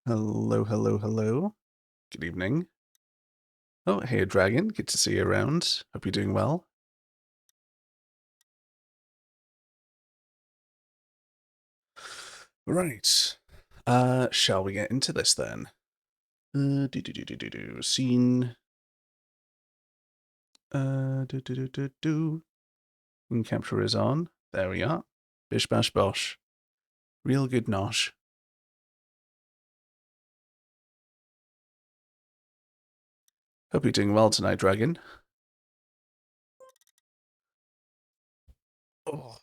Hello, hello, hello. Good evening. Oh, hey, Dragon. Good to see you around. Hope you're doing well. Right. Shall we get into this then? Scene. Scene capture is on. There we are. Bish bash bosh. Real good nosh. Hope you're doing well tonight, Dragon. Oh,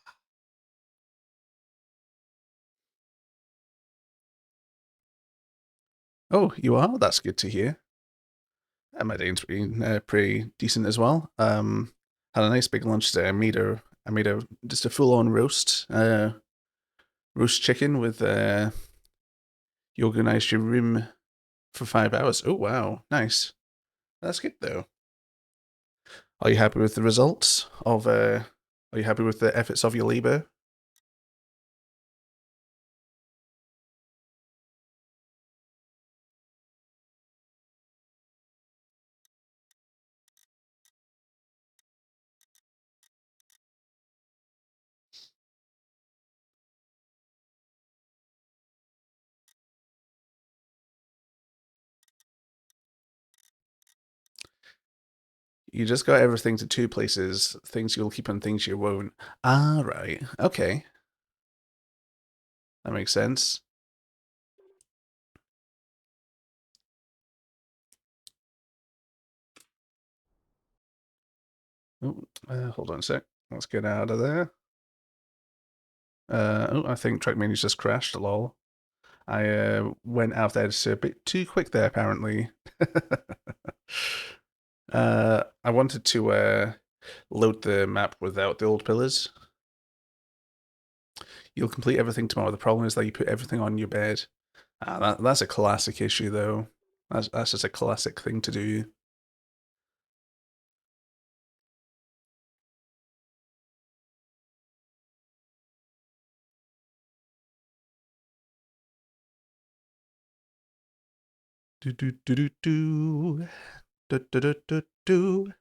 oh, you are? That's good to hear. My day's been pretty decent as well. Had a nice big lunch today. I made a just a full-on roast chicken with you organized your room for 5 hours. Oh wow, nice. That's good though. Are you happy with the results of are you happy with the efforts of your labor? You just got everything to two places, things you'll keep and things you won't. Ah, right. Okay. That makes sense. Oh, hold on a sec. Let's get out of there. Oh, I think Trackmania's just crashed, lol. I went out there just a bit too quick there, apparently. I wanted to load the map without the old pillars. You'll complete everything tomorrow. The problem is that you put everything on your bed. That's a classic issue, though. That's just a classic thing to do. Do do do do do do do do do do.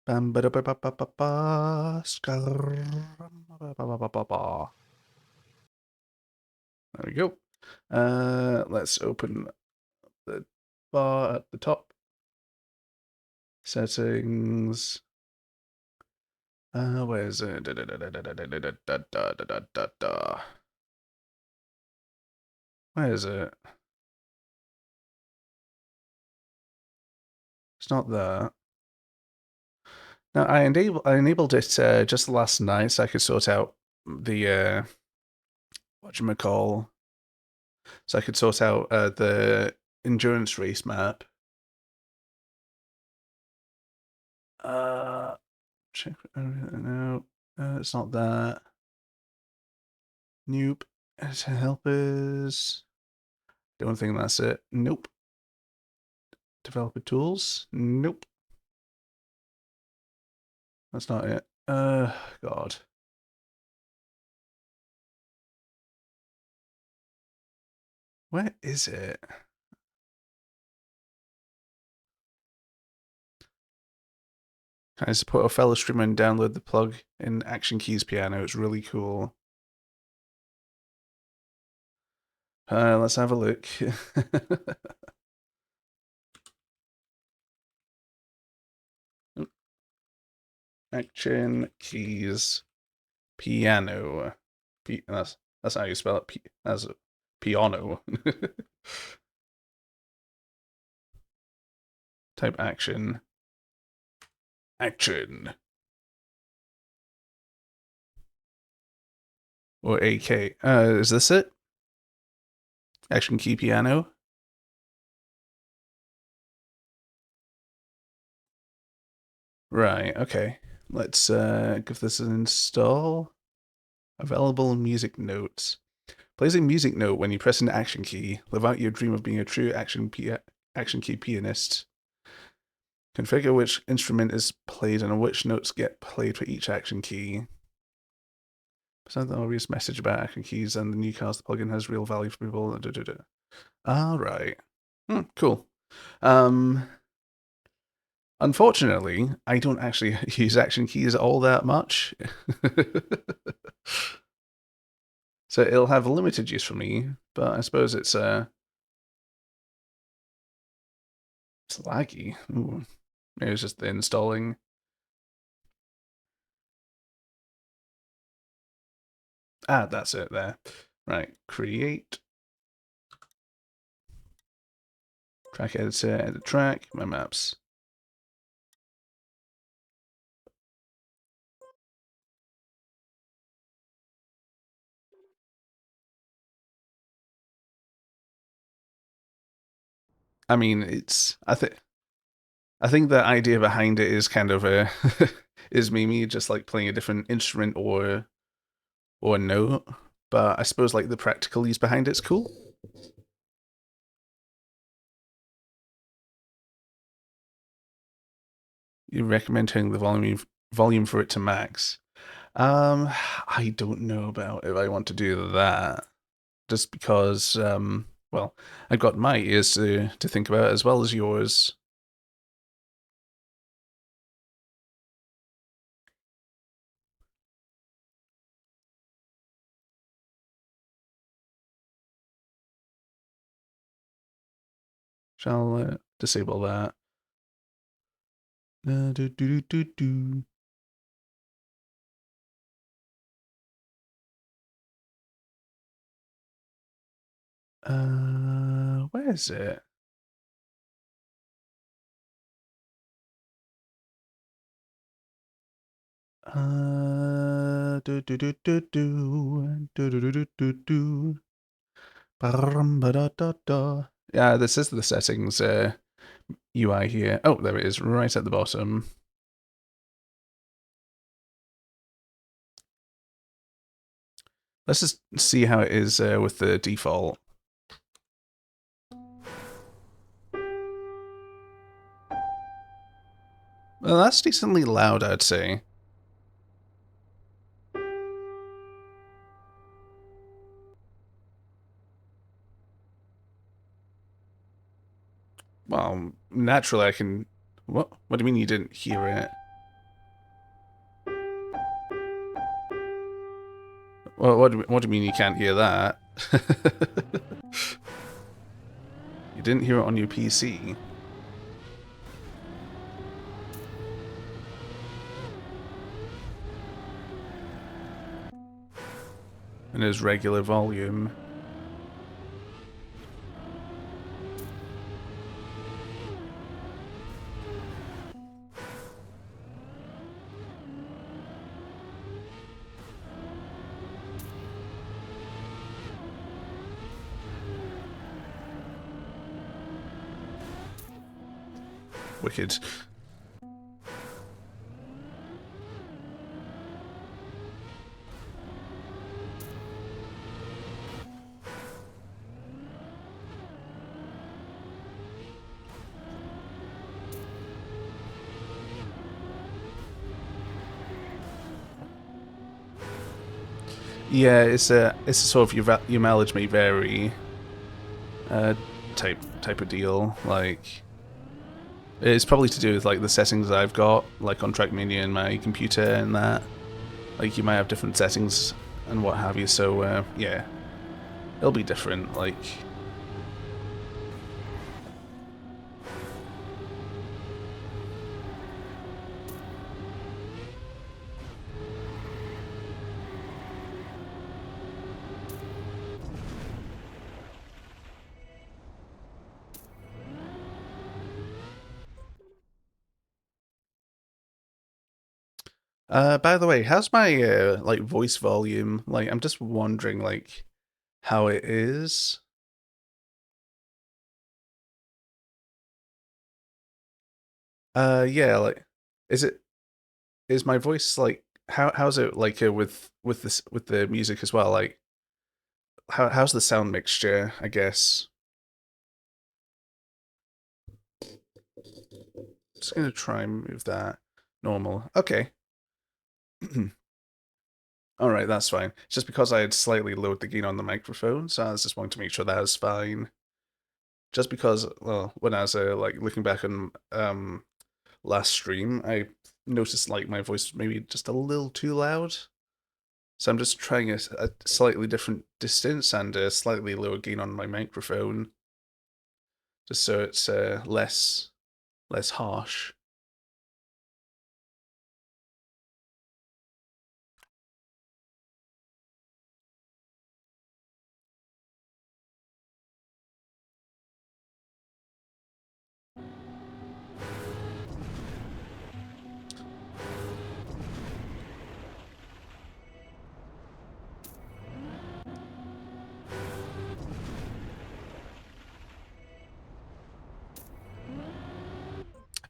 Bam ba da ba ba ba ba ba. Ba ba ba ba ba. There we go. Let's open the bar at the top. Settings. Where is it? Where is it? It's not there. No, I enabled it just last night so I could sort out the whatchamacall. So I could sort out the endurance race map. Check. No, it's not that. Nope. Helpers. Don't think that's it. Nope. Developer tools. Nope. That's not it. God. Where is it? I support a fellow streamer and download the plug in Action Keys Piano. It's really cool. Let's have a look. Action Keys Piano. That's how you spell it. That's piano. Type action. Action. Or AK. Is this it? Action key piano. Right, okay. Let's give this an install. Available music notes. Plays a music note when you press an action key. Live out your dream of being a true action key pianist. Configure which instrument is played and which notes get played for each action key. Present the obvious message about action keys and the new cars the plugin has real value for people. All right. Cool. Um, Unfortunately, I don't actually use action keys all that much. So it'll have limited use for me, but I suppose it's laggy. Ooh, maybe it's just the installing. Ah, that's it there. Right, create. Track editor, edit track, my maps. I mean, I think the idea behind it is kind of a is me just like playing a different instrument or note, but I suppose like the practical use behind it's cool. You recommend turning the volume for it to max. I don't know about if I want to do that, just because well, I've got my ears to think about as well as yours. Shall disable that. Do, do, do, do, do. Where is it? Do do do do do do do do do do do. Ba-dum-ba-da-da-da. Yeah, this is the settings UI here. Oh, there it is, right at the bottom. Let's just see how it is with the default. Well, that's decently loud, I'd say. Well, naturally I can... What? What do you mean you didn't hear it? Well, what do you mean you can't hear that? You didn't hear it on your PC. And his regular volume. Wicked. Yeah, it's a sort of your mileage may vary uh, type of deal. Like it's probably to do with like the settings I've got, like on Trackmania and my computer and that. Like you might have different settings and what have you. So yeah, it'll be different. Like by the way, how's my like voice volume? Like I'm just wondering like how it is. Yeah, like is it is my voice like how's it like with this with the music as well? Like how's the sound mixture, I guess. Just gonna try and move that normal. Okay. All right, that's fine. It's just because I had slightly lowered the gain on the microphone, so I was just wanting to make sure that was fine. just because, well, when I was like looking back on last stream, I noticed like my voice maybe just a little too loud. So I'm just trying a slightly different distance and a slightly lower gain on my microphone, just so it's less harsh.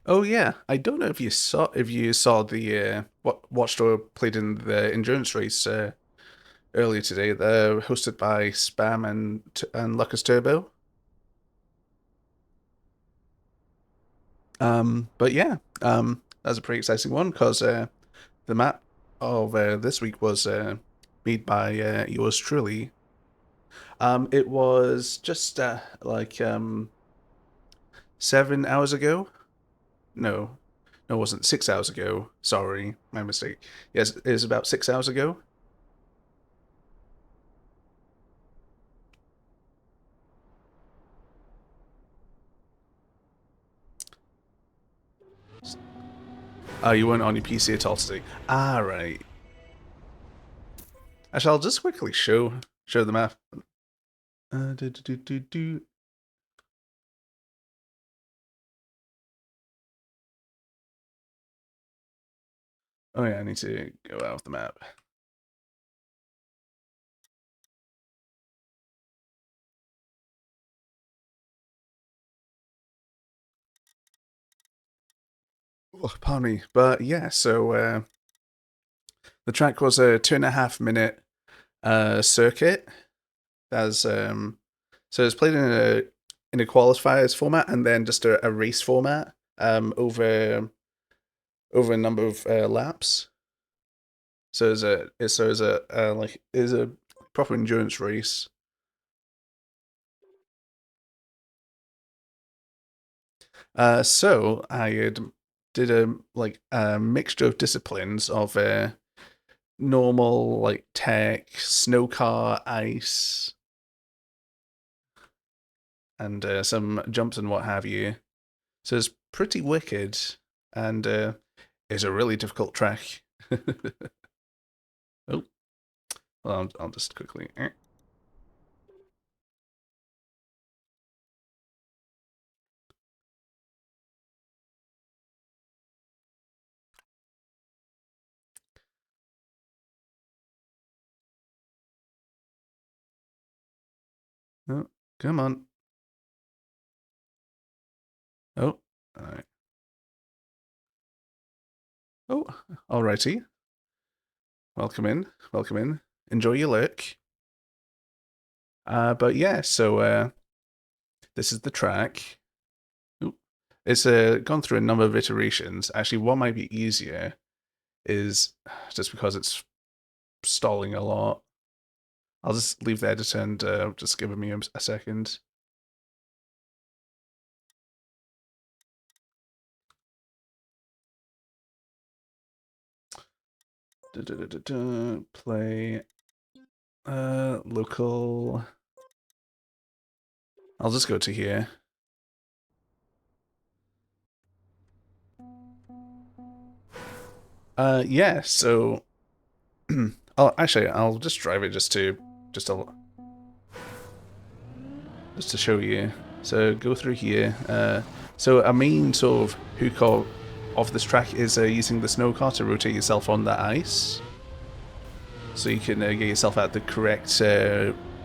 Oh yeah, I don't know if you saw the what Watchdog played in the endurance race earlier today. They're hosted by Spam and Lucas Turbo. But yeah, that's a pretty exciting one because the map of this week was made by yours truly. It was just like 7 hours ago. No, no, it wasn't 6 hours ago. Sorry, my mistake. Yes, it was about 6 hours ago. Oh, you weren't on your PC at all today. Ah, right. I shall just quickly show the map. Do, do, do, do, do. Oh yeah, I need to go out of the map. Oh, pardon me. But yeah, so the track was a 2.5 minute circuit. As so it's played in a qualifiers format and then just a race format over a number of laps. So it's a like is a proper endurance race. So I did a like a mixture of disciplines of normal like tech, snow car, ice, and some jumps and what have you. So it's pretty wicked, and it's a really difficult track. Oh, well, I'll just quickly. Oh, come on. Oh, all right. Oh, alrighty. Welcome in. Welcome in. Enjoy your lurk. But yeah, so this is the track. Ooh. It's gone through a number of iterations. Actually, what might be easier is just because it's stalling a lot. I'll just leave the editor and just give me a second. Play local. I'll just go to here. Yeah, so I'll just drive it just to show you. So go through here. So a main sort of hook of this track is using the snow car to rotate yourself on the ice, so you can get yourself at the correct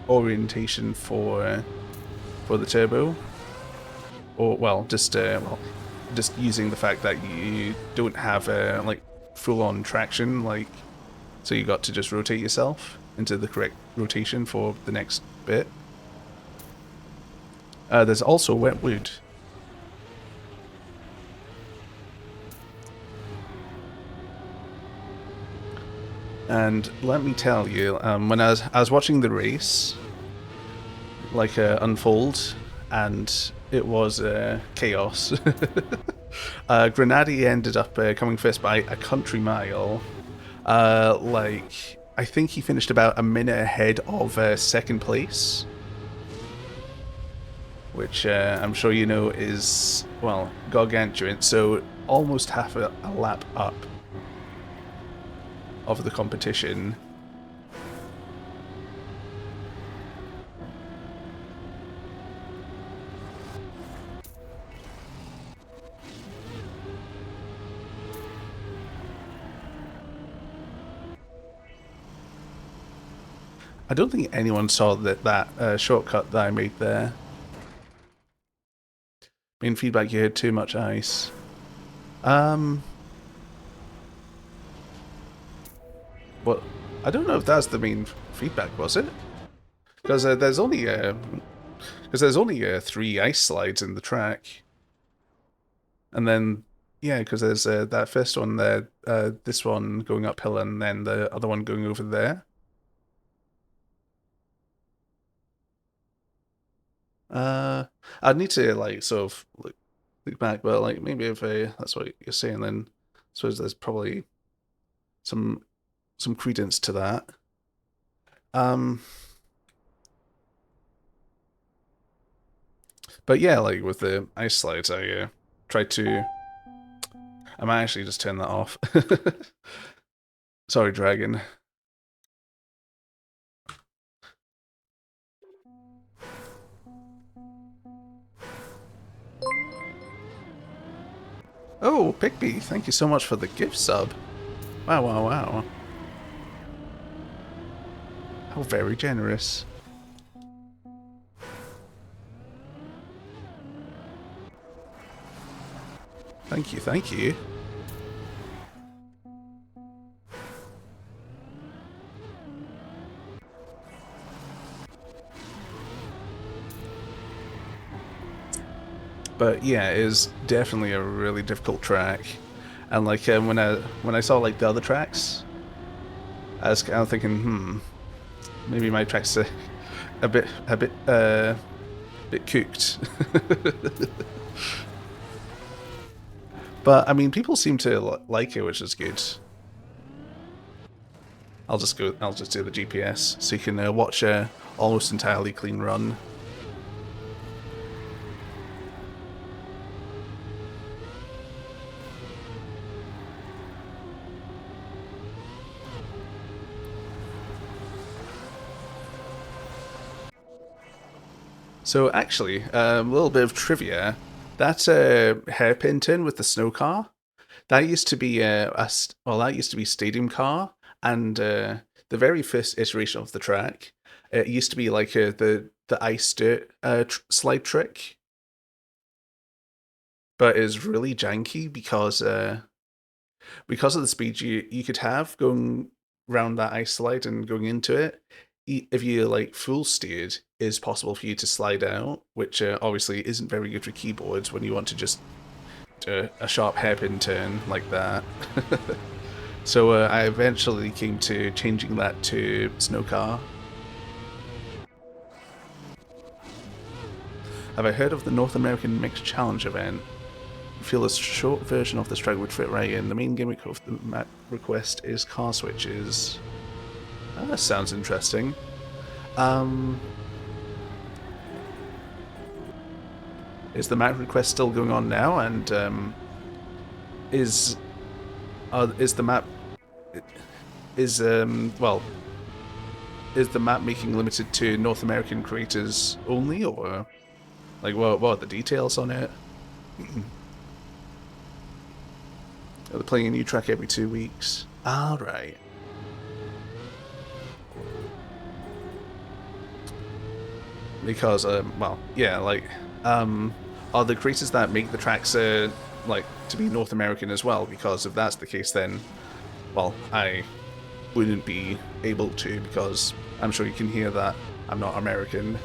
orientation for the turbo, or well, just using the fact that you don't have like full-on traction, like so you got to just rotate yourself into the correct rotation for the next bit. There's also wet wood. And let me tell you, when I was watching the race, like unfold, and it was chaos. Grenady ended up coming first by a country mile. Like, I think he finished about a minute ahead of second place, which I'm sure you know is, well, gargantuan. So almost half a lap up of the competition. I don't think anyone saw that shortcut that I made there. Main feedback, you had too much ice. Well, I don't know if that's the main feedback, was it? Because there's only 3 ice slides in the track, and then yeah, because there's that first one there, this one going uphill, and then the other one going over there. I'd need to like sort of look back, but like maybe if that's what you're saying, then I suppose there's probably some credence to that. But yeah, like with the ice slides, I tried to. I might actually just turn that off. Sorry, Dragon. Oh, Pigby, thank you so much for the gift sub. Wow, wow, wow. How very generous. Thank you, thank you. But yeah, it is definitely a really difficult track. And like when I saw like the other tracks, I was kind of thinking, maybe my track's a bit cooked. But I mean, people seem to like it, which is good. I'll just do the GPS so you can watch a almost entirely clean run. So actually, a little bit of trivia. That hairpin turn with the snow car, that used to be that used to be Stadium Car, and the very first iteration of the track, it used to be like the ice dirt slide trick, but is really janky because of the speed you could have going round that ice slide and going into it. If you like full steered, is possible for you to slide out, which obviously isn't very good for keyboards when you want to just do a sharp hairpin turn like that. So I eventually came to changing that to snow car. Have I heard of the North American Mixed Challenge event? I feel a short version of this track would fit right in. The main gimmick of the map request is car switches. That sounds interesting. Is the map request still going on now? And is the map well, is the map making limited to North American creators only, or like what are the details on it? Are they playing a new track every 2 weeks? All right. Because well, yeah, like are the creators that make the tracks like to be North American as well? Because if that's the case, then well, I wouldn't be able to, because I'm sure you can hear that I'm not American.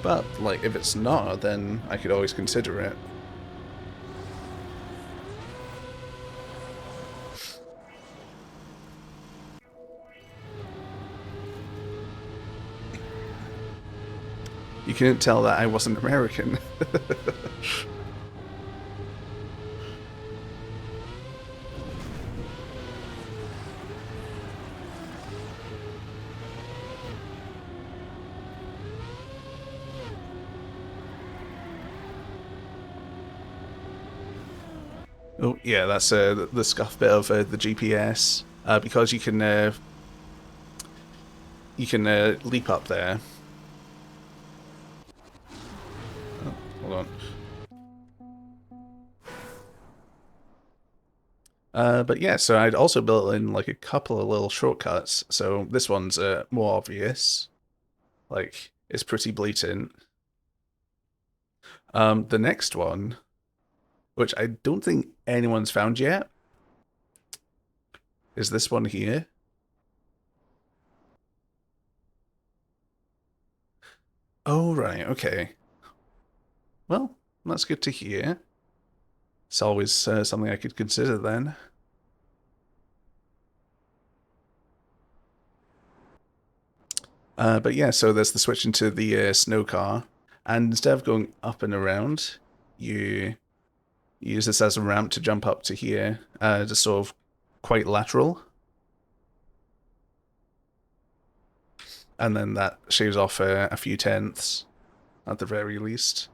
But like if it's not, then I could always consider it. You couldn't tell that I wasn't American. Oh yeah, that's the scuff bit of the GPS because you can leap up there. Oh, hold on. But yeah, so I'd also built in like a couple of little shortcuts. So this one's more obvious, like it's pretty blatant. The next one, which I don't think anyone's found yet, is this one here. Oh right, okay. Well, that's good to hear. It's always something I could consider then. But yeah, so there's the switch into the snow car, and instead of going up and around, you use this as a ramp to jump up to here, just sort of quite lateral, and then that shaves off a few tenths at the very least.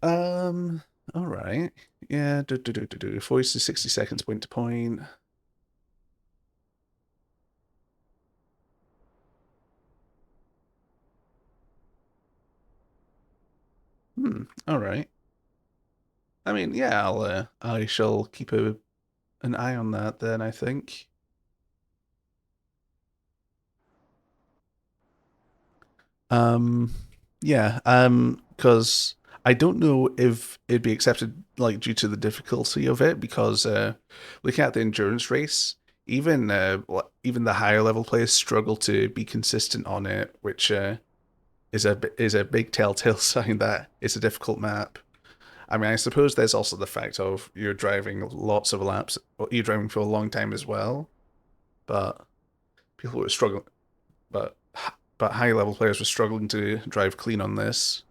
Um, all right. Yeah, 40 to 60 seconds point to point. All right. I mean, yeah, I shall keep an eye on that then, I think. Um, yeah, because I don't know if it'd be accepted like due to the difficulty of it, because looking at the endurance race, even the higher level players struggle to be consistent on it, which is a big telltale sign that it's a difficult map. I mean, I suppose there's also the fact of you're driving lots of laps, you're driving for a long time as well, but people were struggling, but high level players were struggling to drive clean on this.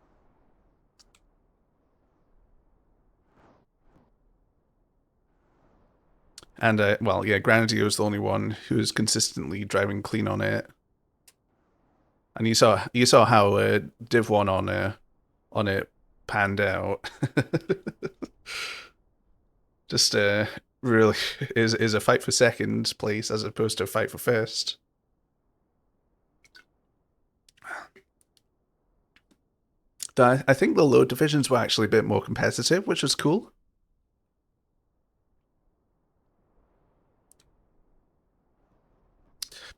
And well, yeah, Granadier was the only one who was consistently driving clean on it. And you saw how Div One on it panned out. Just really is a fight for second place as opposed to a fight for first. I think the low divisions were actually a bit more competitive, which was cool.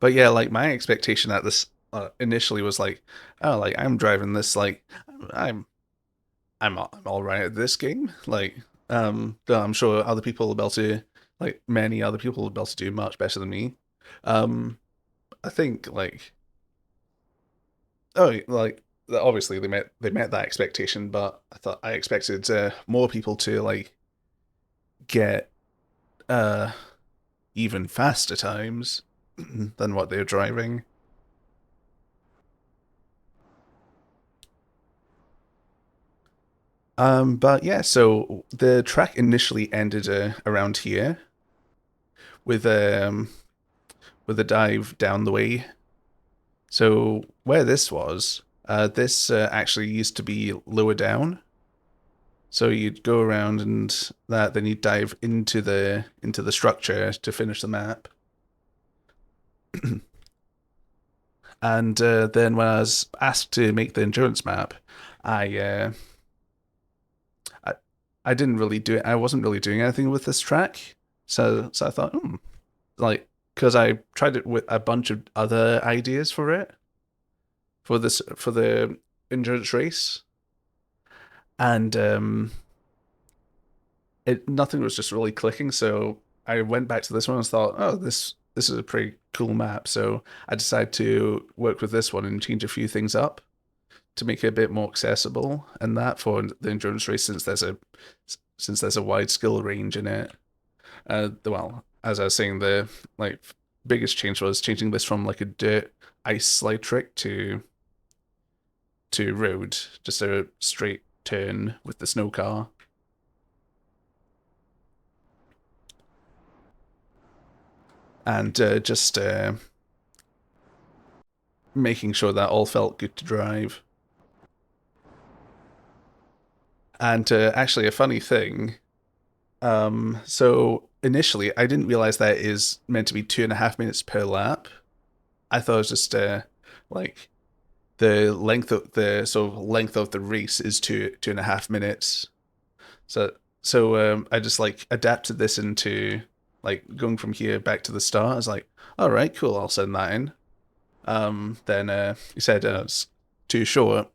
But yeah, like my expectation at this initially was like, oh, like I'm driving this, like I'm I'm all right at this game. Like, I'm sure other people will be able to, like many other people will be able to do much better than me. Um, I think like, oh, like obviously they met that expectation, but I expected more people to like get uh even faster times than what they're driving. But yeah, so the track initially ended around here with um with a dive down the way. So where this was, this actually used to be lower down. So you'd go around and then you'd dive into the structure to finish the map. And then when I was asked to make the endurance map, I uh, I, I didn't really do it. I wasn't really doing anything with this track. So I thought, like, because I tried it with a bunch of other ideas for it for the endurance race, and it nothing was just really clicking. So I went back to this one and thought, oh, this is a pretty cool map. So I decided to work with this one and change a few things up. to make it a bit more accessible, and that for the endurance race, since there's a wide skill range in it. Well, as I was saying, the like biggest change was changing this from like a dirt ice slide trick to road, just a straight turn with the snow car. And just making sure that all felt good to drive. And actually, a funny thing. So initially, I didn't realize that is meant to be 2.5 minutes per lap. I thought it was just like the length of the race is 2.5 minutes. So I just like adapted this into like going from here back to the start. I was like, all right, cool, I'll send that in. Then he said it's too short.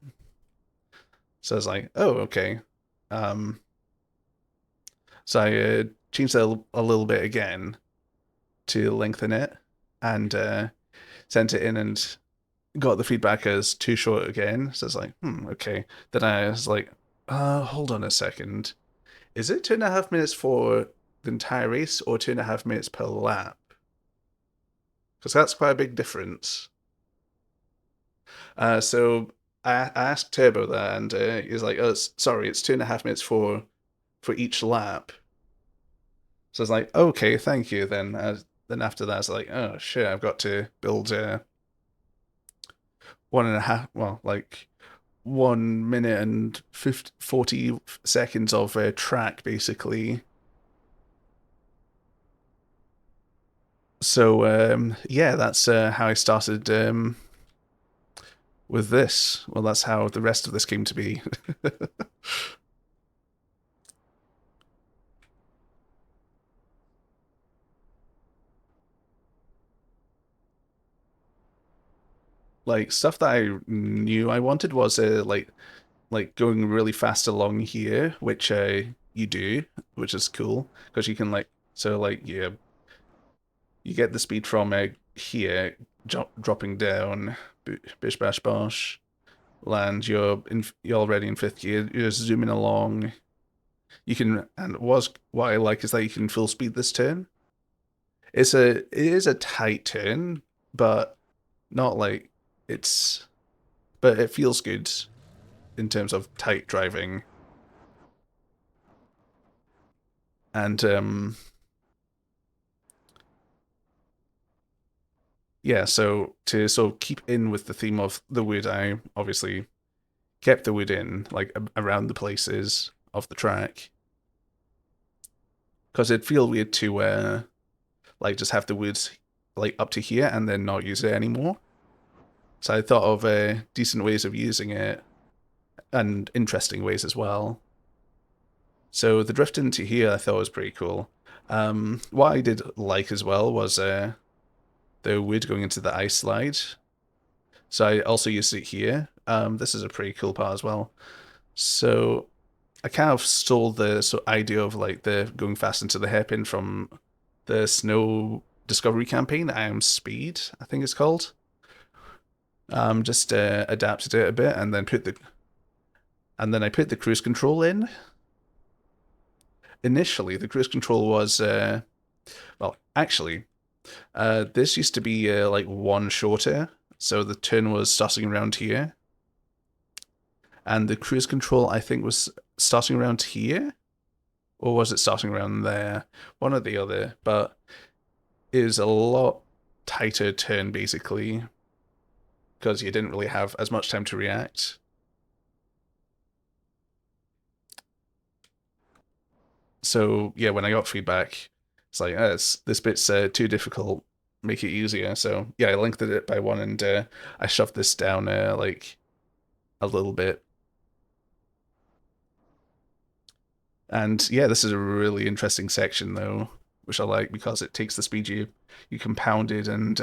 So I was like, oh, okay. Um, so I changed it a little bit again to lengthen it and sent it in and got the feedback as too short again. So I was like, okay. Then I was like, hold on a second. Is it 2.5 minutes for the entire race or 2.5 minutes per lap? Because that's quite a big difference. So I asked Turbo that, and he's like, "Oh, sorry, it's 2.5 minutes for each lap." So I was like, "Okay, thank you." Then after that, I was like, "Oh shit, I've got to build 1.5, well, like 1 minute and 40 seconds of track, basically." So yeah, that's how I started with this. Well, that's how the rest of this came to be. Like stuff that I knew I wanted was like going really fast along here, which you do, which is cool because you can like yeah, you get the speed from here dropping down, bish bash bosh, land. You're already in fifth gear. You're zooming along. You can, and what I like is that you can full speed this turn. It is a tight turn, but not like it's but it feels good in terms of tight driving. And yeah, so to sort of keep in with the theme of the wood, I obviously kept the wood in like around the places of the track because it'd feel weird to like just have the woods like up to here and then not use it anymore. So I thought of decent ways of using it and interesting ways as well. So the drift into here I thought was pretty cool. What I did like as well was the wood going into the ice slide. So I also used it here. This is a pretty cool part as well. So I kind of stole the idea of like the going fast into the hairpin from the Snow Discovery campaign. I Am Speed, I think it's called. Just adapted it a bit and then I put the cruise control in. Initially, the cruise control was well, actually, this used to be like one shorter, so the turn was starting around here, and the cruise control I think was starting around here, or was it starting around there? One or the other, but it was a lot tighter turn basically because you didn't really have as much time to react. So yeah, when I got feedback, it's like this bit's too difficult. Make it easier. So yeah, I lengthened it by one, and I shoved this down like a little bit. And yeah, this is a really interesting section though, which I like because it takes the speed you compounded and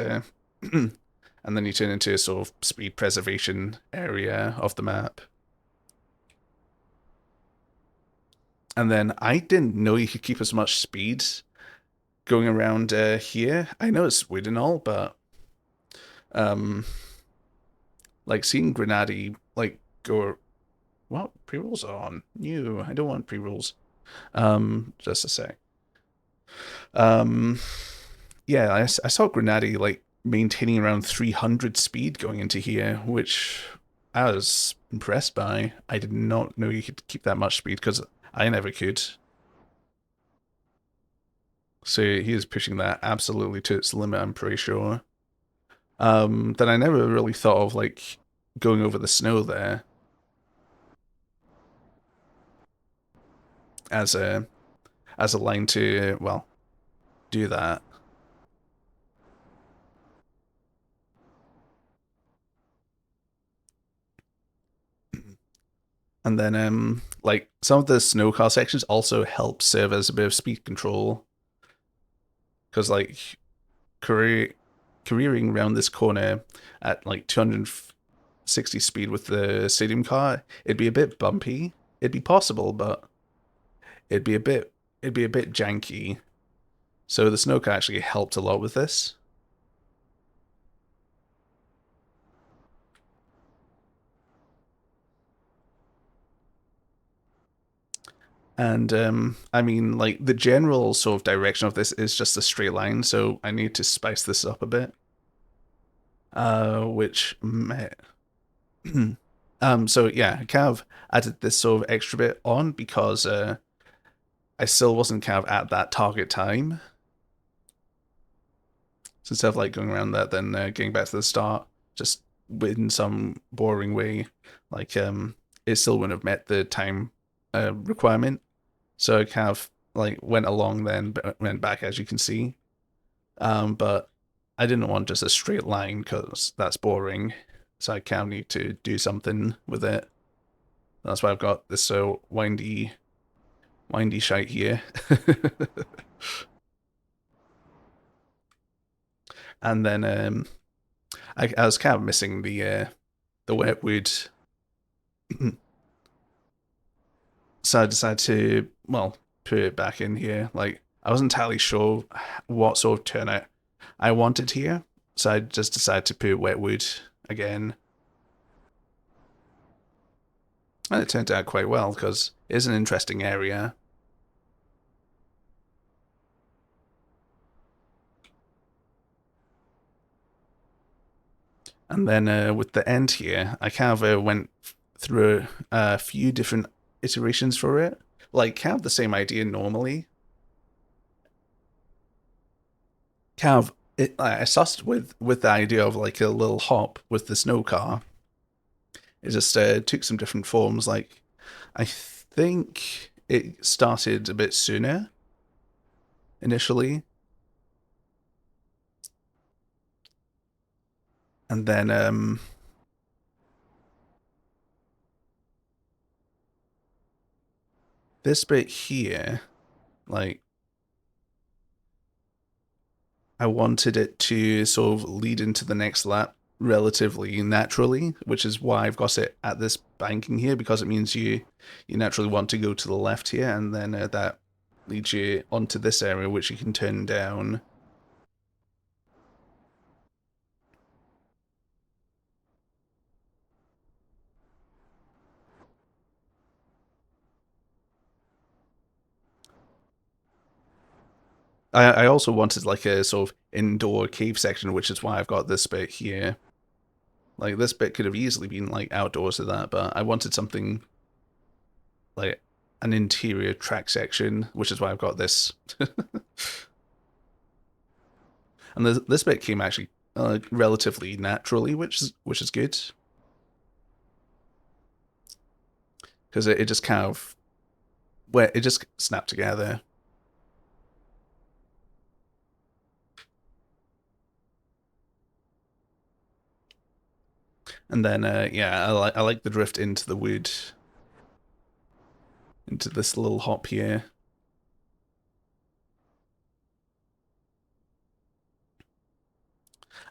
and then you turn into a sort of speed preservation area of the map. And then I didn't know you could keep as much speed going around here. I know it's weird and all, but um, like seeing Grenady like go. What pre-rolls are on? New. I don't want pre-rolls. Just a sec. Um, yeah, I saw Grenady like maintaining around 300 speed going into here, which I was impressed by. I did not know you could keep that much speed because I never could. So he is pushing that absolutely to its limit, I'm pretty sure. Then I never really thought of like going over the snow there as a line to, well, do that. And then like some of the snow car sections also help serve as a bit of speed control because like career careering around this corner at like 260 speed with the stadium car, it'd be a bit bumpy. It'd be possible, but it'd be a bit janky. So the snow car actually helped a lot with this. And I mean, like the general sort of direction of this is just a straight line, so I need to spice this up a bit. Which so yeah, I kind of added this sort of extra bit on because I still wasn't kind of at that target time. So instead of like going around that, then getting back to the start, just in some boring way, like it still wouldn't have met the time requirement. So I kind of like went along then, but went back as you can see. But I didn't want just a straight line because that's boring. So I kind of need to do something with it. That's why I've got this so windy shite here. And then I was kind of missing the wet wood, so I decided to, well, put it back in here. Like I wasn't entirely sure what sort of turnout I wanted here, so I just decided to put wet wood again, and it turned out quite well because it's an interesting area. And then with the end here, I kind of went through a few different iterations for it. Like, kind of the same idea normally. Kind of, I sussed with the idea of like a little hop with the snow car. It just took some different forms. Like, I think it started a bit sooner initially, and then this bit here, like I wanted it to sort of lead into the next lap relatively naturally, which is why I've got it at this banking here because it means you naturally want to go to the left here, and then that leads you onto this area which you can turn down. I also wanted like a sort of indoor cave section, which is why I've got this bit here. Like this bit could have easily been like outdoors of that, but I wanted something like an interior track section, which is why I've got this. And this bit came actually relatively naturally, which is good because it just kind of where it just snapped together. And then yeah, I like the drift into the wood, into this little hop here.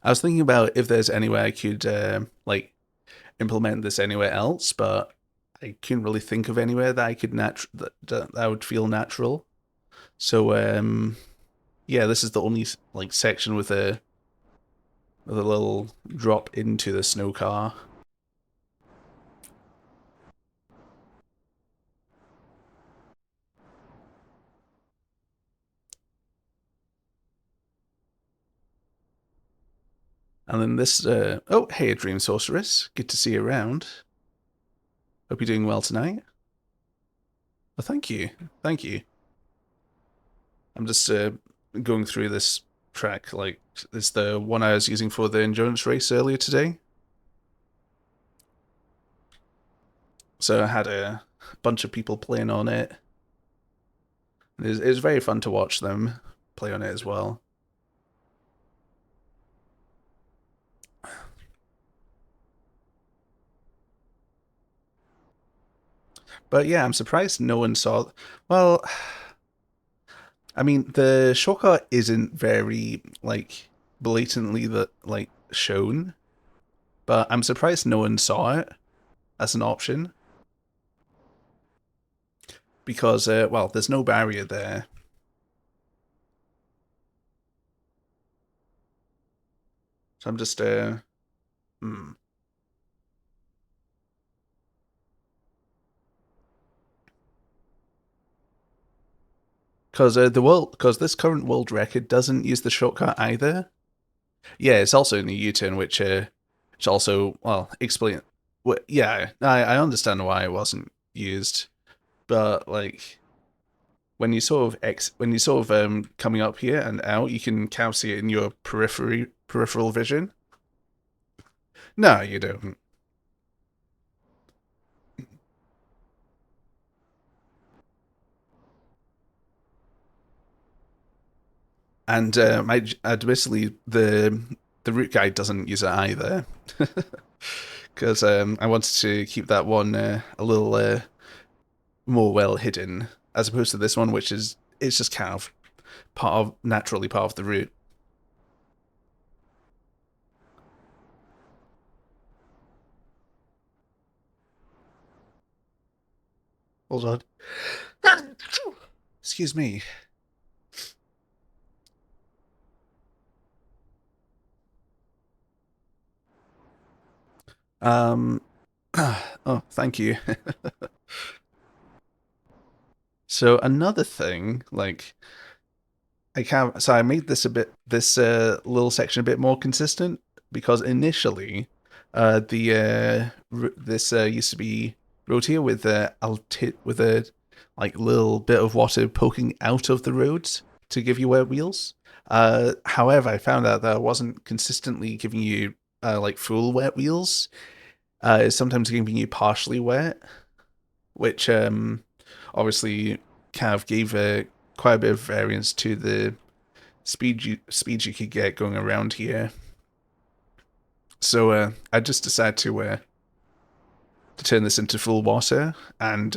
I was thinking about if there's any way I could like implement this anywhere else, but I couldn't really think of anywhere that I could that would feel natural. So yeah, this is the only like section with a little drop into the snow car. And then this, oh, hey, Dream Sorceress. Good to see you around. Hope you're doing well tonight. Well, thank you. Thank you. I'm just going through this track. Like, it's the one I was using for the endurance race earlier today. So I had a bunch of people playing on it. It was very fun to watch them play on it as well. But yeah, I'm surprised no one saw. Well, I mean, the shortcut isn't very like blatantly like shown, but I'm surprised no one saw it as an option because well, there's no barrier there. So I'm just hmm. Because because this current world record doesn't use the shortcut either. Yeah, it's also in the U-turn, which also well explain. Yeah, I understand why it wasn't used, but like when you sort of coming up here and out, you can kind of see it in your peripheral vision. No, you don't. And admittedly, the route guide doesn't use it either, because I wanted to keep that one a little more well hidden, as opposed to this one, which is it's just kind of naturally part of the route. Hold on. Excuse me. Um. Oh, thank you. So another thing, like so I made this little section a bit more consistent because initially, this used to be road here with with a like little bit of water poking out of the roads to give you wet wheels. However, I found out that I wasn't consistently giving you like full wet wheels. It's sometimes giving you partially wet, which obviously kind of gave quite a bit of variance to the speed you could get going around here. So I just decided to turn this into full water, and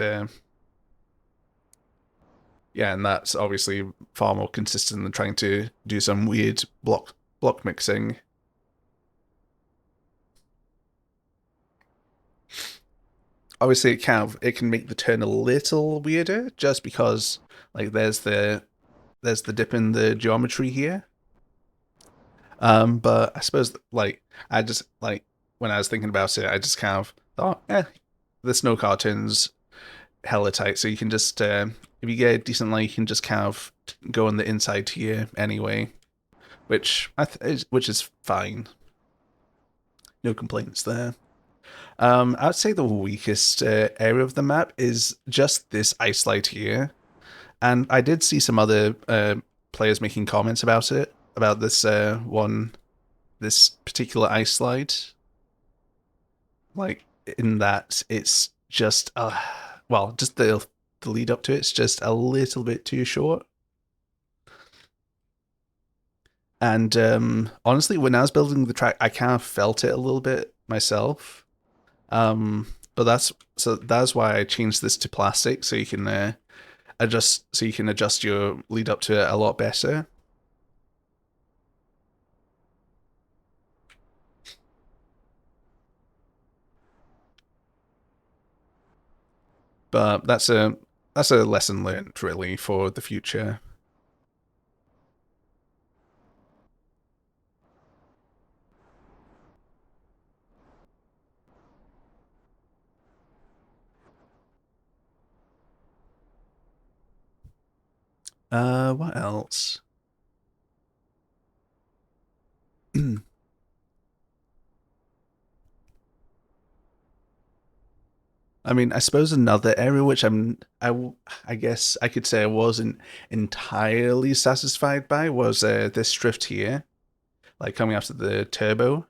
yeah, and that's obviously far more consistent than trying to do some weird block mixing. Obviously, it can make the turn a little weirder just because like there's the dip in the geometry here. But I suppose like I just like when I was thinking about it, I just kind of thought, the snow cartoon's hella tight, so you can just if you get a decent light, you can just kind of go on the inside here anyway, which is fine. No complaints there. I'd say the weakest area of the map is just this ice slide here, and I did see some other players making comments about it, about this particular ice slide. Like in that it's just well, just the lead up to it's just a little bit too short. And honestly, when I was building the track, I kind of felt it a little bit myself. But that's why I changed this to plastic, so you can adjust your lead up to it a lot better. But that's a lesson learned really for the future. What else? I mean, I suppose another area which I guess I could say I wasn't entirely satisfied by was this drift here, like coming after the turbo.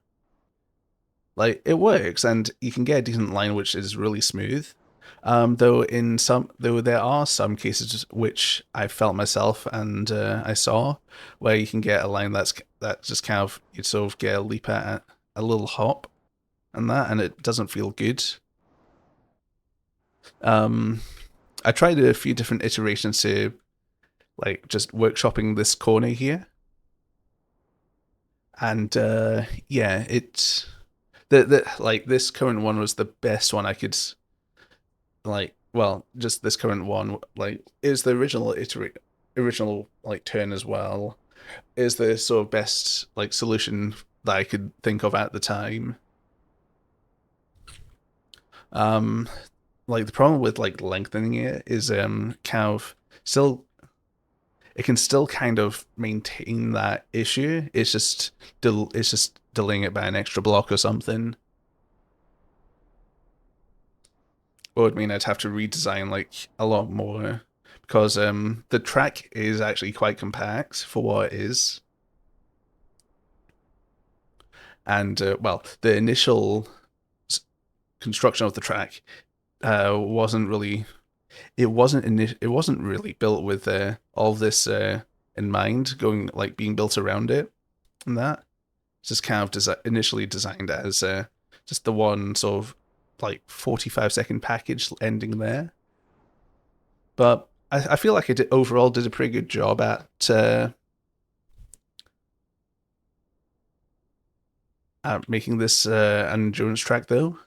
Like it works, and you can get a decent line which is really smooth. Though there are some cases which I felt myself and I saw where you can get a line that just kind of you sort of get a leap at a little hop and that, and it doesn't feel good. Um, I tried a few different iterations to like just workshopping this corner here, and yeah, the like this current one was the best one I could like. Well, just this current one like is the original like turn as well is the sort of best like solution that I could think of at the time. Um, like the problem with like lengthening it is kind of still it can still kind of maintain that issue. It's just delaying it by an extra block or something. Or would mean I'd have to redesign like a lot more because the track is actually quite compact for what it is. And well, the initial construction of the track wasn't really it wasn't really built with all this in mind, going like being built around it and that. It's just kind of initially designed as just the one sort of like 45-second package ending there. But I feel like overall did a pretty good job at making this an endurance track, though.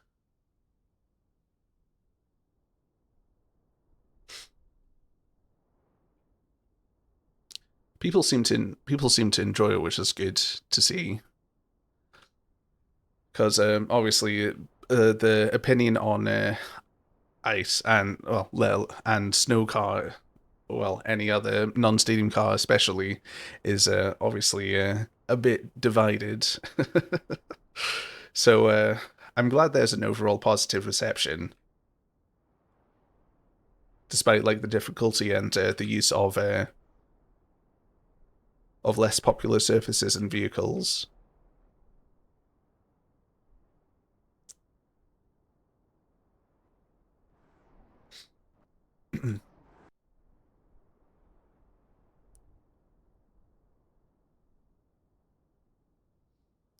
People seem to enjoy it, which is good to see. Because obviously, the opinion on ice and and snow car, well, any other non-stadium car especially, is obviously a bit divided. So I'm glad there's an overall positive reception, despite like the difficulty and the use of less popular surfaces and vehicles.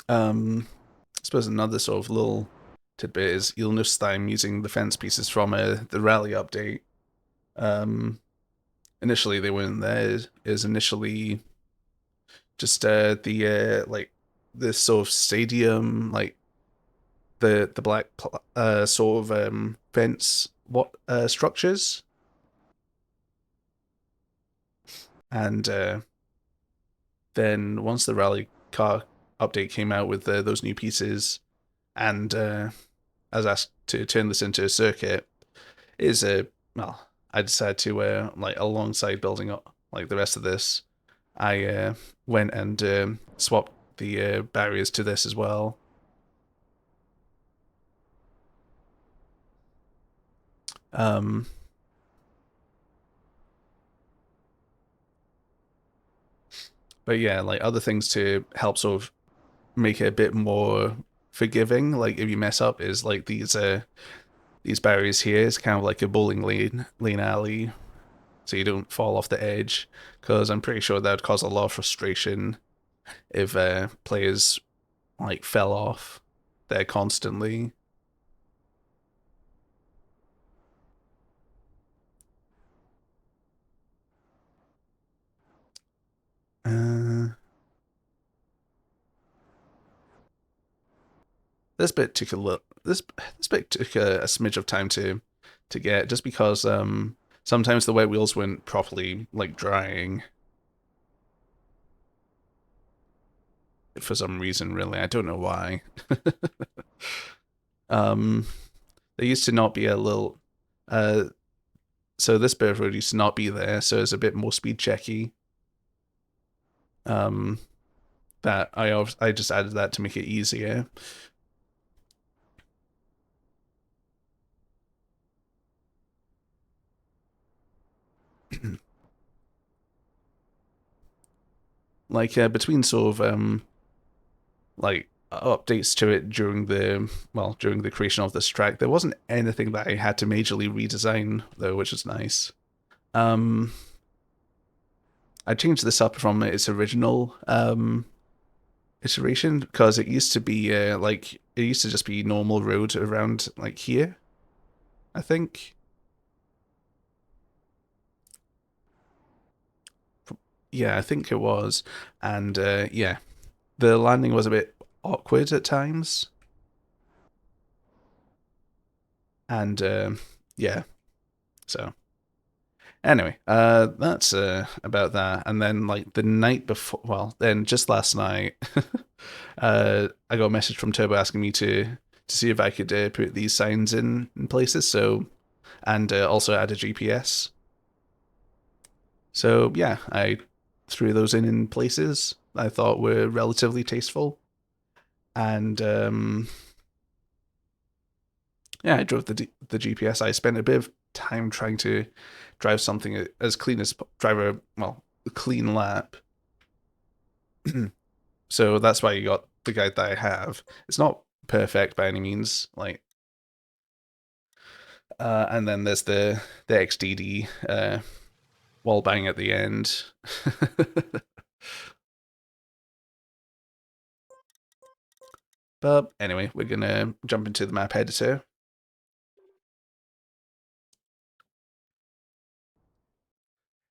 I suppose another sort of little tidbit is you'll notice that I'm using the fence pieces from the rally update. Um, initially they weren't there. Is initially just the like this sort of stadium, like the black sort of fence what structures, and then once the rally car update came out with those new pieces, and I was asked to turn this into a circuit, is a well, I decided to like alongside building up like the rest of this, I went and swapped the barriers to this as well. Um, but yeah, like other things to help sort of make it a bit more forgiving. Like if you mess up, is like these barriers here is kind of like a bowling lane alley, so you don't fall off the edge. Because I'm pretty sure that would cause a lot of frustration if players like fell off there constantly. Uh, this bit took a look. This bit took a smidge of time to get, just because sometimes the wet wheels weren't properly like drying for some reason. Really, I don't know why. um, there used to not be a little. Uh, so this bit of road used to not be there, so it's a bit more speed checky. Um, that I just added that to make it easier. like between sort of like updates to it during the creation of this track, there wasn't anything that I had to majorly redesign though, which is nice. Um, I changed this up from its original iteration because it used to be like it used to just be normal road around like here, I think. Yeah, I think it was, and yeah, the landing was a bit awkward at times, and yeah, so anyway, that's about that. And then like the night before, well, then just last night, I got a message from Turbo asking me to see if I could put these signs in places. So and also add a GPS. So yeah, I threw those in places I thought were relatively tasteful, and yeah, I drove the GPS. I spent a bit of time trying to drive something as clean as drive a clean lap. So that's why you got the guide that I have. It's not perfect by any means, like. And then there's the XDD wall bang at the end. But anyway, we're gonna jump into the map editor.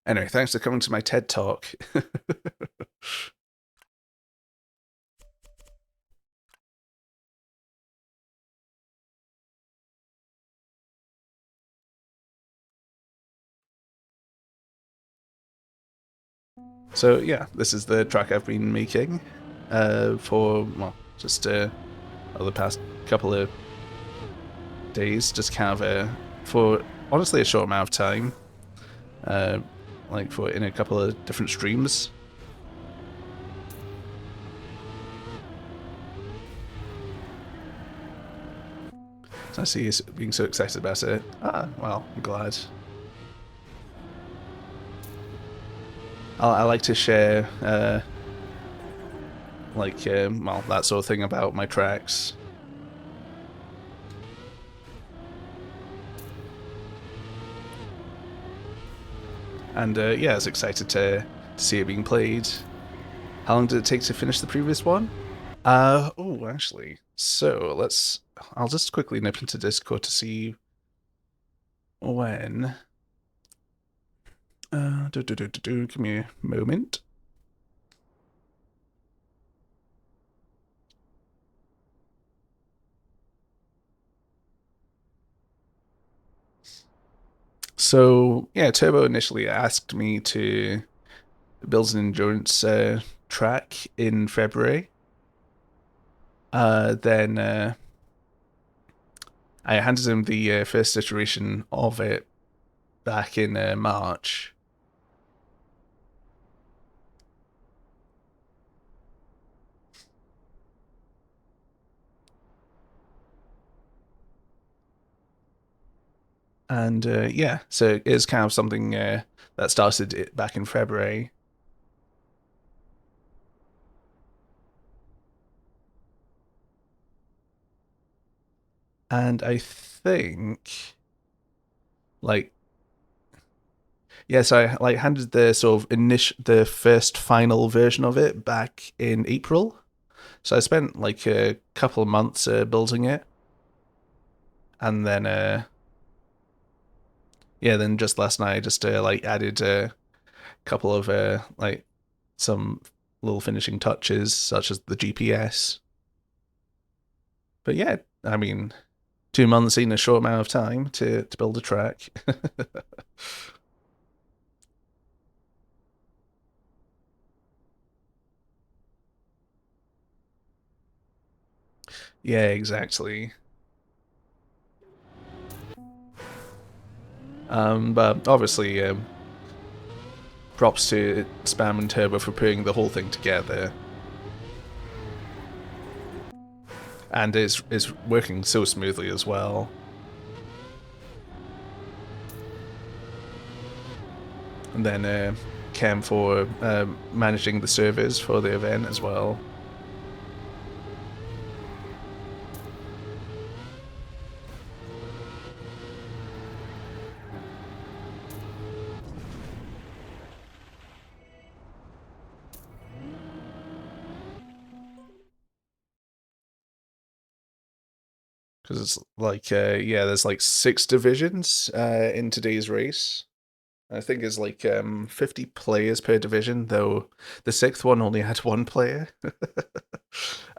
Anyway, thanks for coming to my TED Talk. So yeah, this is the track I've been making for, well, just the past couple of days, just kind of for honestly a short amount of time, uh, like for in a couple of different streams. So I see you being so excited about it. Ah, well, I'm glad. I like to share, like, well, that sort of thing about my tracks. And yeah, I was excited to see it being played. How long did it take to finish the previous one? Oh, actually, so I'll just quickly nip into Discord to see when. Give me a moment. So yeah, Turbo initially asked me to build an endurance track in February. Then I handed him the first iteration of it back in March. And yeah, so it's kind of something that started it back in February. And I think, like, yes, I like handed the sort of the first final version of it back in April. So I spent like a couple of months building it, and then yeah, then just last night I just like added a couple of like some little finishing touches such as the GPS. But yeah, I mean, 2 months in a short amount of time to build a track. Yeah, exactly. But obviously, props to Spam and Turbo for putting the whole thing together. And it's working so smoothly as well. And then Cam for managing the servers for the event as well. Because it's like, yeah, there's like 6 divisions in today's race. I think it's like 50 players per division, though the 6th one only had 1 player.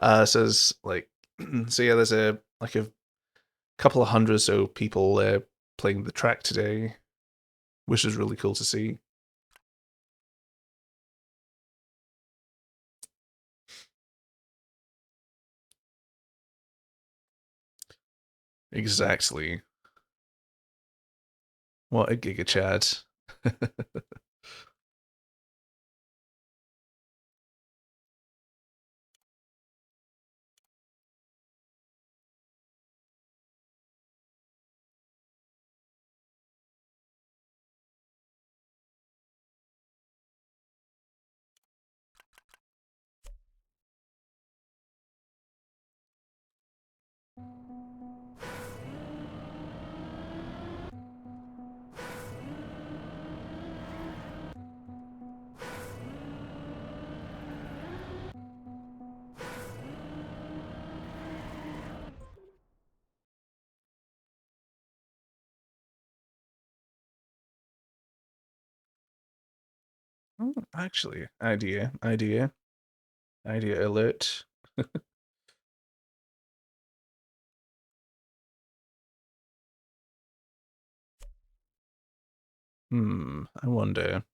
So it's like, so yeah, there's a couple of hundred or so people playing the track today, which is really cool to see. Exactly. What a giga chat. Actually, idea alert. I wonder.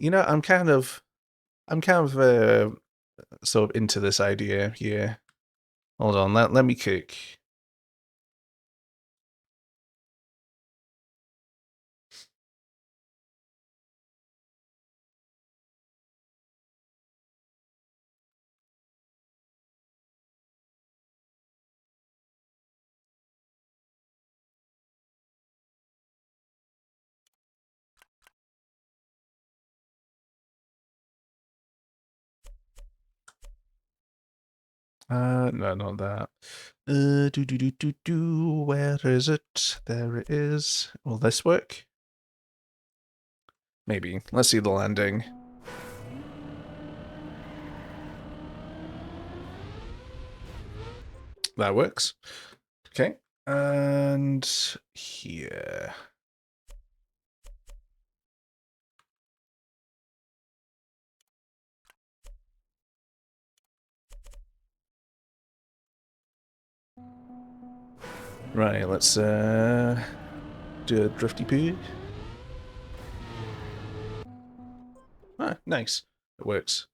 You know, I'm kind of sort of into this idea here. Hold on, let me cook. No, not that. Where is it? There it is. Will this work? Maybe. Let's see the landing. That works. Okay. And here. Right, let's do a drifty poo. Ah, nice. It works.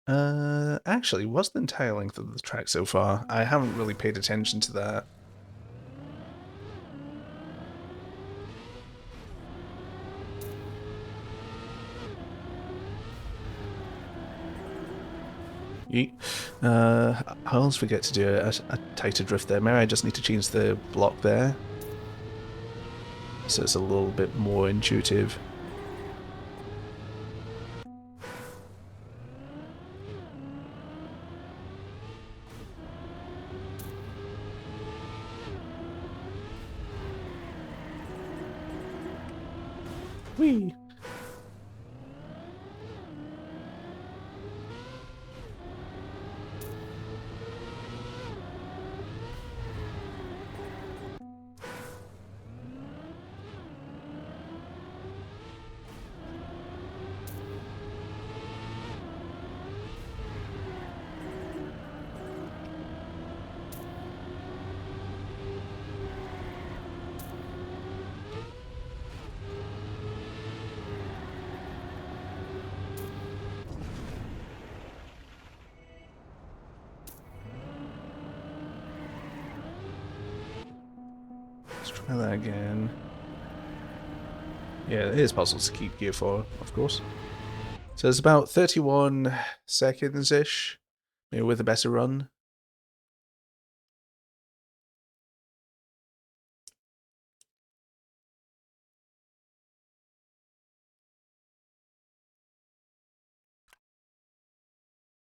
Actually, what's the entire length of the track so far? I haven't really paid attention to that. Yeet. I always forget to do a tighter drift there. Maybe I just need to change the block there, so it's a little bit more intuitive. Whee! Let's try that again. Yeah, it is possible to keep gear 4, of course. So it's about 31 seconds ish, maybe with a better run.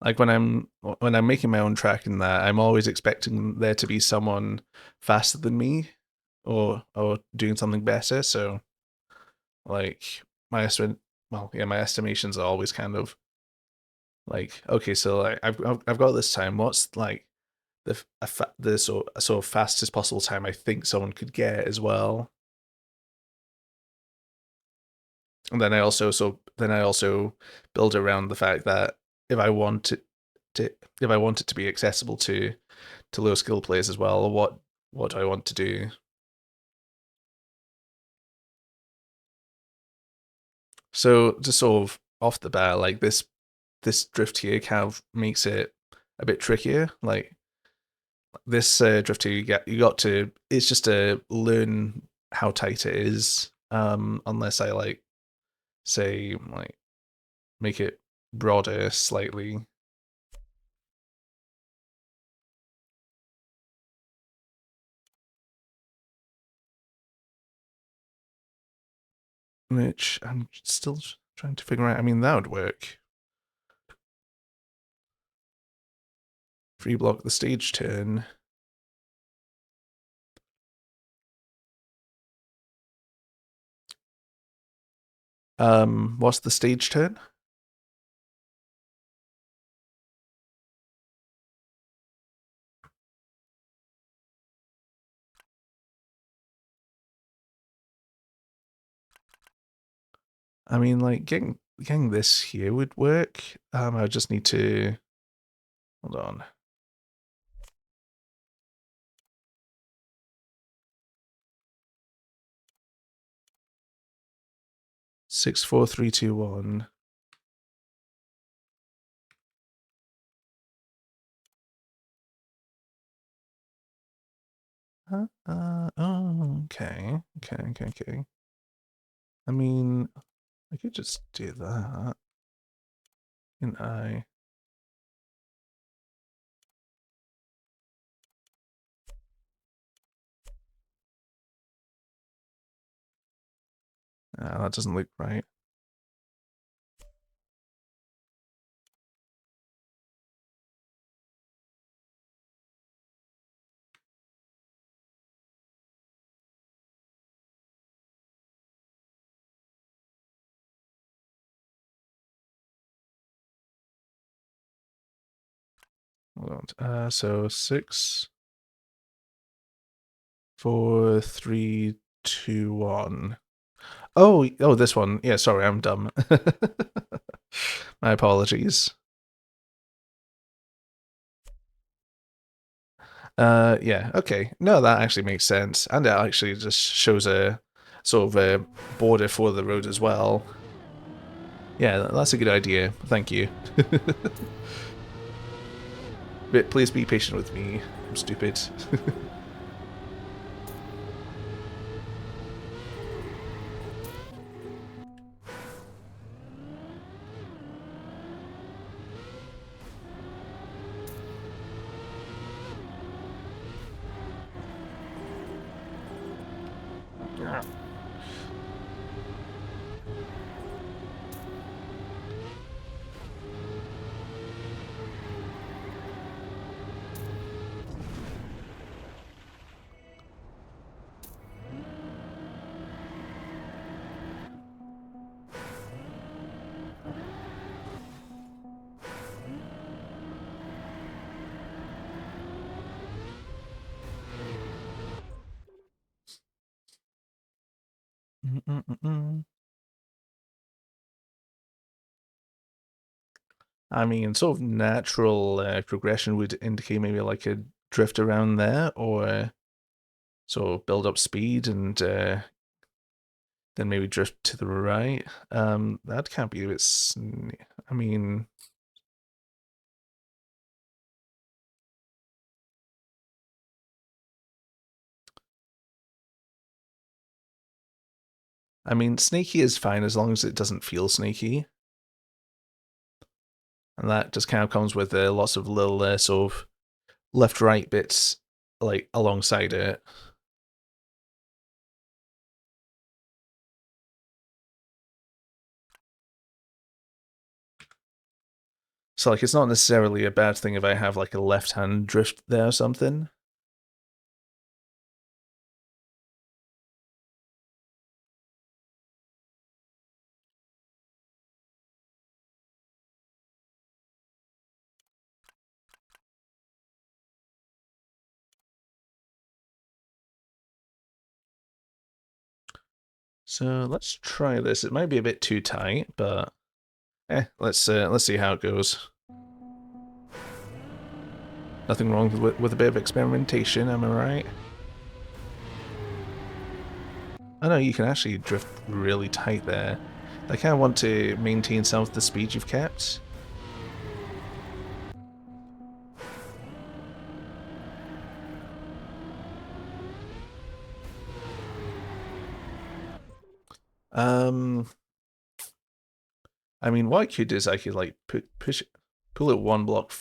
Like when I'm making my own track in that, I'm always expecting there to be someone faster than me or doing something better. So like my estimate, well, yeah, my estimations are always kind of like, okay, so like I've got this time. What's like the sort of fastest possible time I think someone could get as well. And then I also build around the fact that if I want it to if I want it to be accessible to low skill players as well, what do I want to do? So just sort of off the bat, like this drift here kind of makes it a bit trickier. Like this drift here, you got to it's just to learn how tight it is. Unless I like say like make it broader slightly. Which I'm still trying to figure out. I mean, that would work. Free block the stage turn. What's the stage turn? I mean, like getting this here would work. I just need to hold on. 6, 4, 3, 2, 1. Oh, okay. Okay. I mean, I could just do that. Can I? That doesn't look right. Hold on. So 6, 4, 3, 2, 1. Oh, this one. Yeah, sorry, I'm dumb. My apologies. Yeah, okay. No, that actually makes sense. And it actually just shows a sort of a border for the road as well. Yeah, that's a good idea. Thank you. But please be patient with me. I'm stupid. I mean, sort of natural progression would indicate maybe like a drift around there, or sort of build up speed and then maybe drift to the right. That can't be a bit. I mean, snaky is fine as long as it doesn't feel snaky. And that just kind of comes with lots of little sort of left-right bits like alongside it. So like it's not necessarily a bad thing if I have like a left-hand drift there or something. So let's try this. It might be a bit too tight, but let's see how it goes. Nothing wrong with a bit of experimentation, am I right? I know you can actually drift really tight there. I kind of want to maintain some of the speed you've kept. Um, I mean, what I could do is I could like pull it one block,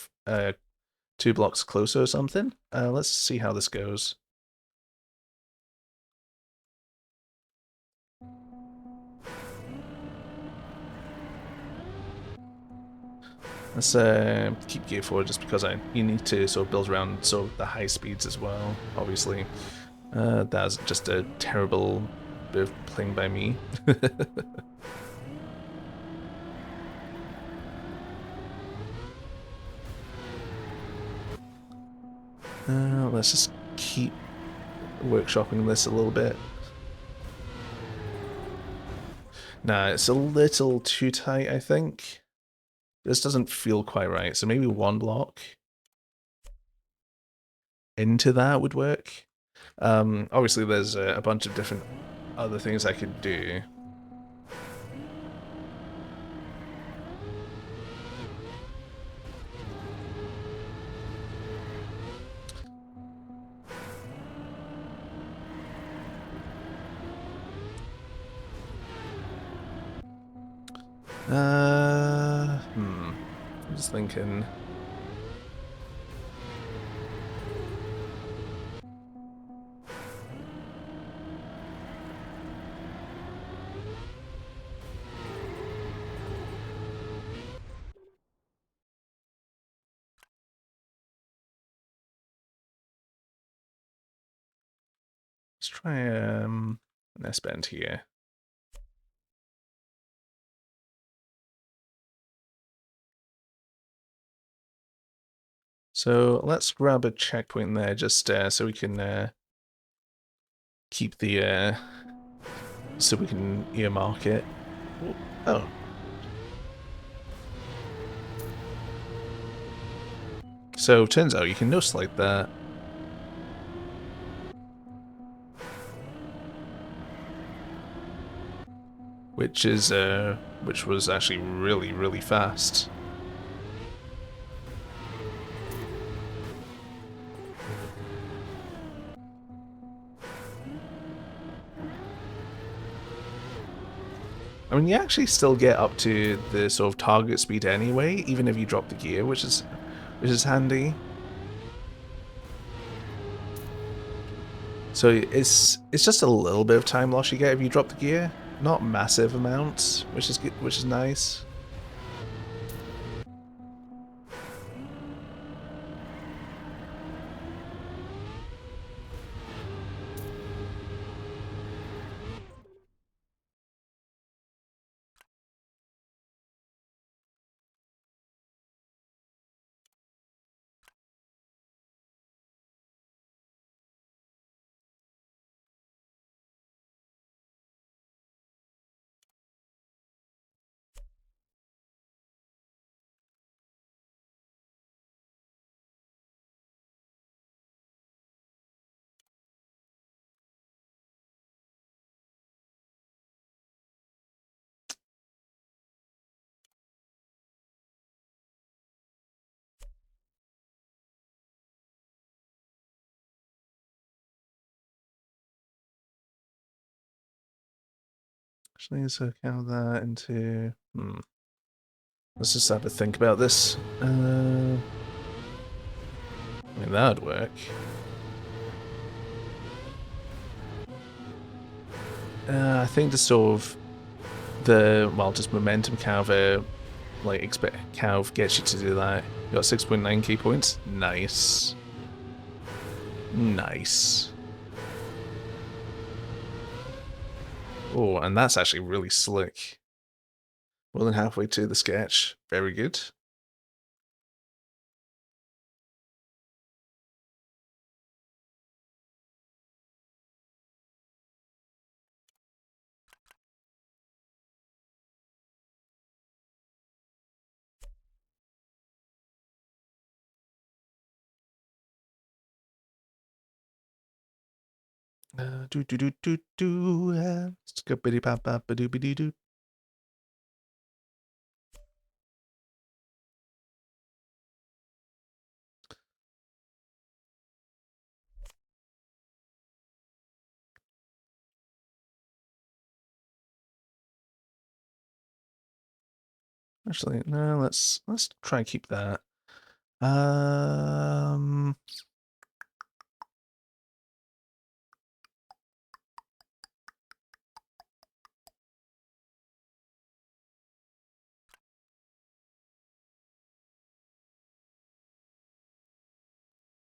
2 blocks closer or something. Let's see how this goes. Let's keep gear forward just because you need to sort of build around sort of the high speeds as well, obviously. That's just a terrible bit of playing by me. Let's just keep workshopping this a little bit. Nah, it's a little too tight, I think. This doesn't feel quite right, so maybe one block into that would work. Obviously, there's a bunch of different other things I could do. I'm just thinking. Let's try an S-bend here. So let's grab a checkpoint there, just so we can keep the so we can earmark it. Oh. So turns out you can no slide that. Which was actually really, really fast. I mean, you actually still get up to the sort of target speed anyway, even if you drop the gear, which is handy. So it's just a little bit of time loss you get if you drop the gear, not massive amounts, which is good, which is nice. Actually, let's count that into Let's just have a think about this. I mean, that'd work. I think the sort of just momentum kind of gets you to do that. You got 6.9 key points. Nice. Nice. Oh, and that's actually really slick. More than halfway to the sketch. Very good. Do do do do do. Skippity pop pop ba doo doo doo. Actually, no. Let's try and keep that.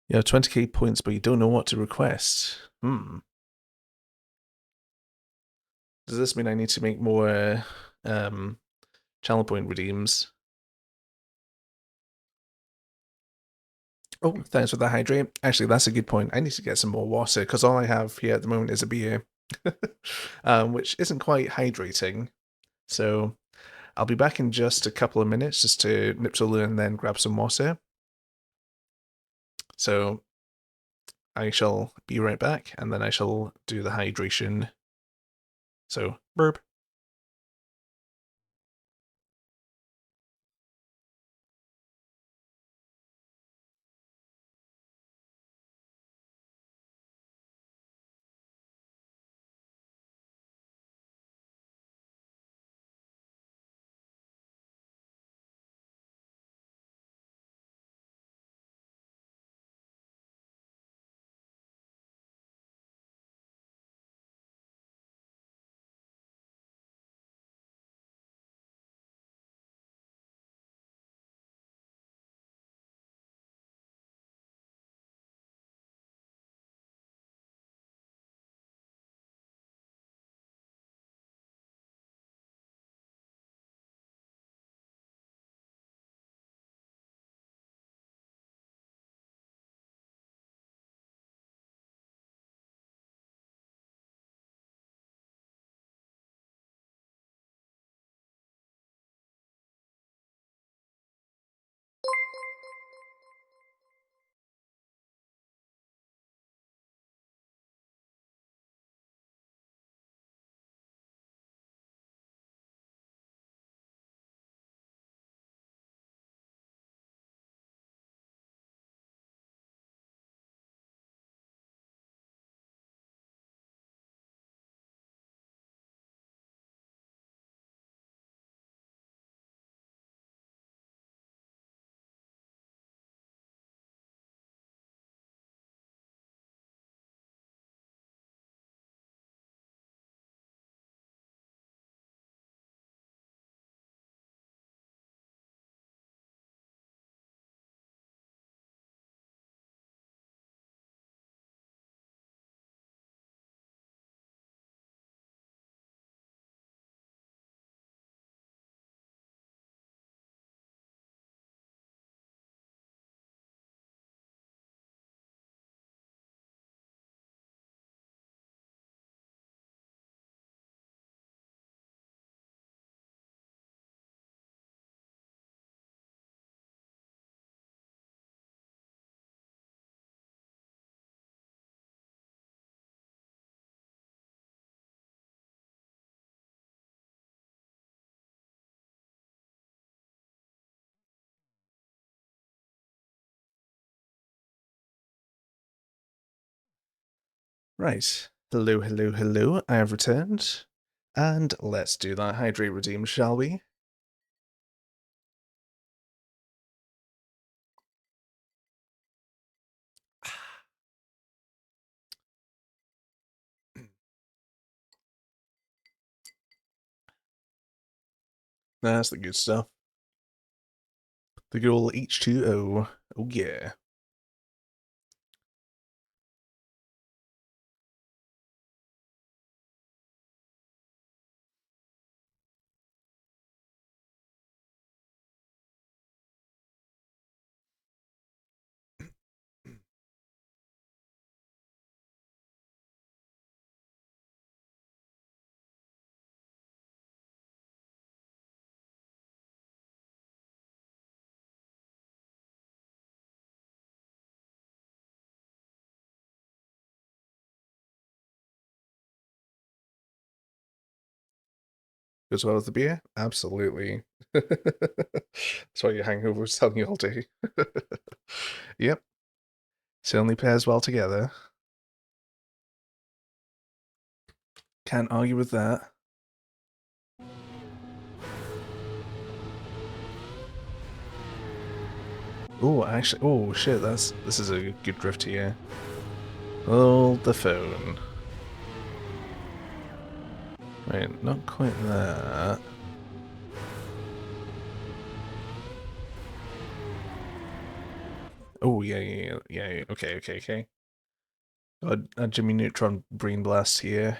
You have 20 key points, but you don't know what to request. Does this mean I need to make more channel point redeems? Oh, thanks for the hydrate. Actually, that's a good point. I need to get some more water because all I have here at the moment is a beer, which isn't quite hydrating. So I'll be back in just a couple of minutes just to nip to loo and then grab some water. So I shall be right back and then I shall do the hydration. So, burp. Right. Hello, hello, hello. I have returned. And let's do that hydrate redeem, shall we? That's the good stuff. The good old H2O. Oh yeah. As well as the beer? Absolutely. That's why your hangover's telling you all day. Yep. Certainly pairs well together. Can't argue with that. Oh, actually, oh shit, this is a good drift here. Hold the phone. Right, not quite that. Oh, yeah. Okay. A Jimmy Neutron Brain Blast here.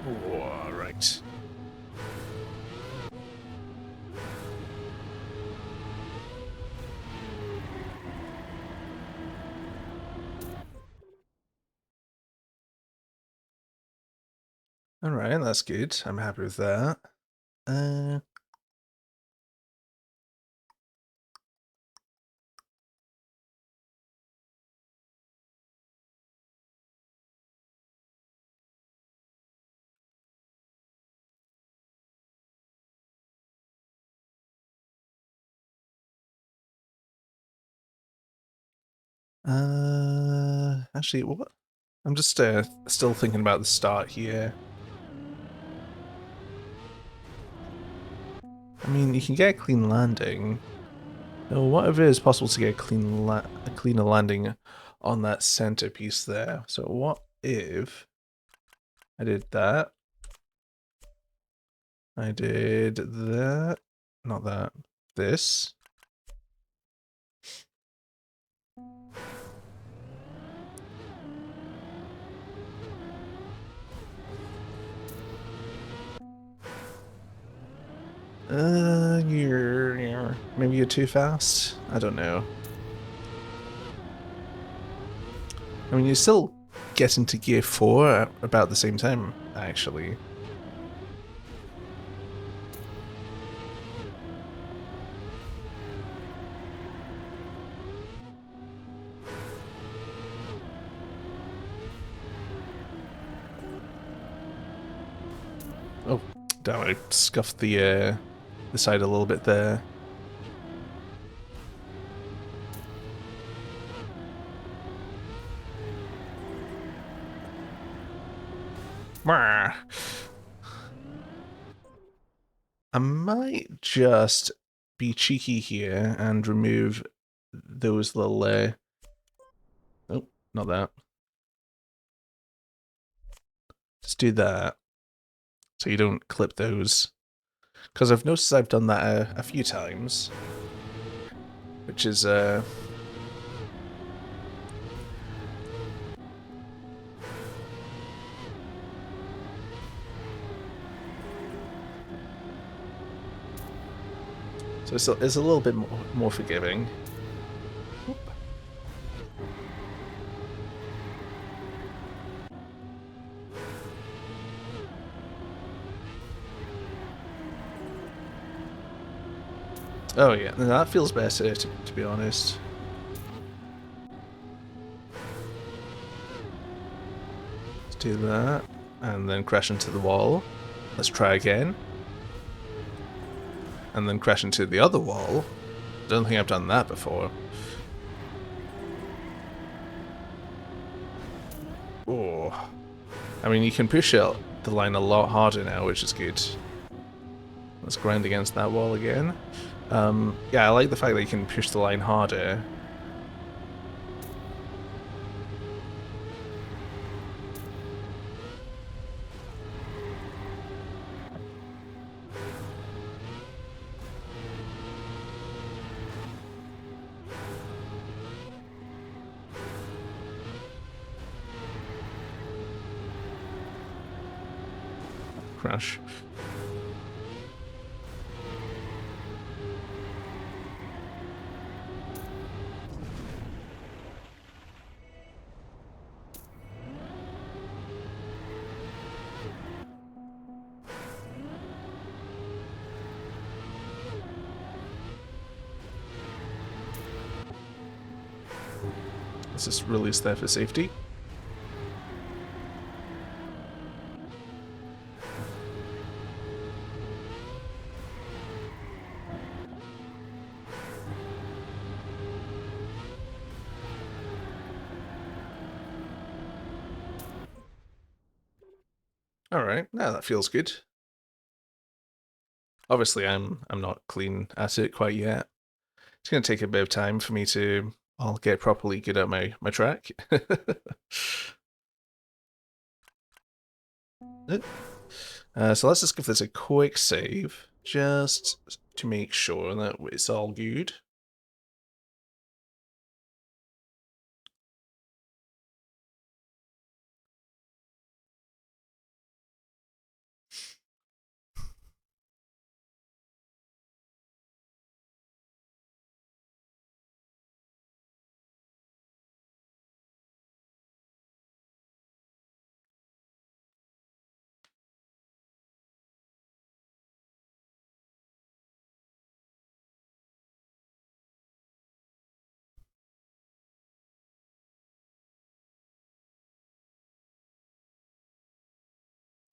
Oh, right. Alright, that's good. I'm happy with that. Uh, actually, what? I'm just still thinking about the start here. I mean, you can get a clean landing. Oh, what if it is possible to get a cleaner landing on that centerpiece there? So what if I did that? I did that. Not that. This. Maybe you're too fast? I don't know. I mean, you still get into gear 4 at about the same time, actually. Oh, damn it, I scuffed the side a little bit there. I might just be cheeky here and remove those little, oh, not that. Just do that, so you don't clip those. Because I've noticed I've done that a few times. Which is, so it's a little bit more forgiving. Oh yeah, that feels better to be honest. Let's do that, and then crash into the wall. Let's try again, and then crash into the other wall. Don't think I've done that before. Oh, I mean, you can push out the line a lot harder now, which is good. Let's grind against that wall again. Yeah, I like the fact that you can push the line harder. Crash. Let's just release there for safety. All right, now that feels good. Obviously, I'm not clean at it quite yet. It's gonna take a bit of time for me to I'll get properly good at my track. So let's just give this a quick save, just to make sure that it's all good.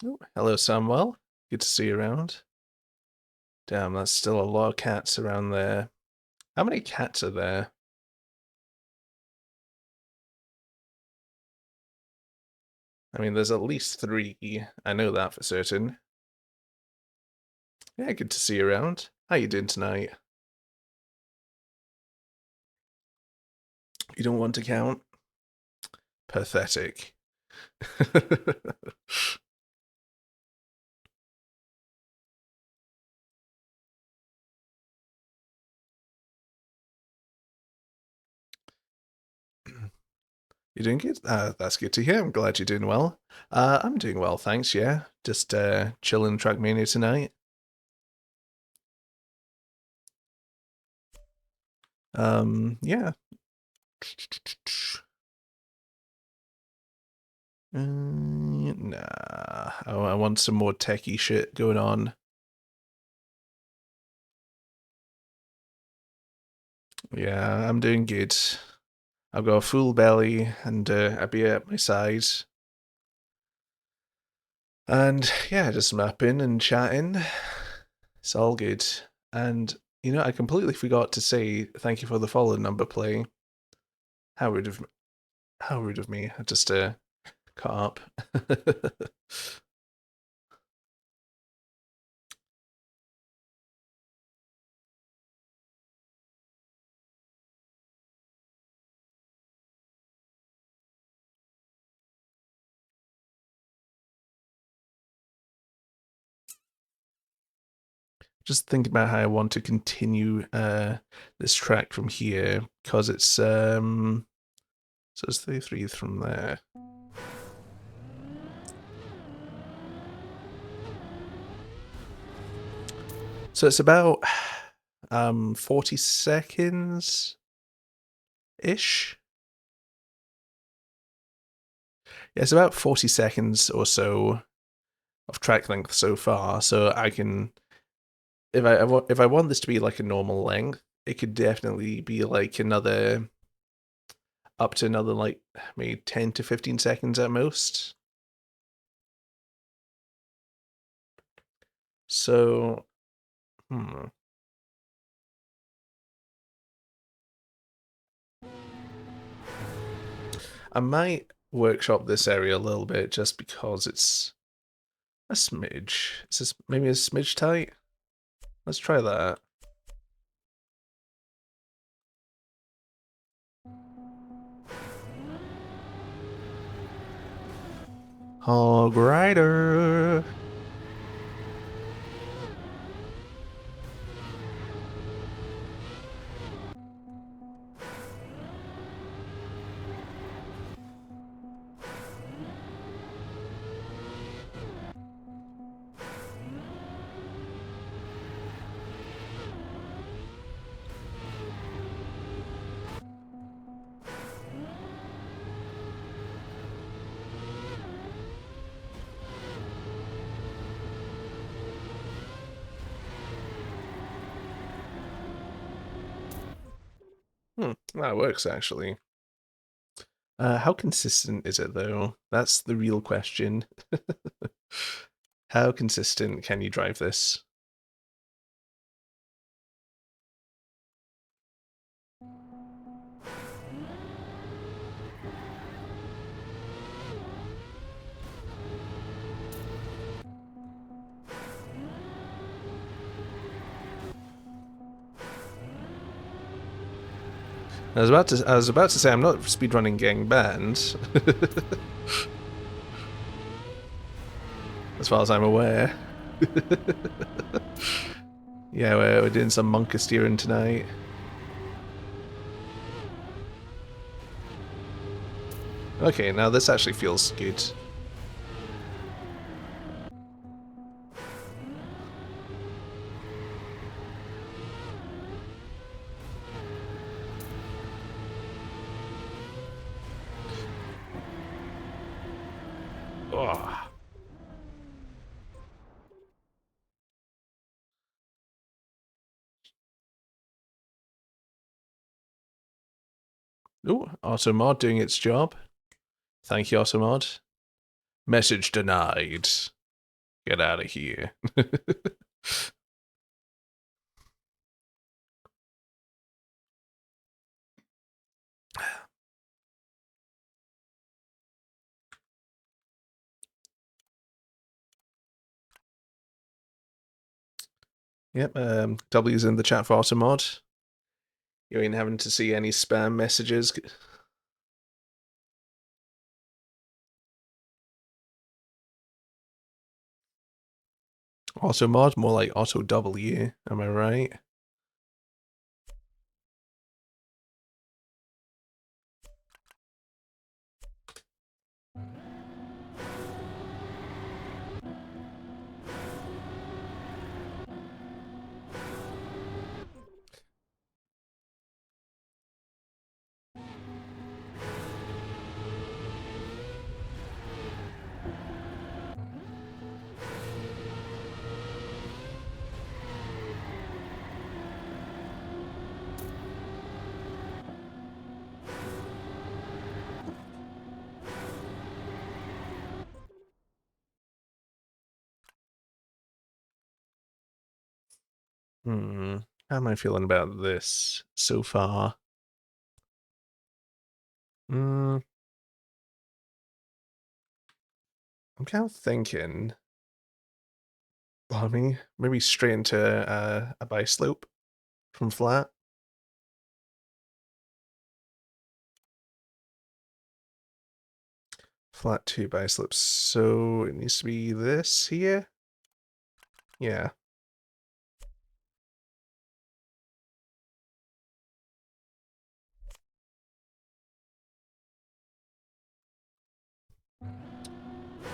Oh, hello, Samuel. Good to see you around. Damn, that's still a lot of cats around there. How many cats are there? I mean, there's at least 3. I know that for certain. Yeah, good to see you around. How you doing tonight? You don't want to count? Pathetic. You doing good? That's good to hear. I'm glad you're doing well. I'm doing well, thanks. Yeah, just chilling Trackmania tonight. Yeah. Nah. Oh, I want some more techie shit going on. Yeah, I'm doing good. I've got a full belly and a beer at my side. And yeah, just mapping and chatting. It's all good. And you know, I completely forgot to say thank you for the follow number play. How rude of me. How rude of me. I just caught up. Just thinking about how I want to continue this track from here because it's so it's 33 from there. So it's about 40 seconds ish. Yeah, it's about 40 seconds or so of track length so far. So I can if I want this to be like a normal length, it could definitely be like another up to another like maybe 10 to 15 seconds at most. So, hmm. I might workshop this area a little bit just because it's a smidge. It's just maybe a smidge tight. Let's try that. Hog Rider. That works actually. How consistent is it though? That's the real question. How consistent can you drive this? I was about to say I'm not speedrunning Gang Band. As far as I'm aware. Yeah, we're doing some monka steering tonight. Okay, now this actually feels good. Oh. Ooh, Automod doing its job. Thank you, Automod. Message denied. Get out of here. Yep, W's in the chat for Automod. You ain't having to see any spam messages. Automod, more like Auto W, am I right? How am I feeling about this so far? I'm kind of thinking, maybe straight into a bi slope from flat. Flat 2 bi slopes. So it needs to be this here? Yeah.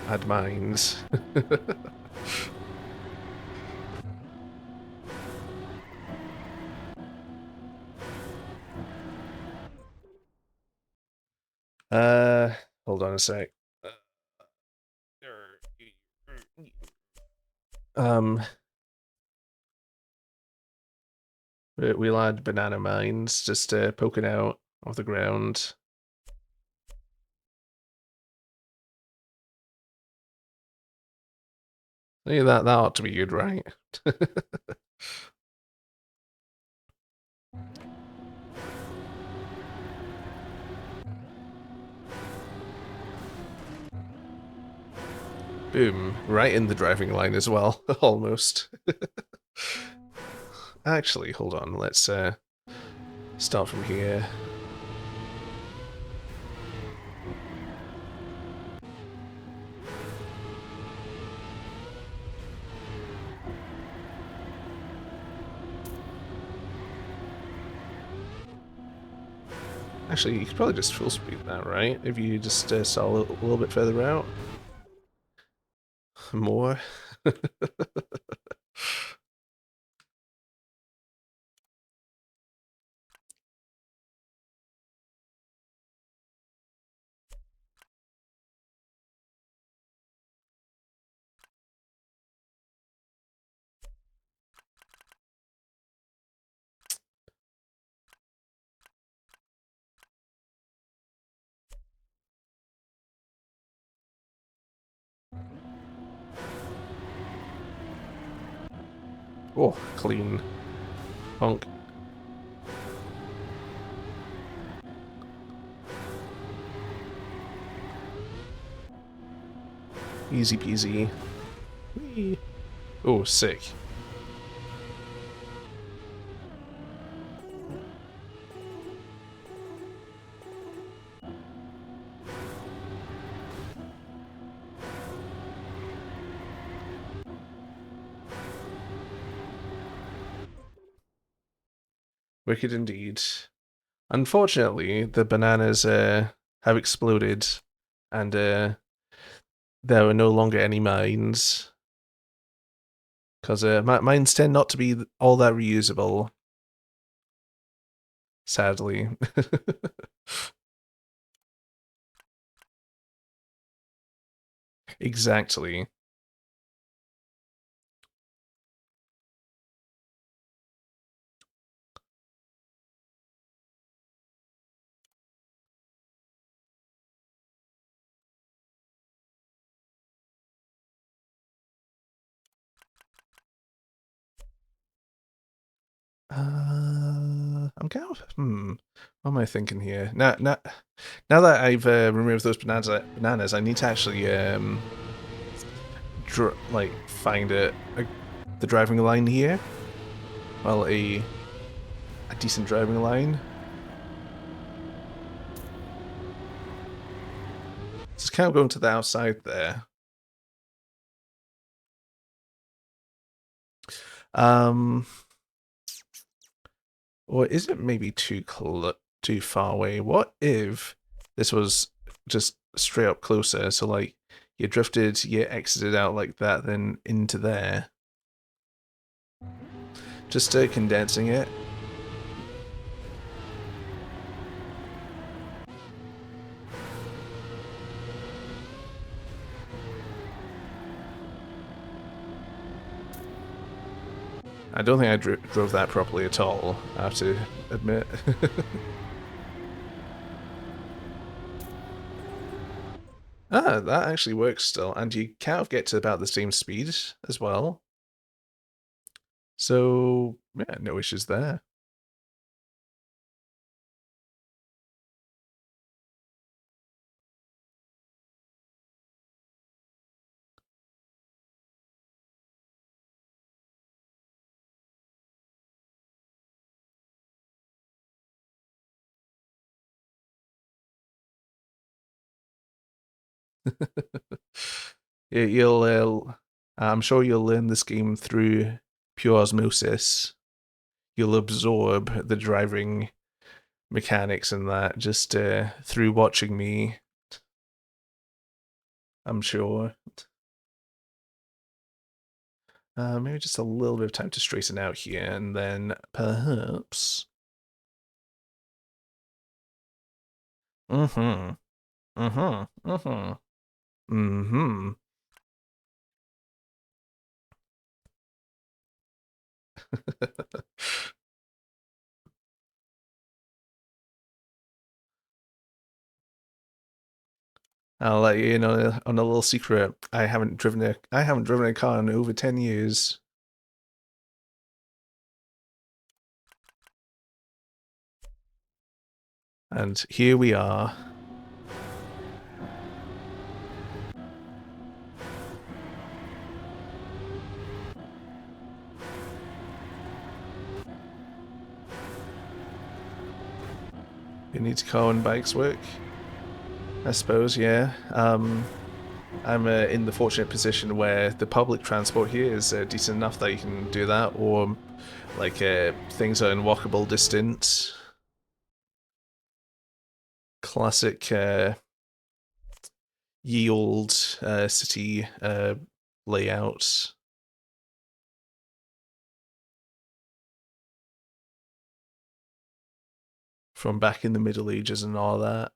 Add mines. Hold on a sec. Um, We'll add banana mines just poking out of the ground. Yeah, that ought to be good, right? Boom. Right in the driving line as well, almost. Actually, hold on. Let's start from here. Actually, you could probably just full speed that, right? If you just saw a little bit further out. More. Oh, clean. Honk. Easy peasy. Whee. Oh, sick. Wicked indeed. Unfortunately, the bananas have exploded, and there are no longer any mines. Because mines tend not to be all that reusable, sadly. Exactly. I'm kind of What am I thinking here? Now that I've removed those bananas, I need to actually like find the driving line here. Well, a decent driving line. Just kind of going to the outside there. Um, or is it maybe too far away? What if this was just straight up closer? So like you drifted, you exited out like that, then into there. Just condensing it. I don't think I drove that properly at all, I have to admit. Ah, that actually works still, and you kind of get to about the same speed as well. So, yeah, no issues there. Yeah, I'm sure you'll learn this game through pure osmosis. You'll absorb the driving mechanics and that just through watching me, I'm sure. Maybe just a little bit of time to straighten out here, and then perhaps. Mm-hmm. Mm-hmm. Mm-hmm. Mm-hmm. I'll let you in on a little secret. I haven't driven a car in over 10 years. And here we are. Who needs car and bikes work? I suppose, yeah. I'm in the fortunate position where the public transport here is decent enough that you can do that, or like things are in walkable distance. Classic ye old city layouts from back in the Middle Ages and all that.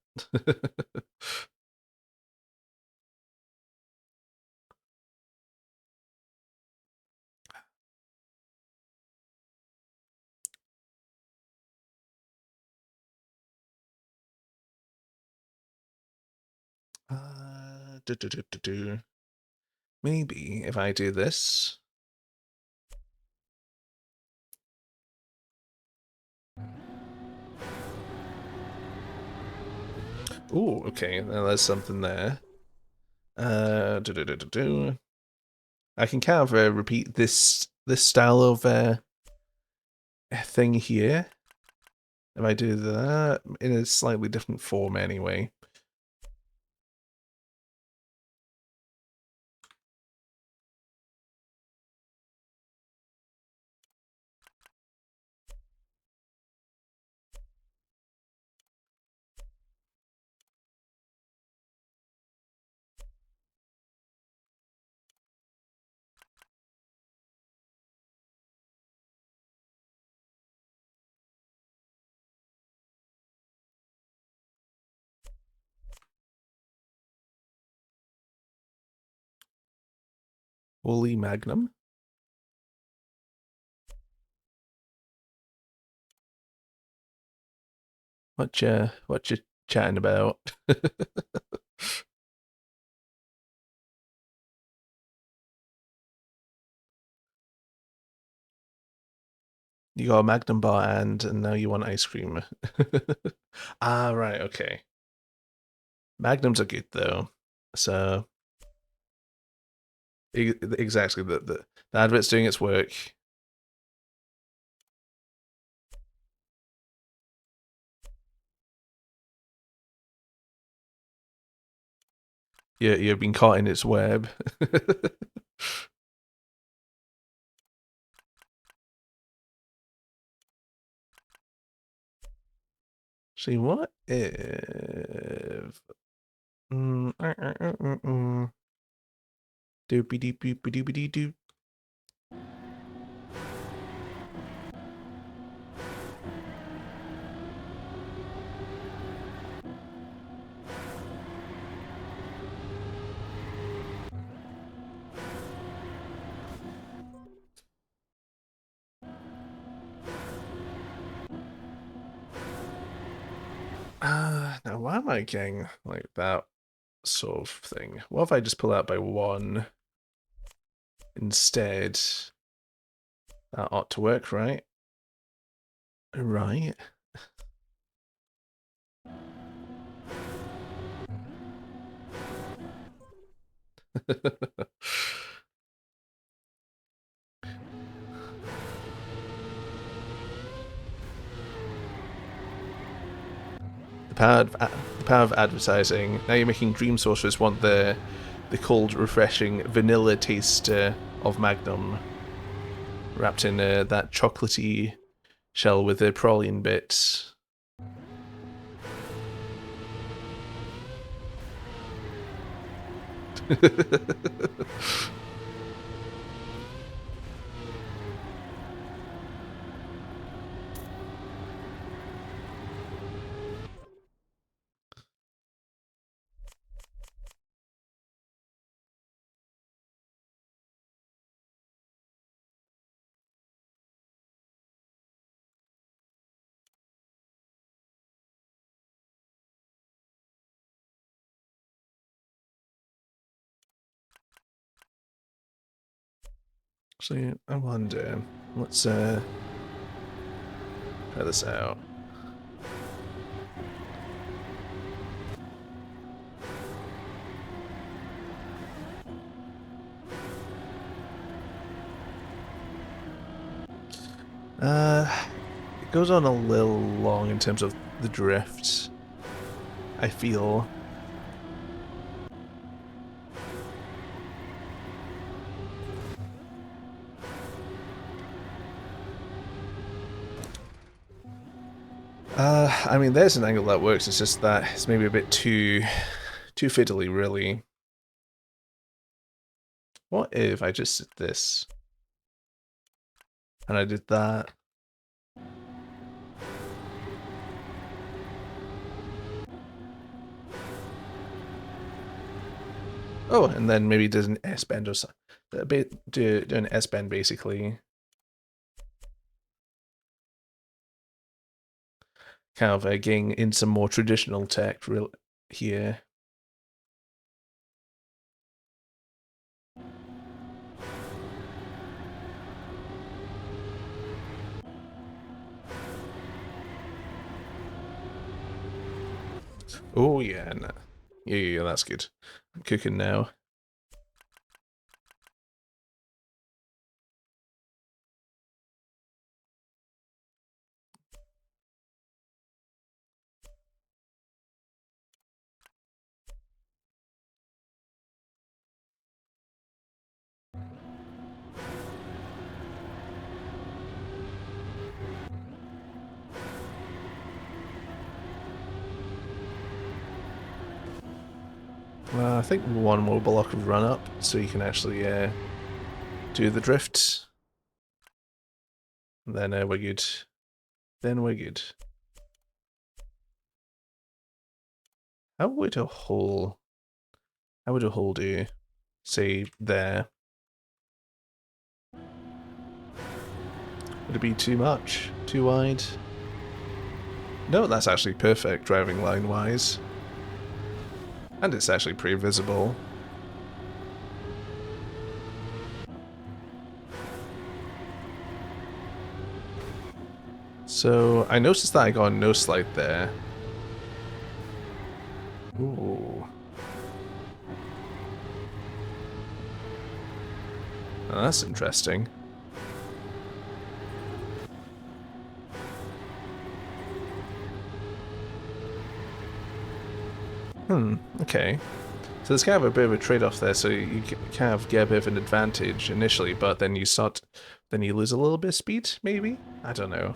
Do, do, do, do, do. Maybe if I do this. Oh, okay. Now there's something there. Do, do, do, do, do. I can kind of repeat this style of thing here. If I do that in a slightly different form, anyway. Woolly Magnum. What you chatting about? You got a Magnum bar and now you want ice cream. Ah, right, okay. Magnums are good though. So exactly the advert's doing its work. You've been caught in its web. See, what if doopy doopy doopy doop. Now why am I getting like that sort of thing? What if I just pull out by one instead? That ought to work, right? Right. The power of advertising. Now you're making dream sorcerers want the cold, refreshing vanilla taste of Magnum, wrapped in that chocolatey shell with the praline bits. Actually, I wonder. Let's try this out. It goes on a little long in terms of the drift, I feel. I mean, there's an angle that works. It's just that it's maybe a bit too fiddly, really. What if I just did this and I did that? Oh, and then maybe does an S bend or something. A bit do an S bend basically. Kind of getting in some more traditional tech real here. Oh yeah, no. Yeah, that's good. I'm cooking now. Well, I think one more block of run up so you can actually do the drift. And then we're good. Then we're good. How would a hole? How would a hole do? Say there. Would it be too much? Too wide? No, that's actually perfect driving line wise. And it's actually pretty visible. So I noticed that I got a no slide there. Ooh. Oh, that's interesting. Okay. So there's kind of a bit of a trade-off there, so you kind of get a bit of an advantage initially, but then then you lose a little bit of speed, maybe? I don't know.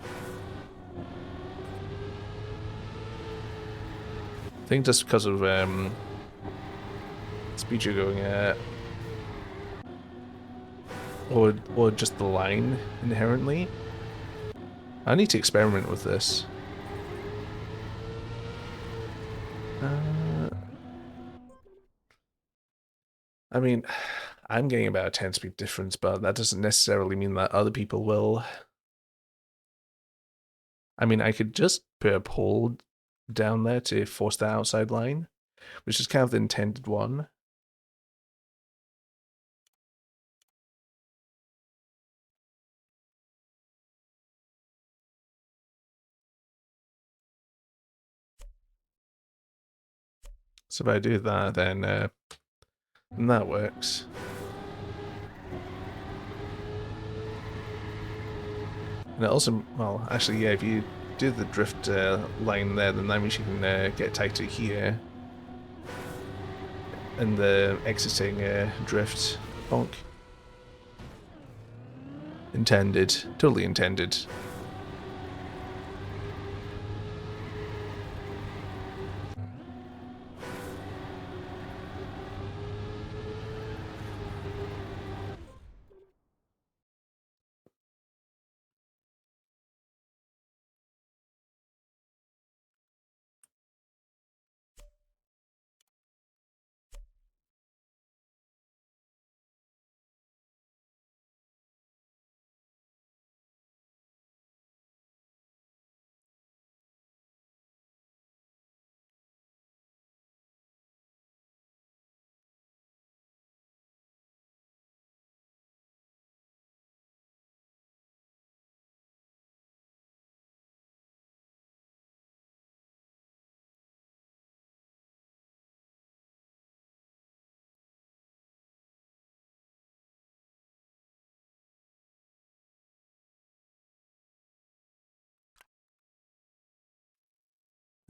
I think just because of speed you're going at, or just the line inherently. I need to experiment with this. I mean, I'm getting about a 10 speed difference, but that doesn't necessarily mean that other people will. I mean, I could just put a pole down there to force the outside line, which is kind of the intended one. So if I do that, then that works. And it also, well, actually, yeah, if you do the drift line there, then that means you can get tighter here. And the exiting drift bonk. Intended. Totally intended.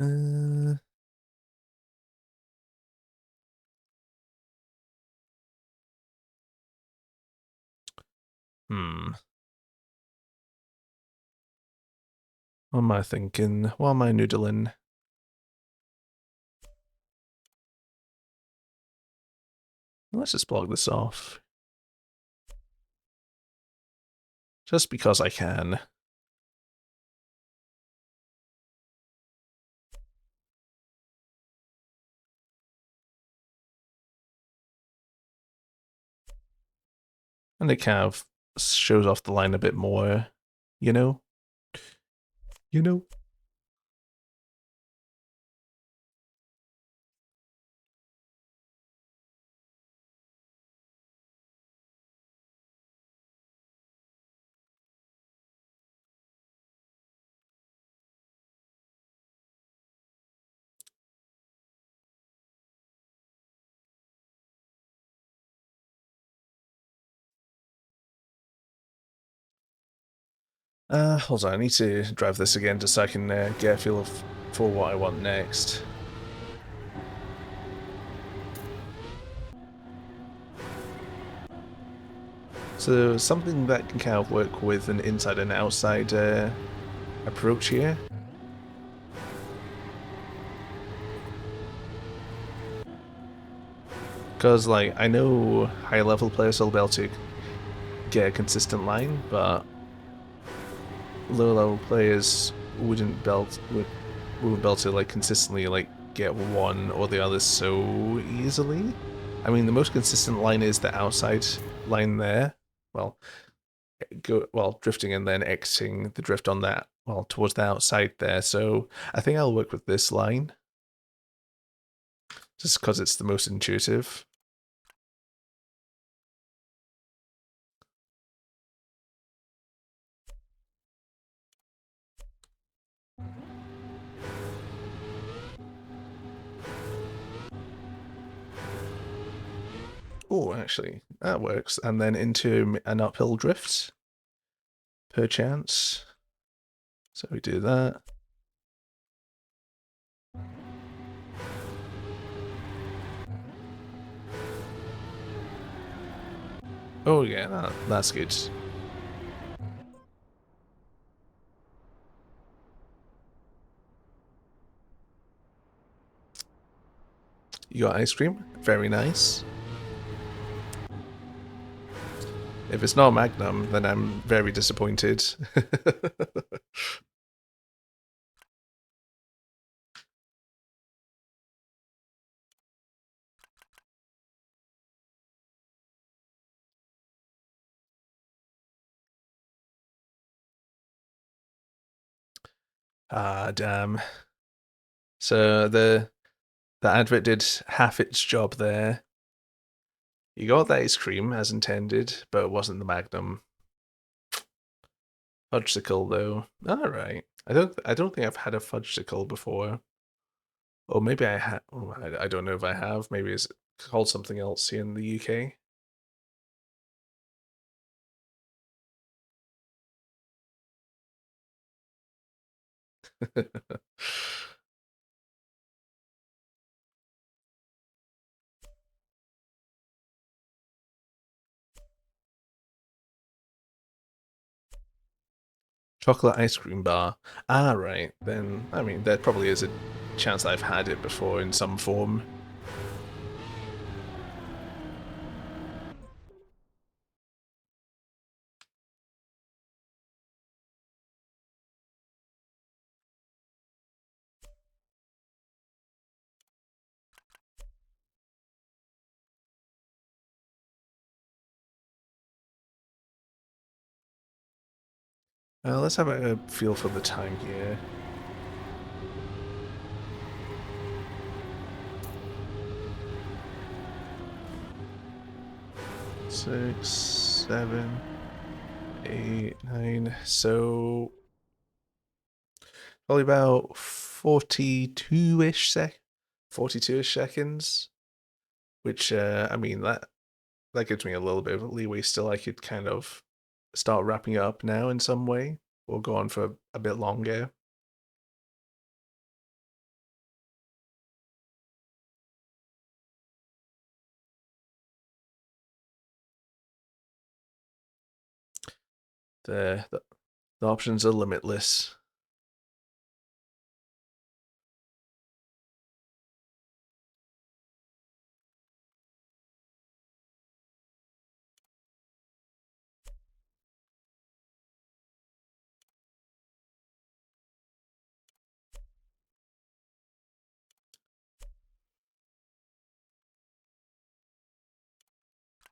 Uh, hmm. What am I thinking? What am I noodling? Let's just block this off. Just because I can. And it kind of shows off the line a bit more, you know? You know? Hold on, I need to drive this again just so I can get a feel for what I want next. So something that can kind of work with an inside and outside approach here. Because, like, I know high level players will be able to get a consistent line, but low level players wouldn't be able to like consistently like get one or the other so easily. I mean, the most consistent line is the outside line there. Well, drifting and then exiting the drift on that, well, towards the outside there. So I think I'll work with this line just because it's the most intuitive. Oh, actually, that works. And then into an uphill drift, perchance. So we do that. Oh yeah, that's good. You got ice cream? Very nice. If it's not Magnum, then I'm very disappointed. Ah, damn. So the advert did half its job there. You got the ice cream as intended, but it wasn't the Magnum. Fudgesicle though. Alright. I don't think I've had a fudgesicle before. Or maybe I have. Oh, I don't know if I have. Maybe it's called something else here in the UK. Chocolate ice cream bar. Ah, right. Then, I mean, there probably is a chance I've had it before in some form. Let's have a feel for the time here. 6, 7, 8, 9. So probably about 42-ish seconds. Which I mean that gives me a little bit of leeway. Still, I could kind of start wrapping it up now in some way, or go on for a bit longer. The options are limitless.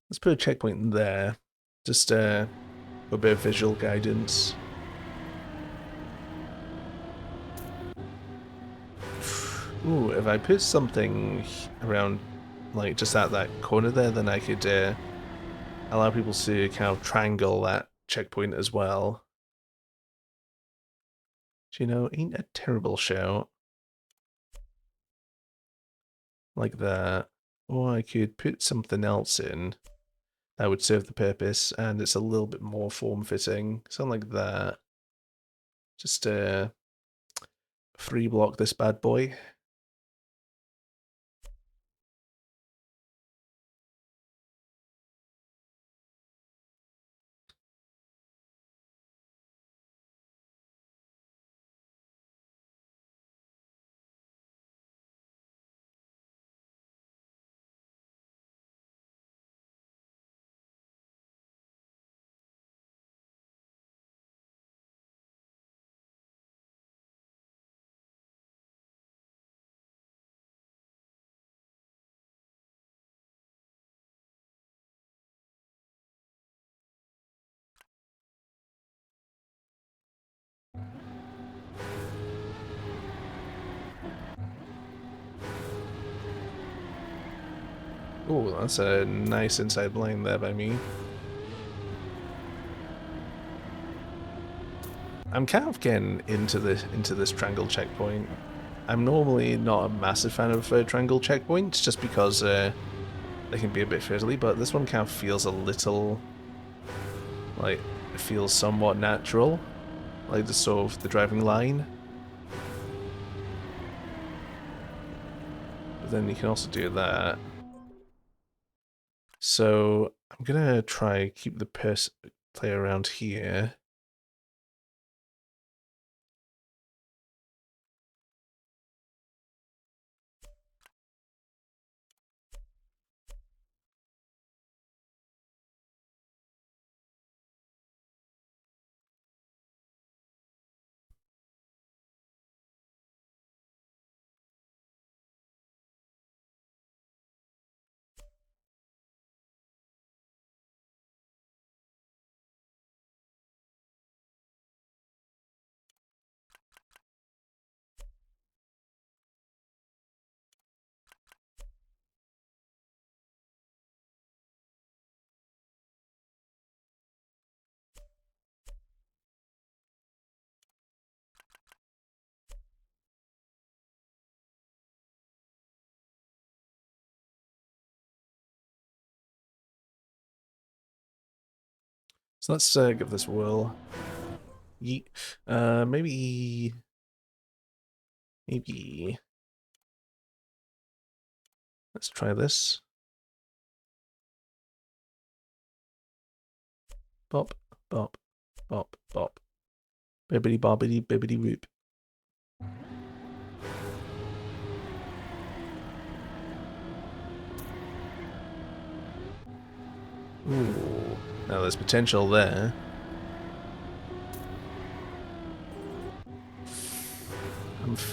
Let's put a checkpoint there. Just a bit of visual guidance. Ooh, if I put something around, like, just at that corner there, then I could allow people to kind of triangle that checkpoint as well. Which, you know, ain't a terrible shout. Like that. Or I could put something else in that would serve the purpose, and it's a little bit more form-fitting. Something like that. Just free block this bad boy. Oh, that's a nice inside line there by me. I'm kind of getting into this triangle checkpoint. I'm normally not a massive fan of triangle checkpoints, just because they can be a bit fiddly, but this one kind of feels a little, like, it feels somewhat natural, like the sort of the driving line. But then you can also do that. So I'm gonna try keep the play around here. So let's give this a whirl. Yeet. Maybe. Let's try this. Bop, bop, bop, bop. Bibbidi bobbidi bibbidi whoop. Ooh. Now there's potential there.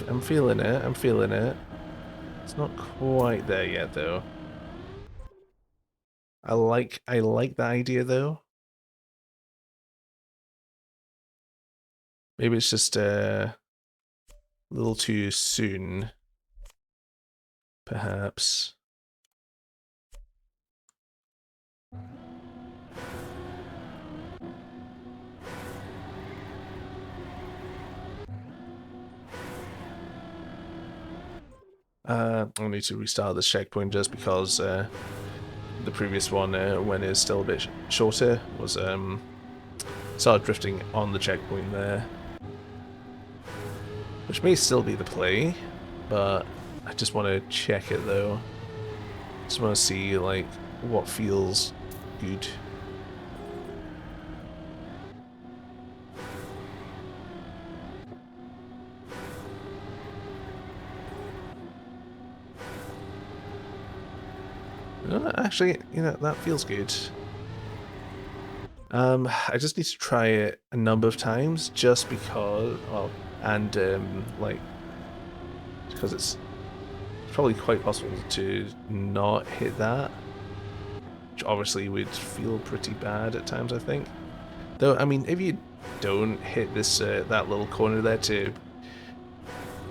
I'm feeling it. I'm feeling it. It's not quite there yet, though. I like the idea, though. Maybe it's just a little too soon, perhaps. I'll need to restart this checkpoint just because the previous one, when it's still a bit shorter, was started drifting on the checkpoint there. Which may still be the play, but I just want to check it though. Just want to see like what feels good. Actually, that feels good. I just need to try it a number of times just because, well, and like, because it's probably quite possible to not hit that, which obviously would feel pretty bad at times, I think. Though, I mean, if you don't hit this that little corner there to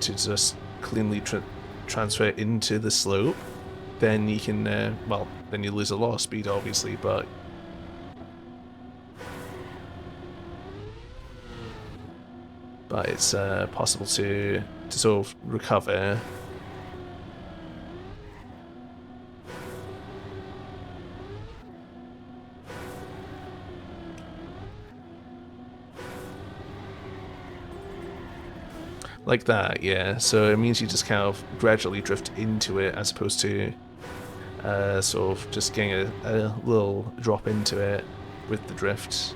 just cleanly transfer into the slope, then you can, well, then you lose a lot of speed, obviously, but it's possible to sort of recover. Like that, yeah. So it means you just kind of gradually drift into it as opposed to sort of just getting a little drop into it with the drift.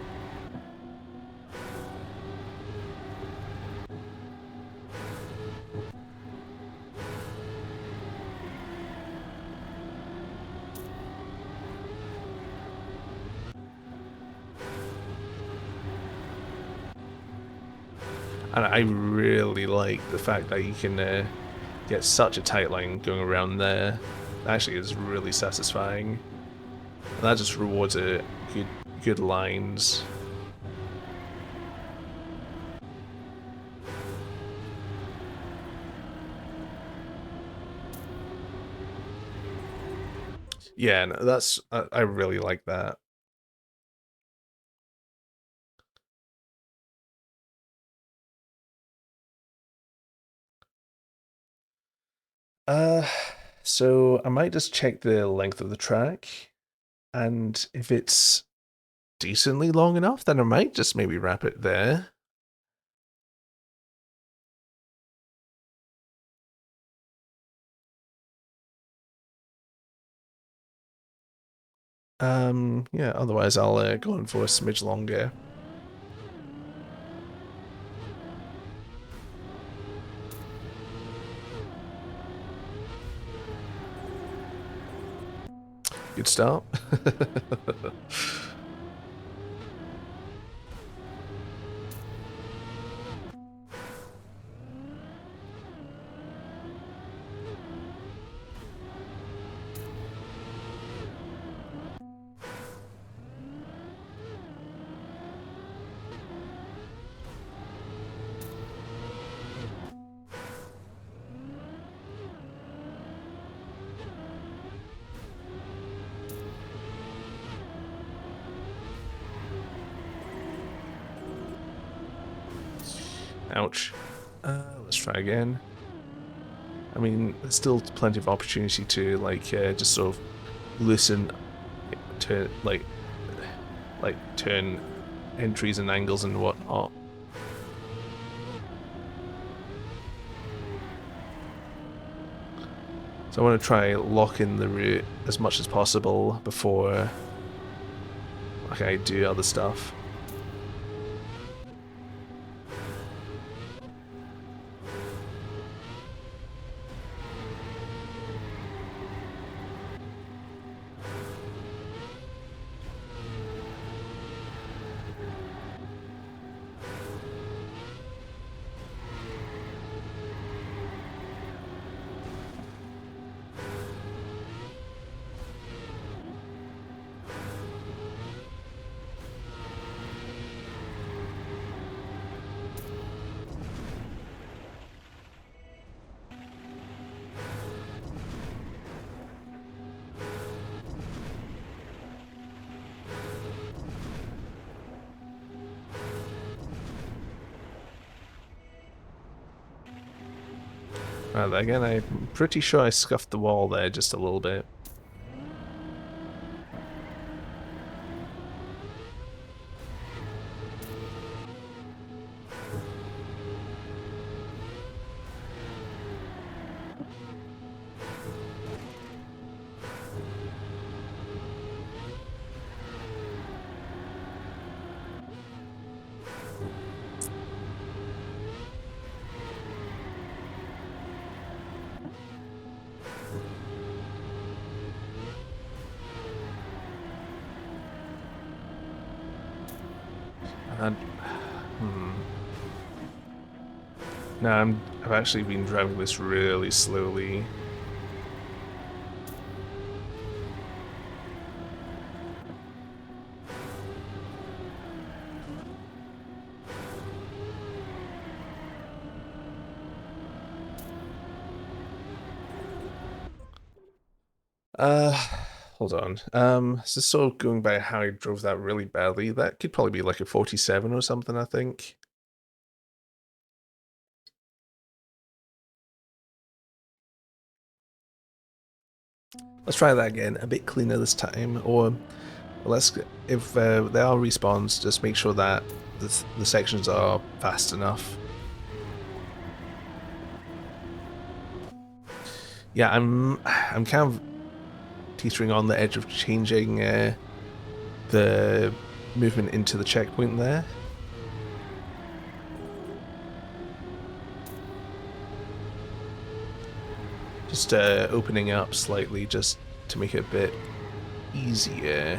And I really like the fact that you can get such a tight line going around there. Actually, is really satisfying. And that just rewards good lines. Yeah, no, that's I really like that. Uh, so I might just check the length of the track, and if it's decently long enough, then I might just maybe wrap it there. Yeah, otherwise I'll go on for a smidge longer. Good start. Ouch. Let's try again. I mean, there's still plenty of opportunity to like just sort of loosen, to like turn entries and angles and whatnot. So I want to try lock in the route as much as possible before I do other stuff. Again, I'm pretty sure I scuffed the wall there just a little bit. And, No, I've actually been driving this really slowly. Uh, Hold on. So sort of going by how I drove that really badly, that could probably be like a 47 or something, I think. Let's try that again, a bit cleaner this time, or let's, if there are respawns, just make sure that the sections are fast enough. Yeah, I'm kind of teetering on the edge of changing the movement into the checkpoint there. Just opening up slightly just to make it a bit easier.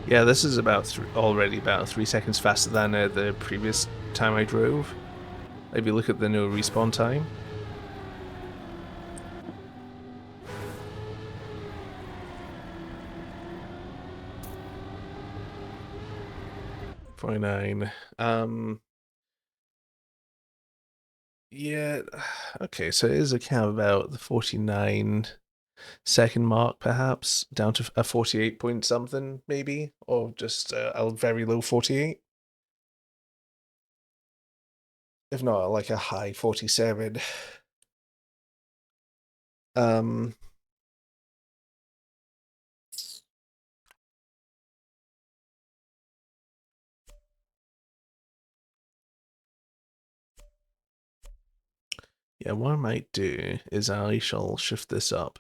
Yeah, this is already about 3 seconds faster than the previous time I drove. If you look at the no respawn time. .49. Yeah, okay, so it is a count about the 49-second mark, perhaps, down to a 48 point something, maybe, or just a very low 48. If not, like a high 47. Um, yeah, what I might do is I shall shift this up.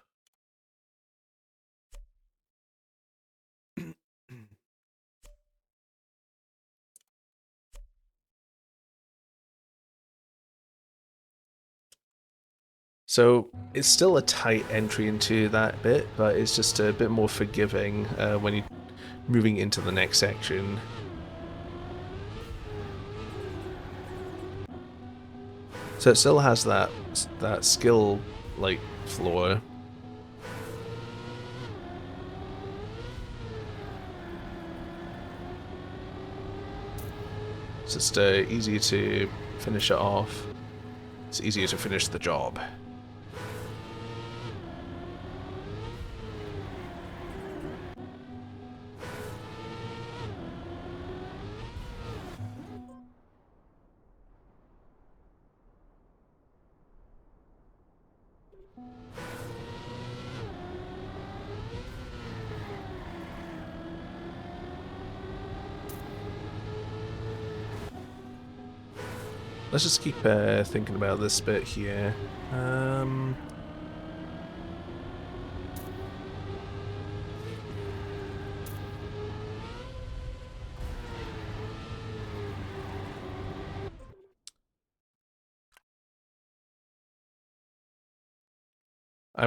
So it's still a tight entry into that bit, but it's just a bit more forgiving when you're moving into the next section. So it still has that skill like floor. So it's easier to finish it off. It's easier to finish the job. Let's just keep thinking about this bit here. I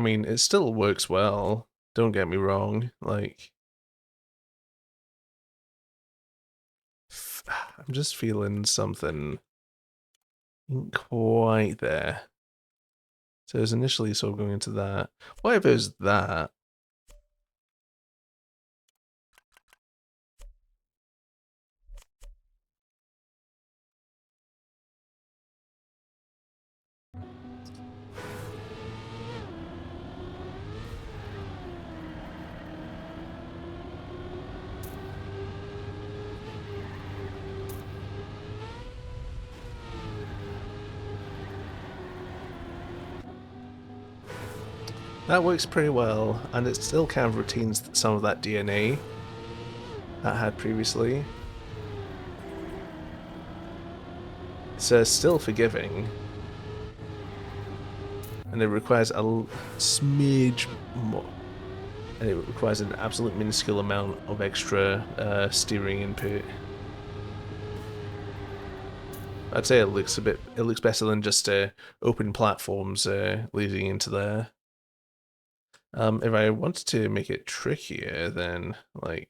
mean, it still works well. Don't get me wrong. Like, I'm just feeling something ain't quite there. So it was initially sort of going into that. What if it was that? That works pretty well, and it still kind of retains some of that DNA that I had previously. It's still forgiving, and it requires a smidge more, and it requires an absolute minuscule amount of extra steering input. I'd say it looks better than just open platforms leading into there. If I wanted to make it trickier, then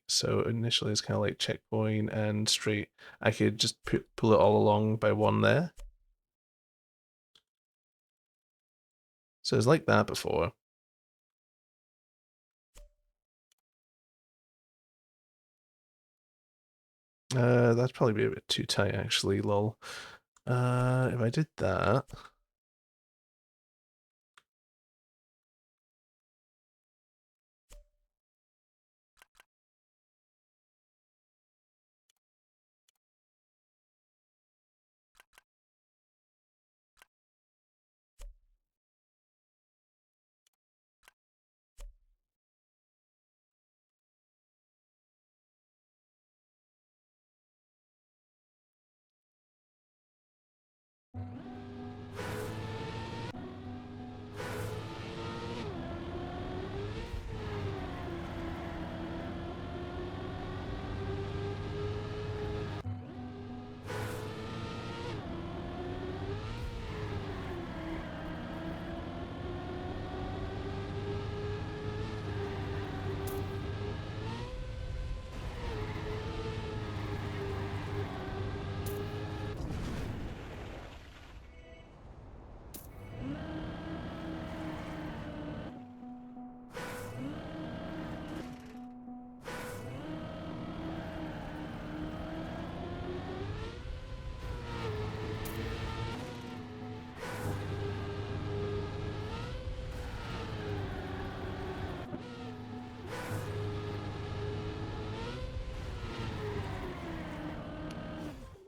so initially it's kind of like checkpoint and straight. I could just pull it all along by one there. So it's like that before. That'd probably be a bit too tight actually, lol. If I did that.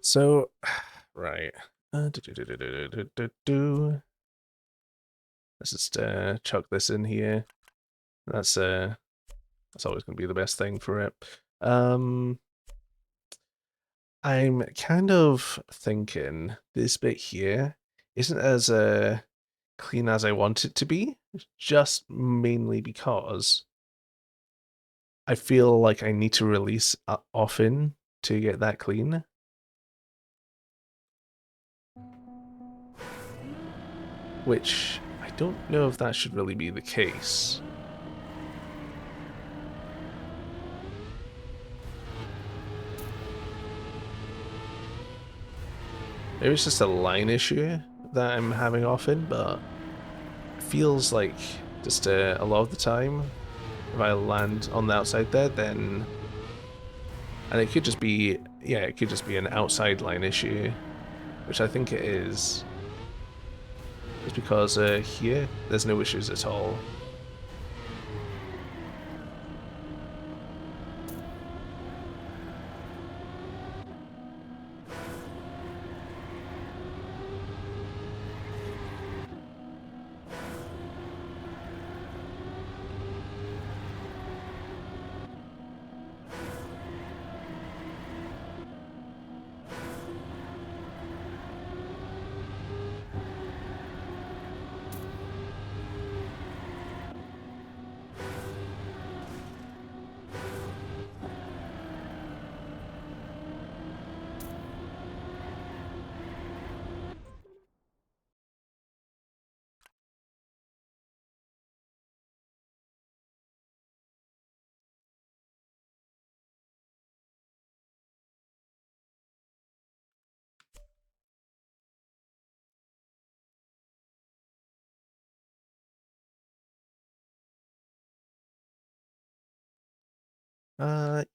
So, right. Let's just chuck this in here. That's always going to be the best thing for it. I'm kind of thinking this bit here isn't as clean as I want it to be, just mainly because I feel like I need to release often to get that clean. Which I don't know if that should really be the case. Maybe it's just a line issue that I'm having often, but it feels like just a lot of the time, if I land on the outside there, then... And it could just be, yeah, it could just be an outside line issue, which I think it is. It's because here, there's no issues at all.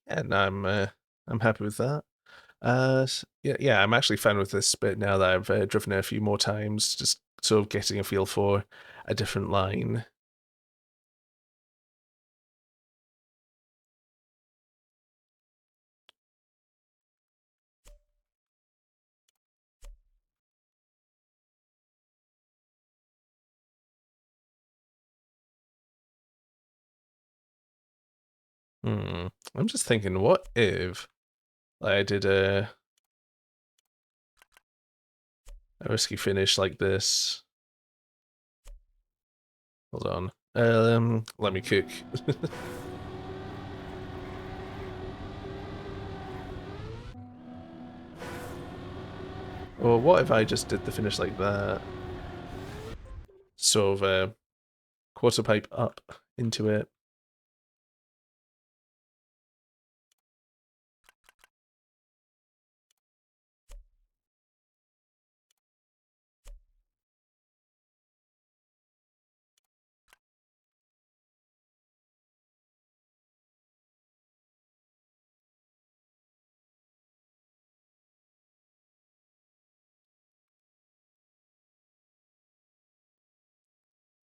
Yeah, no, I'm happy with that. Yeah, I'm actually fine with this bit now that I've driven it a few more times. Just sort of getting a feel for a different line. I'm just thinking, what if I did a risky finish like this? Hold on. Let me cook. Or what if I just did the finish like that? Sort of quarter pipe up into it.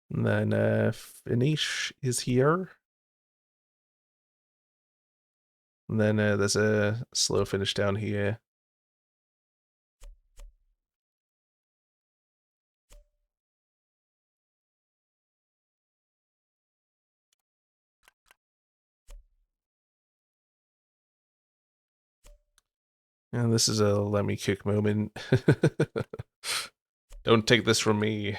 And then finish is here. And then there's a slow finish down here. And this is a let me cook moment. Don't take this from me.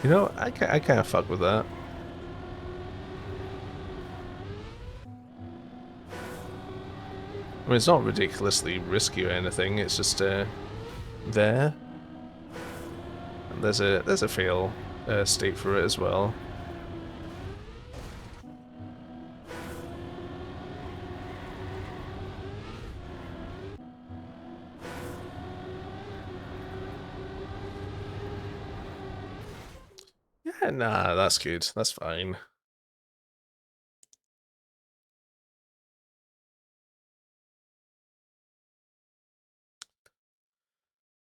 You know, I can't fuck with that. I mean, it's not ridiculously risky or anything. It's just there. And there's a fail state for it as well. Yeah, nah, that's good. That's fine.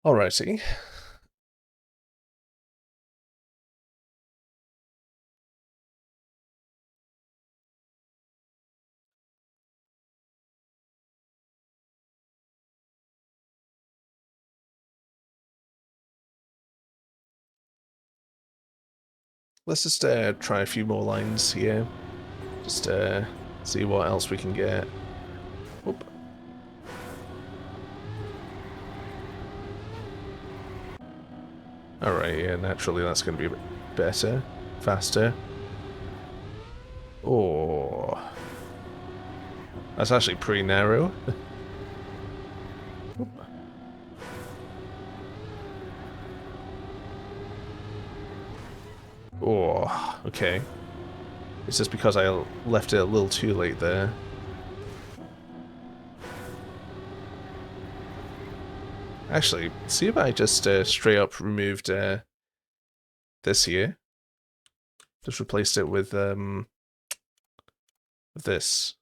Alrighty. Let's just try a few more lines here. Just see what else we can get. Oop. Alright, yeah, naturally that's going to be a bit better, faster. Oh, that's actually pretty narrow. Oh, okay. It's just because I left it a little too late there. Actually, see if I just straight up removed this here. Just replaced it with this.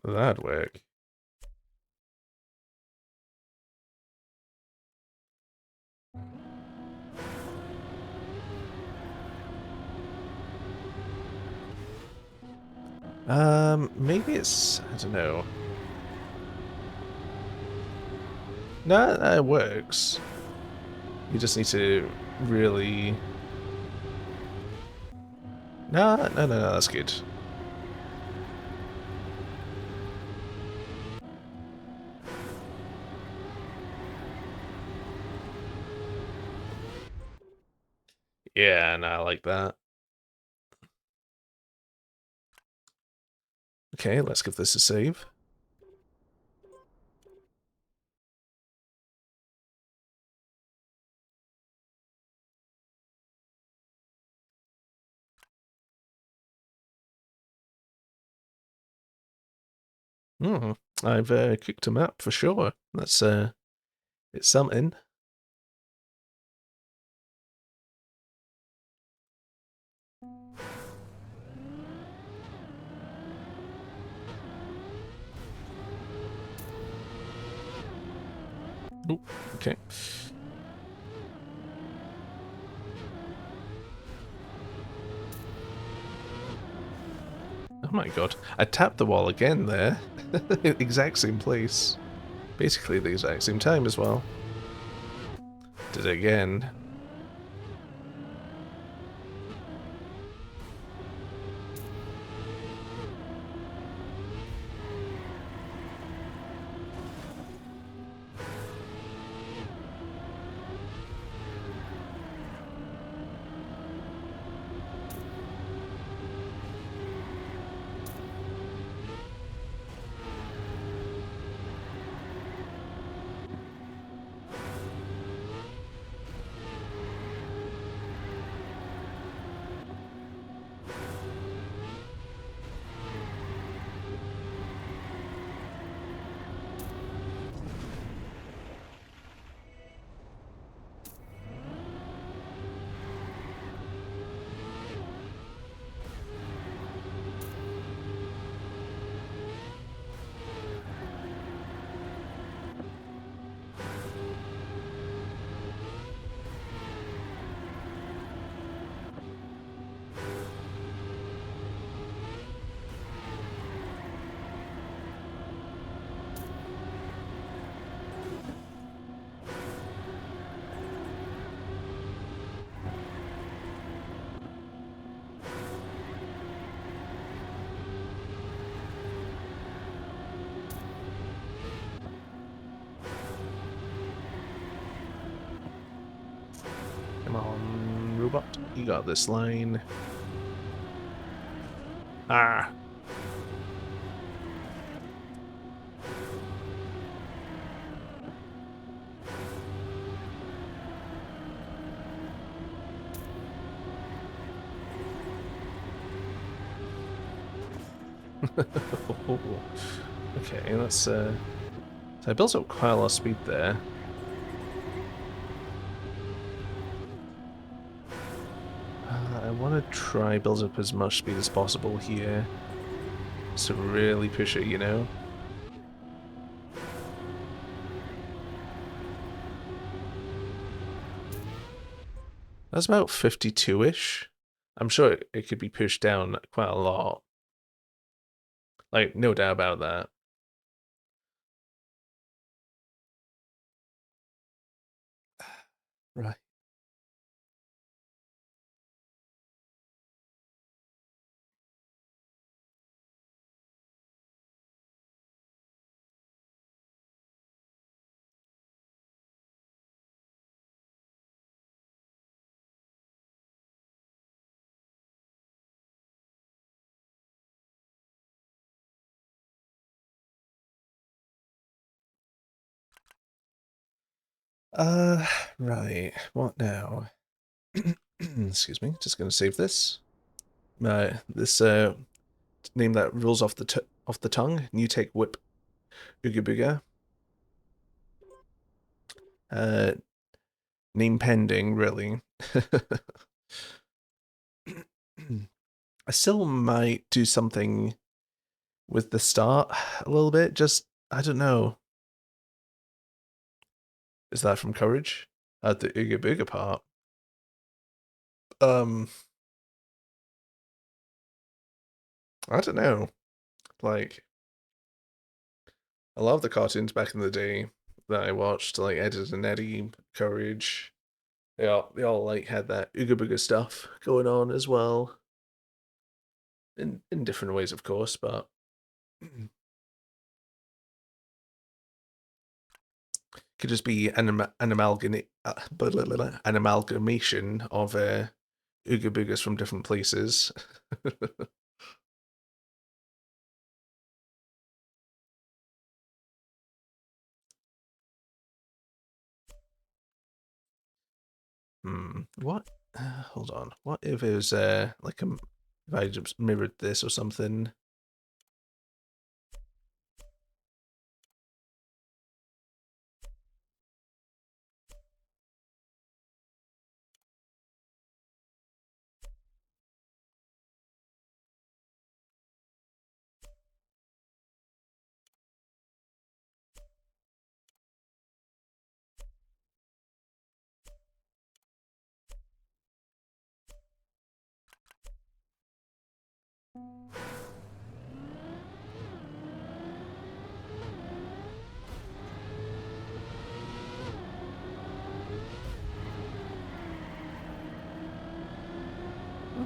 That'd work. Maybe it's, I don't know. No, that works. You just need to really... No, that's good. Yeah, no, I like that. Okay, let's give this a save. Hmm, I've cooked a map for sure. That's it's something. Ooh, okay. Oh my god. I tapped the wall again there. Exact same place. Basically the exact same time as well. Did it again. Come on, robot. You got this line. Ah. Okay, let's so I built up quite a lot of speed there. I want to try build up as much speed as possible here. So really push it, you know? That's about 52-ish. I'm sure it could be pushed down quite a lot. Like, no doubt about that. Right. Uh, right. What now? Excuse me. Just gonna save this. This name that rolls off the tongue. New take whip. Ooga booga. Uh, name pending. Really. I still might do something with the start a little bit. Just I don't know. Is that from Courage? The Ooga Booga part. Um, I don't know. Like, a lot of the cartoons back in the day that I watched, like Ed and Eddie, Courage, they all like had that Ooga Booga stuff going on as well. In different ways, of course, but could just be an amalgamation of Ooga Boogas from different places. What? Hold on. What if it was like if I just mirrored this or something?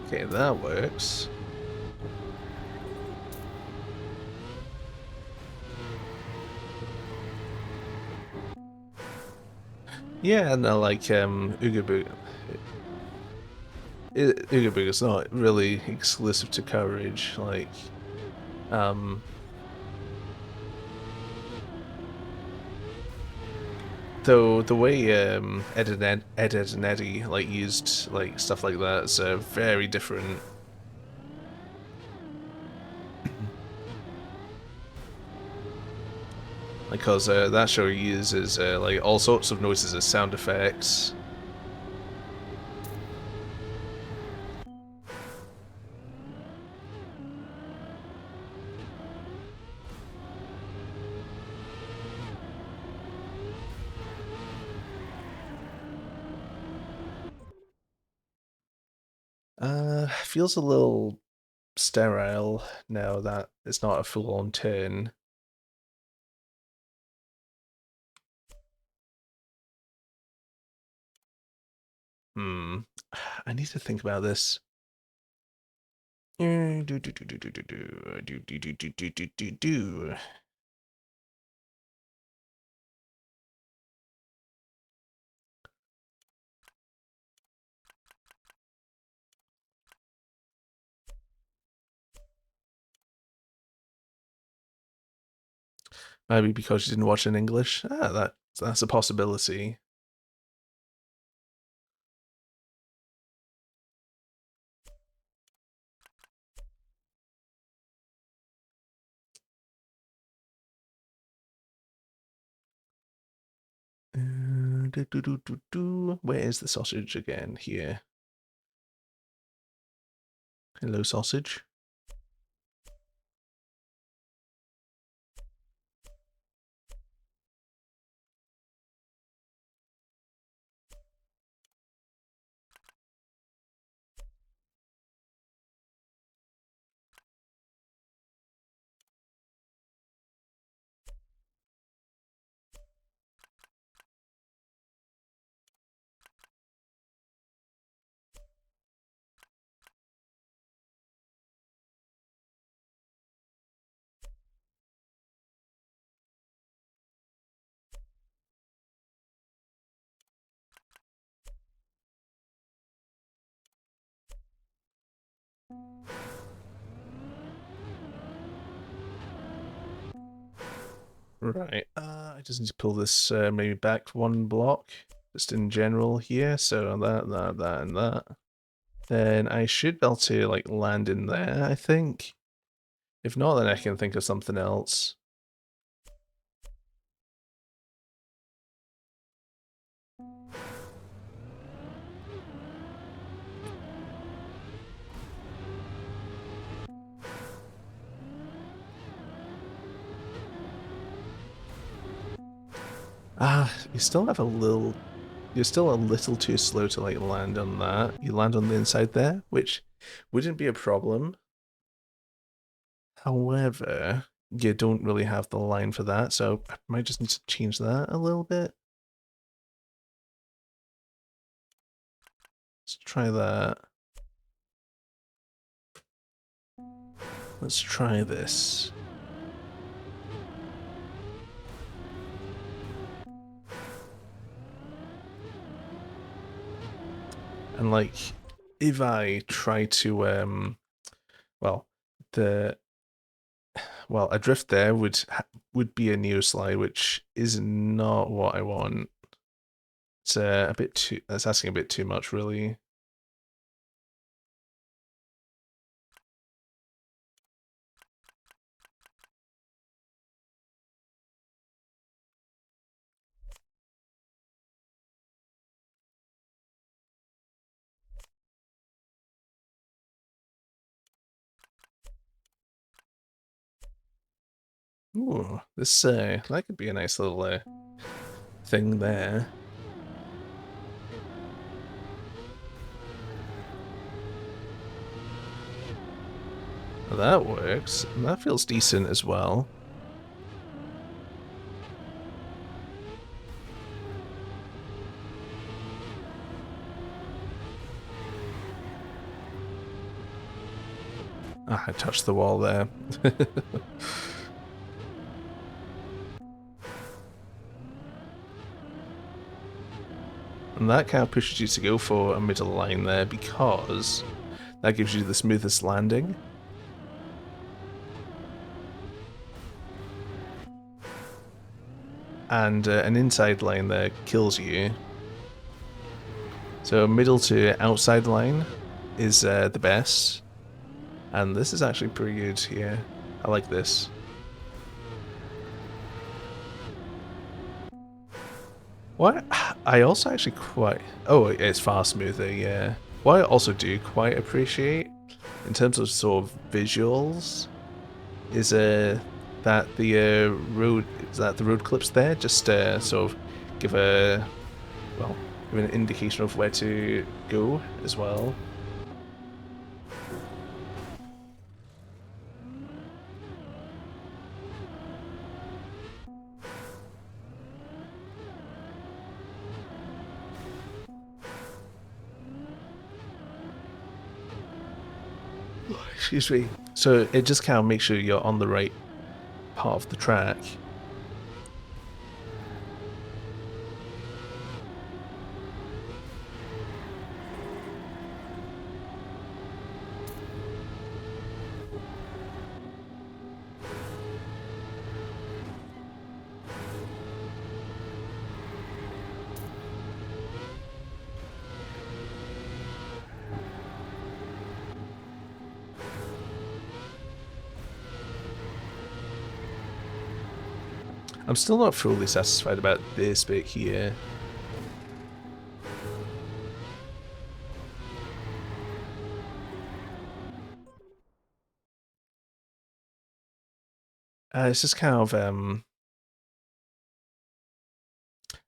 Okay, that works. Yeah, no, like Ooga Booga. Ooga Booga's not really exclusive to Courage. Like, um, though the way Ed and Eddie like used like stuff like that is very different. Because that show uses like all sorts of noises as sound effects. Feels a little sterile now that it's not a full-on turn. Hmm. I need to think about this. Maybe because you didn't watch in English. That's a possibility. Where is the sausage again? Here. Hello, sausage. Right. I just need to pull this maybe back one block, just in general here. So that, and that. Then I should be able to like land in there, I think. If not, then I can think of something else. You still have a little. You're still a little too slow to like land on that. You land on the inside there, which wouldn't be a problem. However, you don't really have the line for that, so I might just need to change that a little bit. Let's try that. Let's try this. And like, if I try to, well, the a drift there would be a neo slide, which is not what I want. It's a bit too. That's asking a bit too much, really. Ooh, this that could be a nice little thing there. That works. And that feels decent as well. Ah, I touched the wall there. And that kind of pushes you to go for a middle line there because that gives you the smoothest landing. And an inside line there kills you. So middle to outside line is the best. And this is actually pretty good here. I like this. What I also actually quite... Oh, it's far smoother, yeah. What I also do quite appreciate, in terms of sort of visuals, is that the road clips there just sort of give a... well, give an indication of where to go as well. Excuse me. So it just kind of makes sure you're on the right part of the track. I'm still not fully satisfied about this bit here. It's just kind of,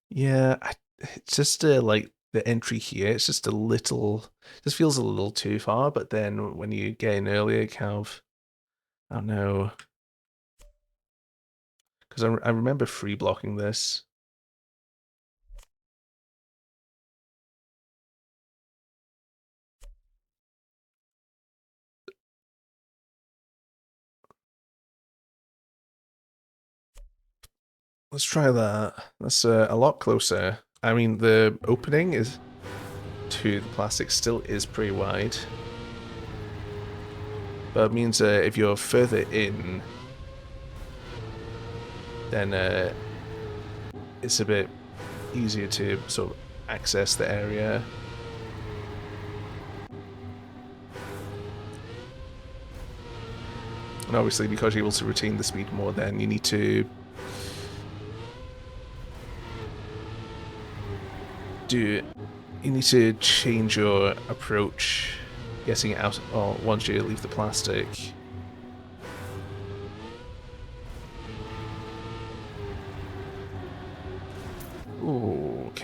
yeah, it's just like the entry here, it's just a little, just feels a little too far, but then when you get in earlier, it kind of, I don't know, because I remember free blocking this. Let's try that. That's a lot closer. I mean, the opening is to the plastic still is pretty wide. But it means if you're further in, then it's a bit easier to sort of access the area. And obviously, because you're able to retain the speed more, then you need to change your approach getting out once you leave the plastic.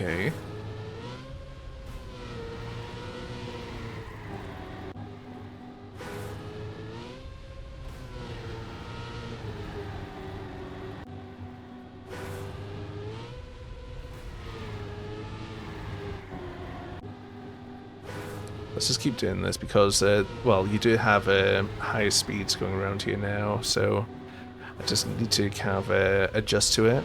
Okay. Let's just keep doing this because, well, you do have higher speeds going around here now, so I just need to kind of adjust to it.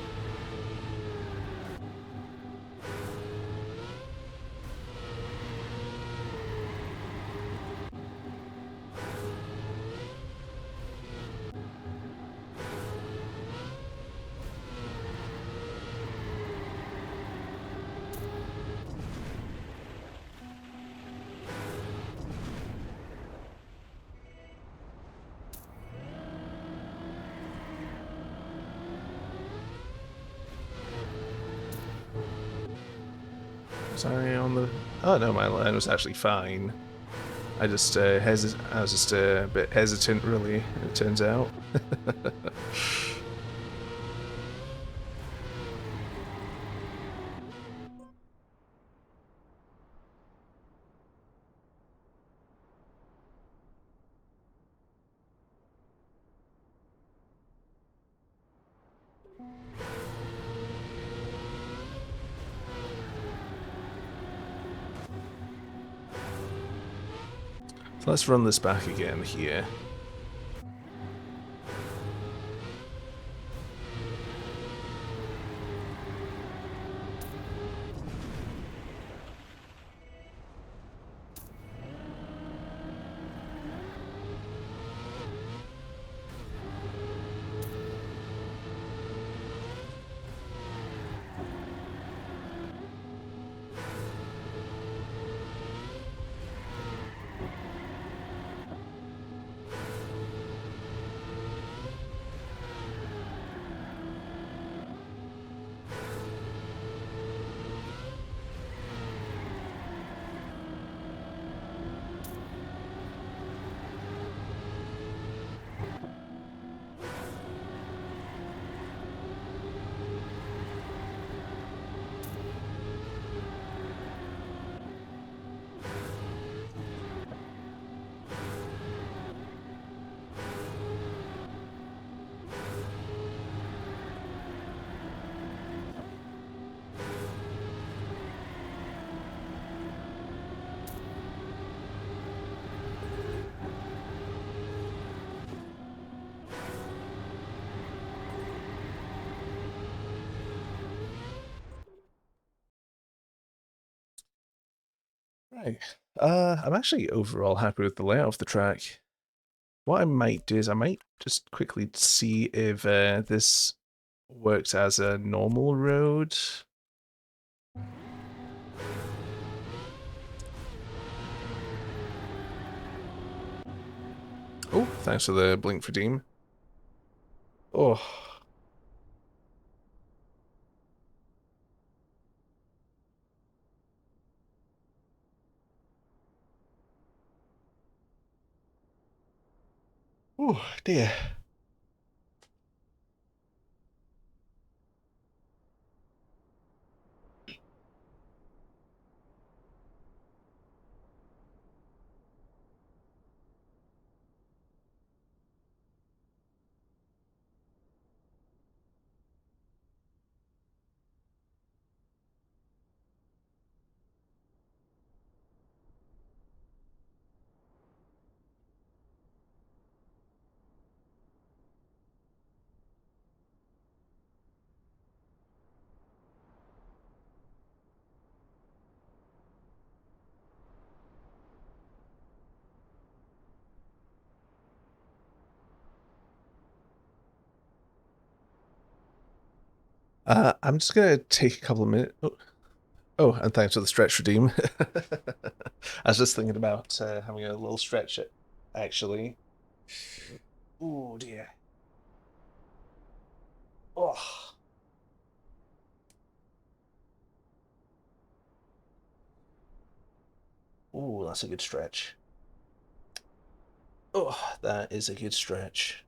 Sorry on the... Oh no, my line was actually fine. I just I was just a bit hesitant, really, it turns out. So let's run this back again here. Right. I'm actually overall happy with the layout of the track. What I might do is I might just quickly see if this works as a normal road. Oh, thanks for the blink for Deem. Oh. Oh, dear. I'm just gonna take a couple of minutes. Oh, and thanks for the stretch redeem. I was just thinking about having a little stretch, actually. Oh dear. Oh. Oh, that's a good stretch. Oh, that is a good stretch.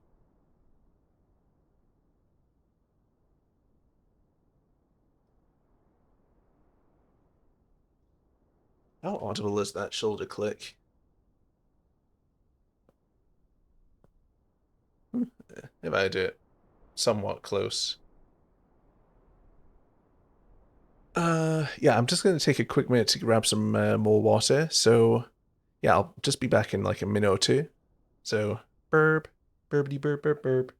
How audible is that shoulder click? If I do it somewhat close. Yeah, I'm just going to take a quick minute to grab some more water. So, yeah, I'll just be back in like a minute or two. So, burp, burpity burp, burp, burp.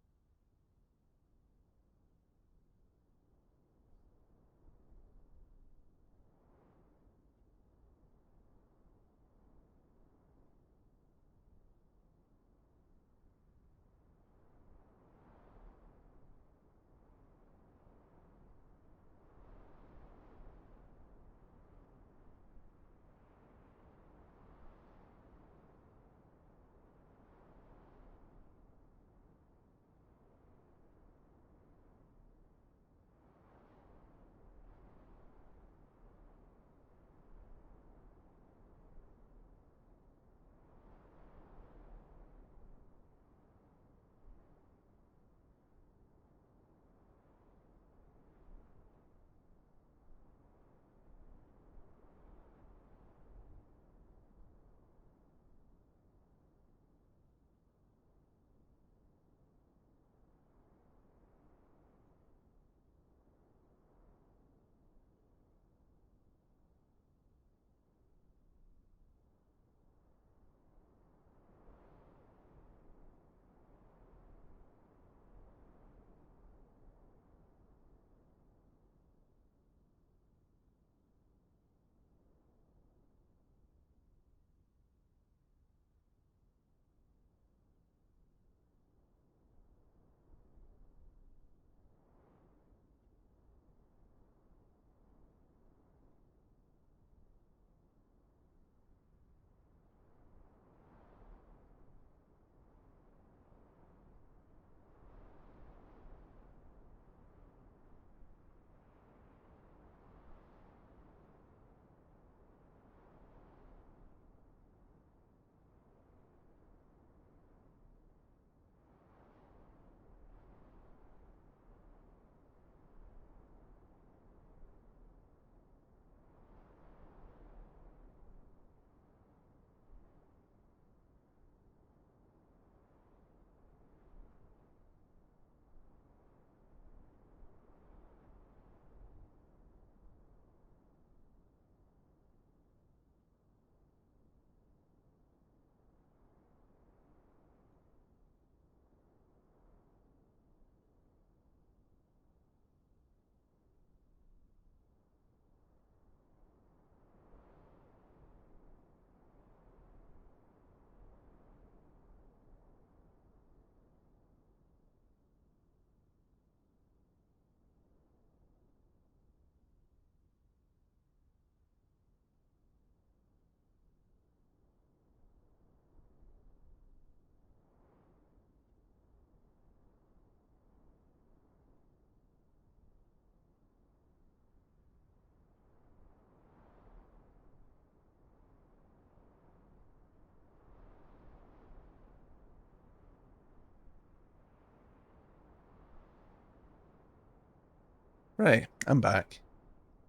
Right, I'm back.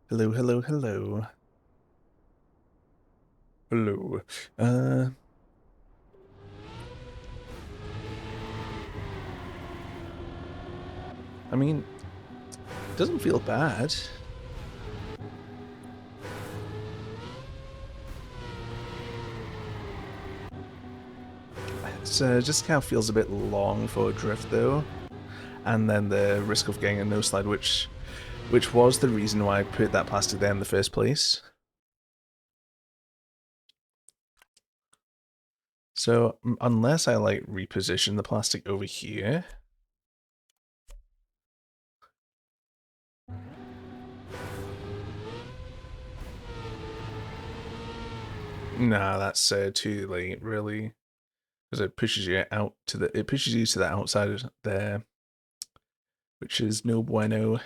Hello, hello, hello. Hello. Uh, I mean, it doesn't feel bad. It just kind of feels a bit long for a drift though, and then the risk of getting a no slide, which was the reason why I put that plastic there in the first place. So unless I like reposition the plastic over here. Nah, that's too late, really, because it pushes you out to the outside there, which is no bueno.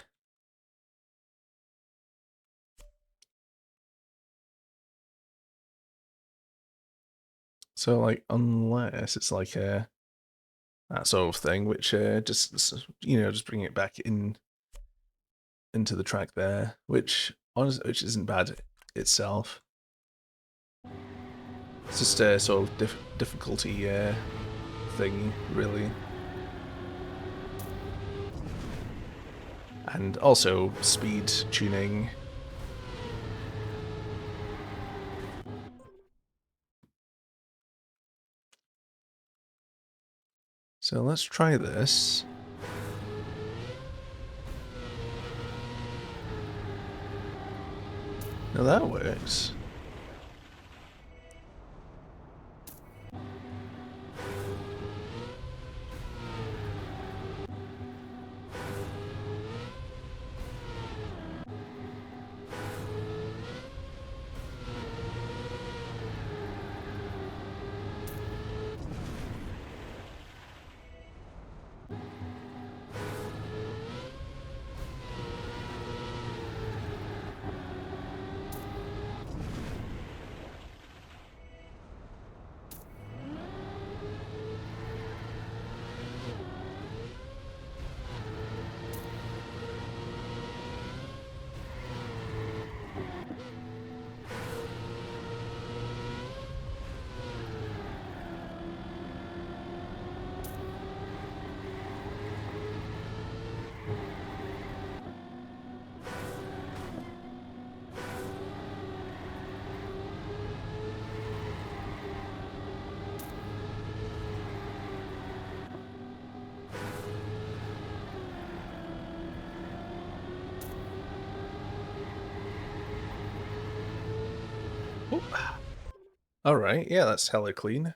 So like, unless it's like that sort of thing, which just bring it back into the track there, which honestly, which isn't bad itself. It's just a sort of difficulty thing, really. And also speed tuning. So let's try this. Now that works. Alright, yeah, that's hella clean.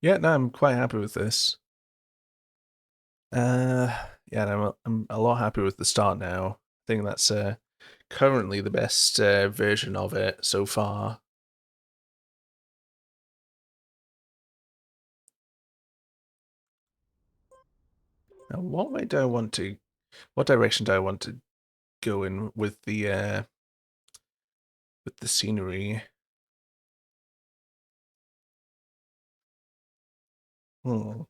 Yeah, no, I'm quite happy with this. Yeah, I'm a lot happy with the start now. I think that's currently the best version of it so far. Now, what way do I want to? What direction do I want to go in with the scenery? Hmm.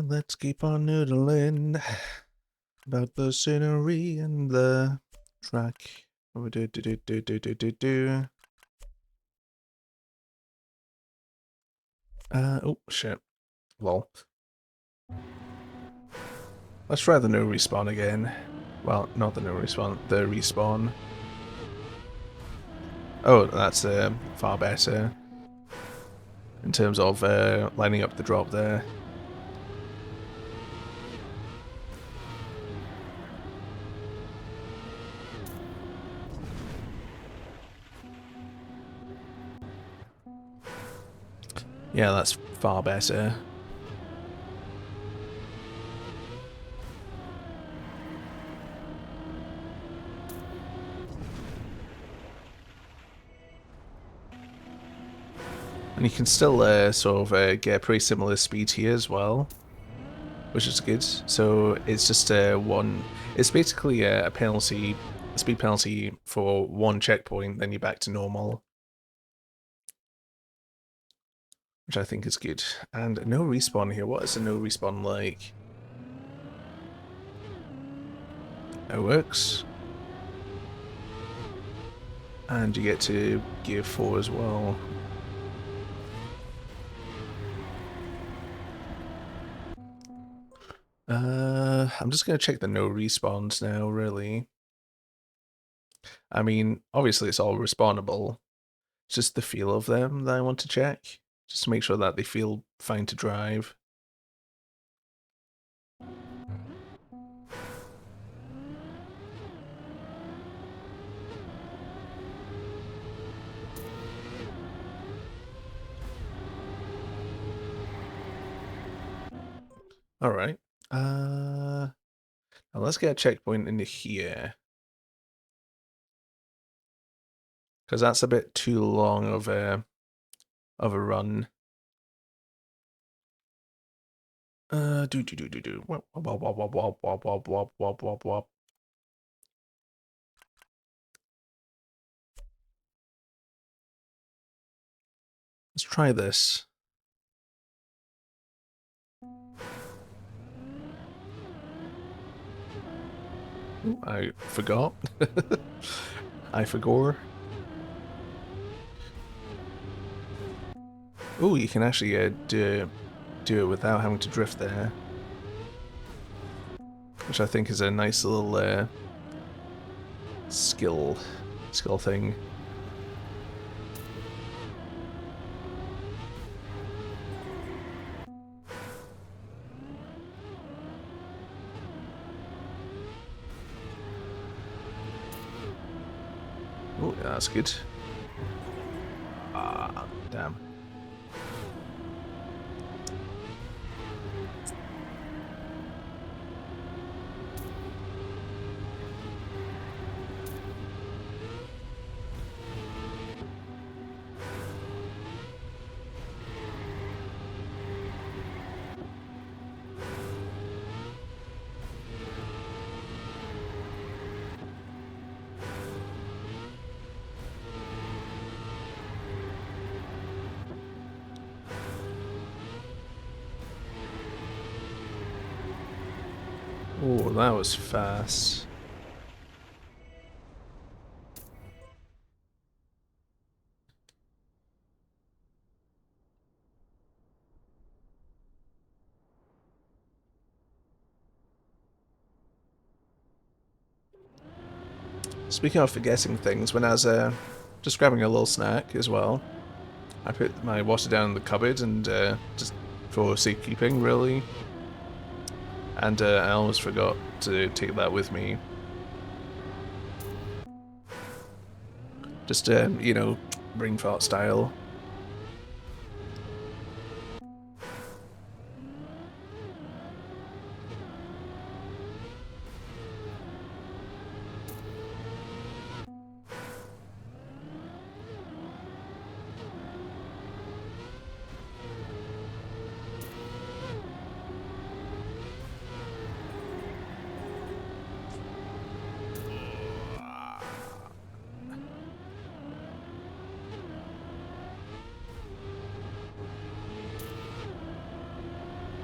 Let's keep on noodling about the scenery and the track. Oh shit. Lol. Let's try the no respawn again. Well, not the no respawn, the respawn. Oh, that's far better in terms of lining up the drop there. Yeah, that's far better. And you can still sort of get a pretty similar speed here as well, which is good. So it's just one. It's basically a penalty, a speed penalty for one checkpoint, then you're back to normal, which I think is good. And no respawn here. What is a no respawn like? It works. And you get to gear 4 as well. I'm just going to check the no respawns now, really. I mean, obviously it's all respawnable. It's just the feel of them that I want to check. Just to make sure that they feel fine to drive. Alright. Now let's get a checkpoint into here. Because that's a bit too long of a run. Do. Wop, wop, wop, wop, wop, wop, wop, wop, wop, wop, wop. Let's try this. Ooh, I forgot. I forgot. Ooh, you can actually do it without having to drift there. Which I think is a nice little skill thing. Oh, yeah, that's good. Ah, damn. Oh, that was fast. Speaking of forgetting things, when I was just grabbing a little snack as well, I put my water down in the cupboard and just for safekeeping, really. And I almost forgot to take that with me. Just, you know, brain fart style.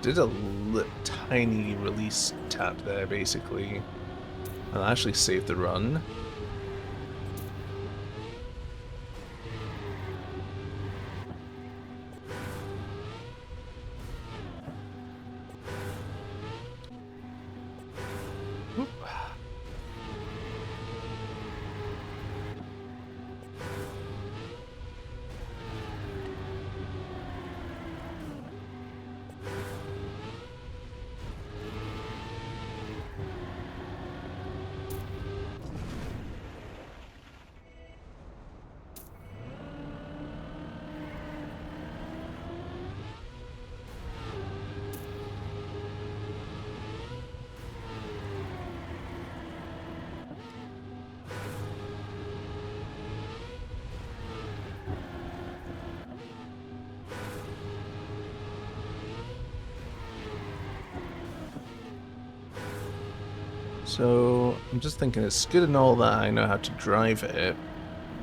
Did a tiny release tap there, basically. And I actually saved the run. Oop. So, I'm just thinking it's good and all that I know how to drive it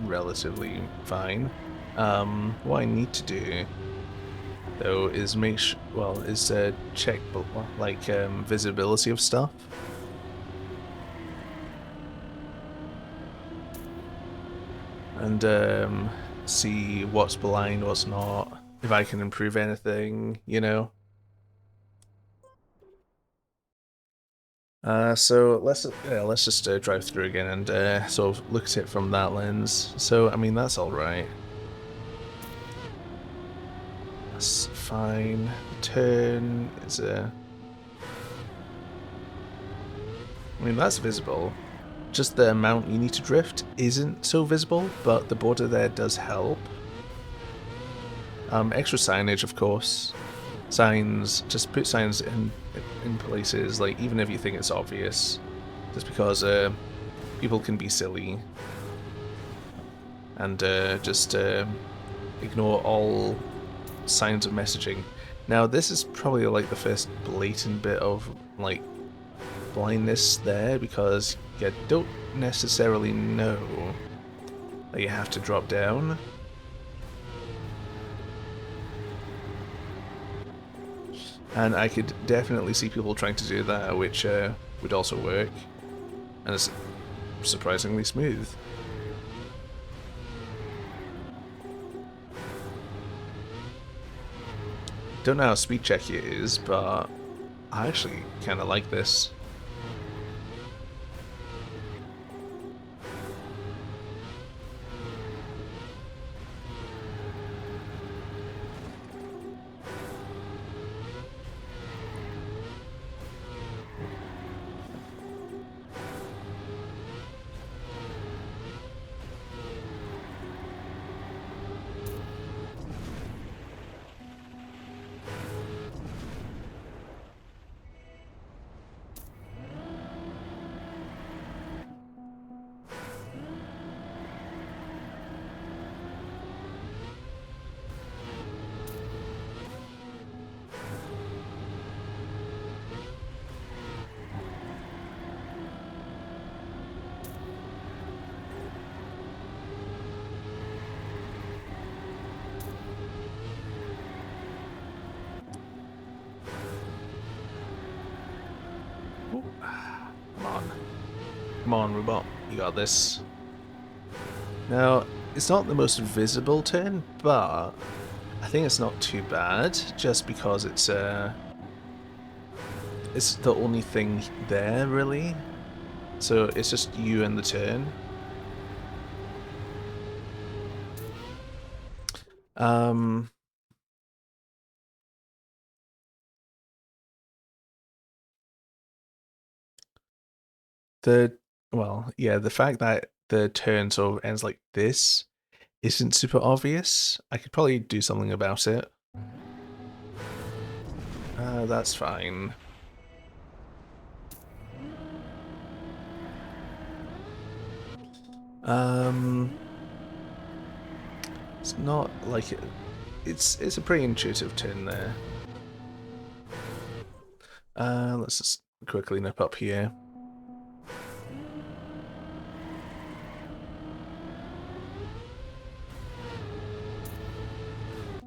relatively fine. What I need to do, though, is check like visibility of stuff. and see what's blind, what's not, if I can improve anything, you know. So let's just drive through again and sort of look at it from that lens. So I mean that's all right. That's fine. Turn is a. I mean that's visible. Just the amount you need to drift isn't so visible, but the border there does help. Extra signage, of course. Signs, just put signs in places, like, even if you think it's obvious, just because people can be silly, and just ignore all signs of messaging. Now, this is probably, like, the first blatant bit of, like, blindness there, because you don't necessarily know that you have to drop down. And I could definitely see people trying to do that, which would also work. And it's surprisingly smooth. Don't know how speed checky it is, but I actually kind of like this. Ooh. Come on. Come on, robot. You got this. Now, it's not the most visible turn, but I think it's not too bad, just because it's the only thing there, really. So it's just you and the turn. The fact that the turn sort of ends like this isn't super obvious. I could probably do something about it. That's fine. It's not like it. It's a pretty intuitive turn there. Let's just quickly nip up here.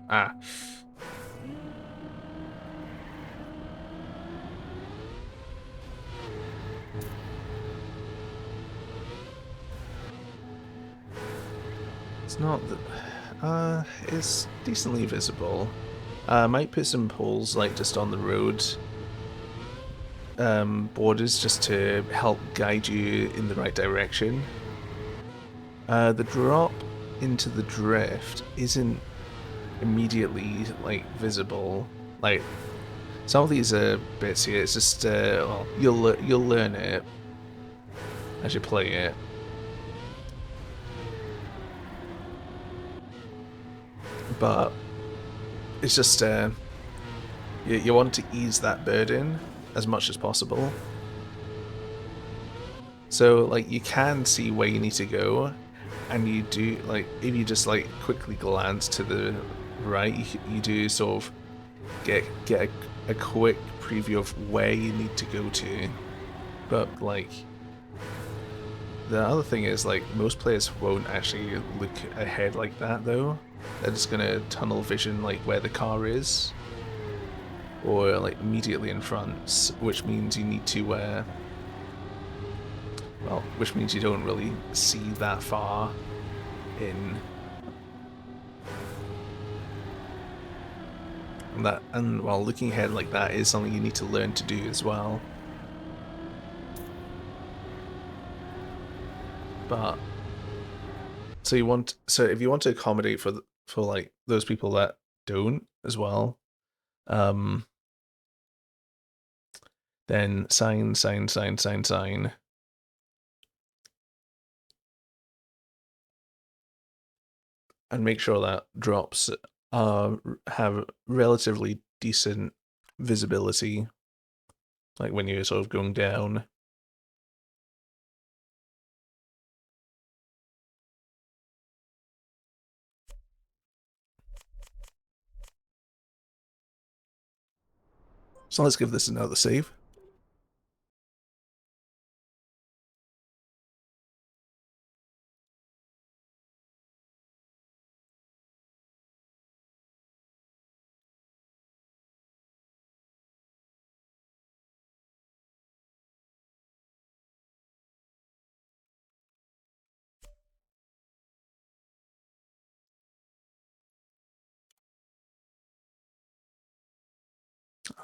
Ah. It's not that. It's decently visible. Might put some poles like just on the road borders just to help guide you in the right direction. The drop into the drift isn't immediately like visible. Like some of these bits here, it's just well, you'll learn it as you play it. But it's just you want to ease that burden as much as possible. So like you can see where you need to go, and you do, like, if you just like quickly glance to the right, you do sort of get a quick preview of where you need to go to. But like the other thing is, like, most players won't actually look ahead like that though. They're just gonna tunnel vision like where the car is, or like immediately in front, which means you need to which means you don't really see that far. in. And while looking ahead like that is something you need to learn to do as well. But so if you want to accommodate for like those people that don't as well, then sign, and make sure that drops have relatively decent visibility, like when you're sort of going down. So let's give this another save.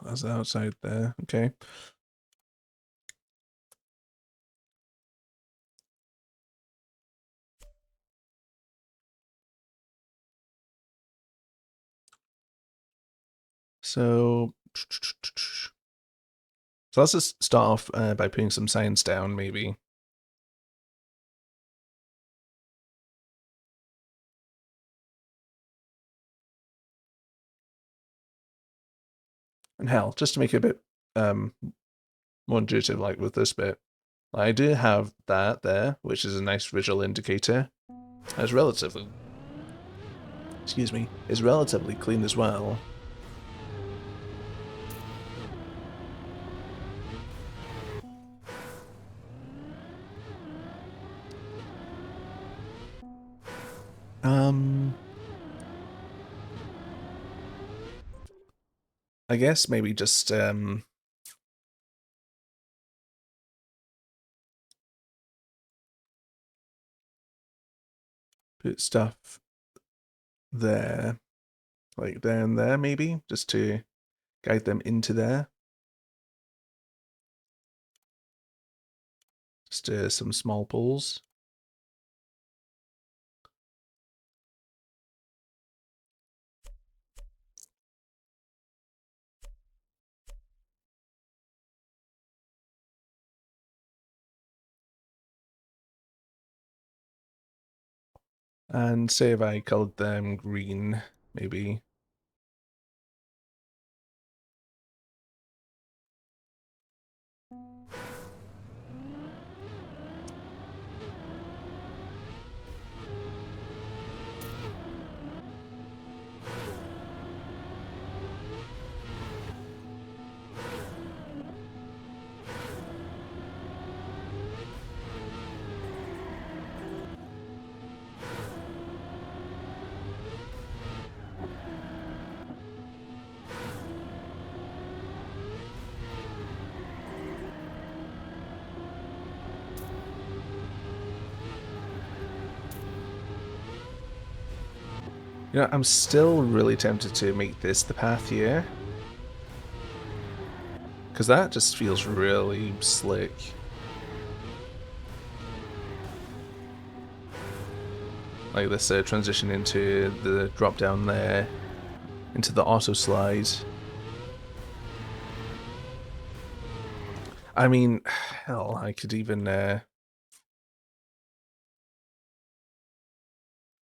That's outside there. Okay. So let's just start off by putting some signs down, maybe. And hell, just to make it a bit more intuitive, like with this bit, I do have that there, which is a nice visual indicator. It's relatively, excuse me, is relatively clean as well. I guess maybe just put stuff there, like there and there, maybe, just to guide them into there. Just some small pulls. And say if I colored them green, maybe. You know, I'm still really tempted to make this the path here. Because that just feels really slick. Like this transition into the drop down there, into the auto slide. I mean, hell, I could even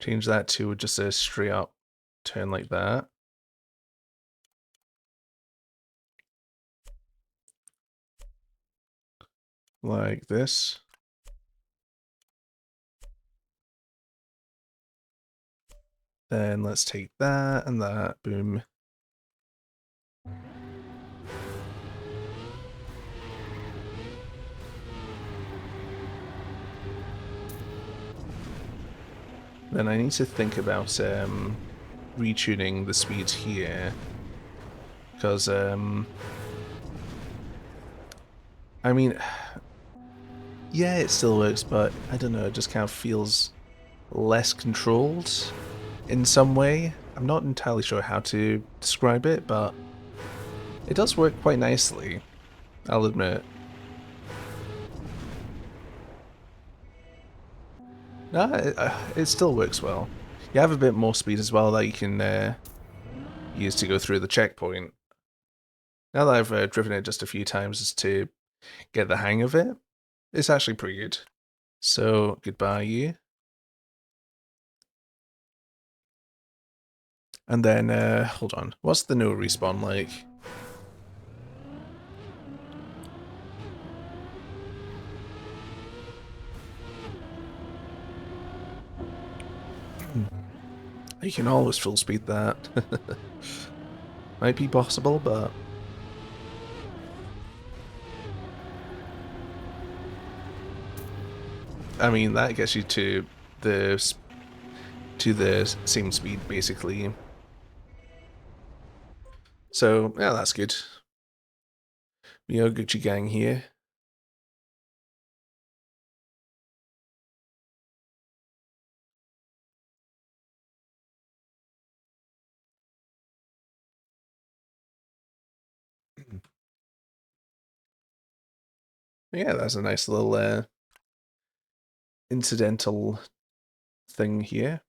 change that to just a straight up turn like that. Like this. Then let's take that and that, boom. Then I need to think about retuning the speed here. Because, I mean, yeah, it still works, but I don't know, it just kind of feels less controlled in some way. I'm not entirely sure how to describe it, but it does work quite nicely, I'll admit. No, it still works well. You have a bit more speed as well that you can use to go through the checkpoint. Now that I've driven it just a few times just to get the hang of it, it's actually pretty good. So, goodbye you. And then, hold on. What's the no respawn like? You can always full speed that. Might be possible, but... I mean, that gets you the the same speed, basically. So, yeah, that's good. We are Gucci Gang here. Yeah, that's a nice little incidental thing here.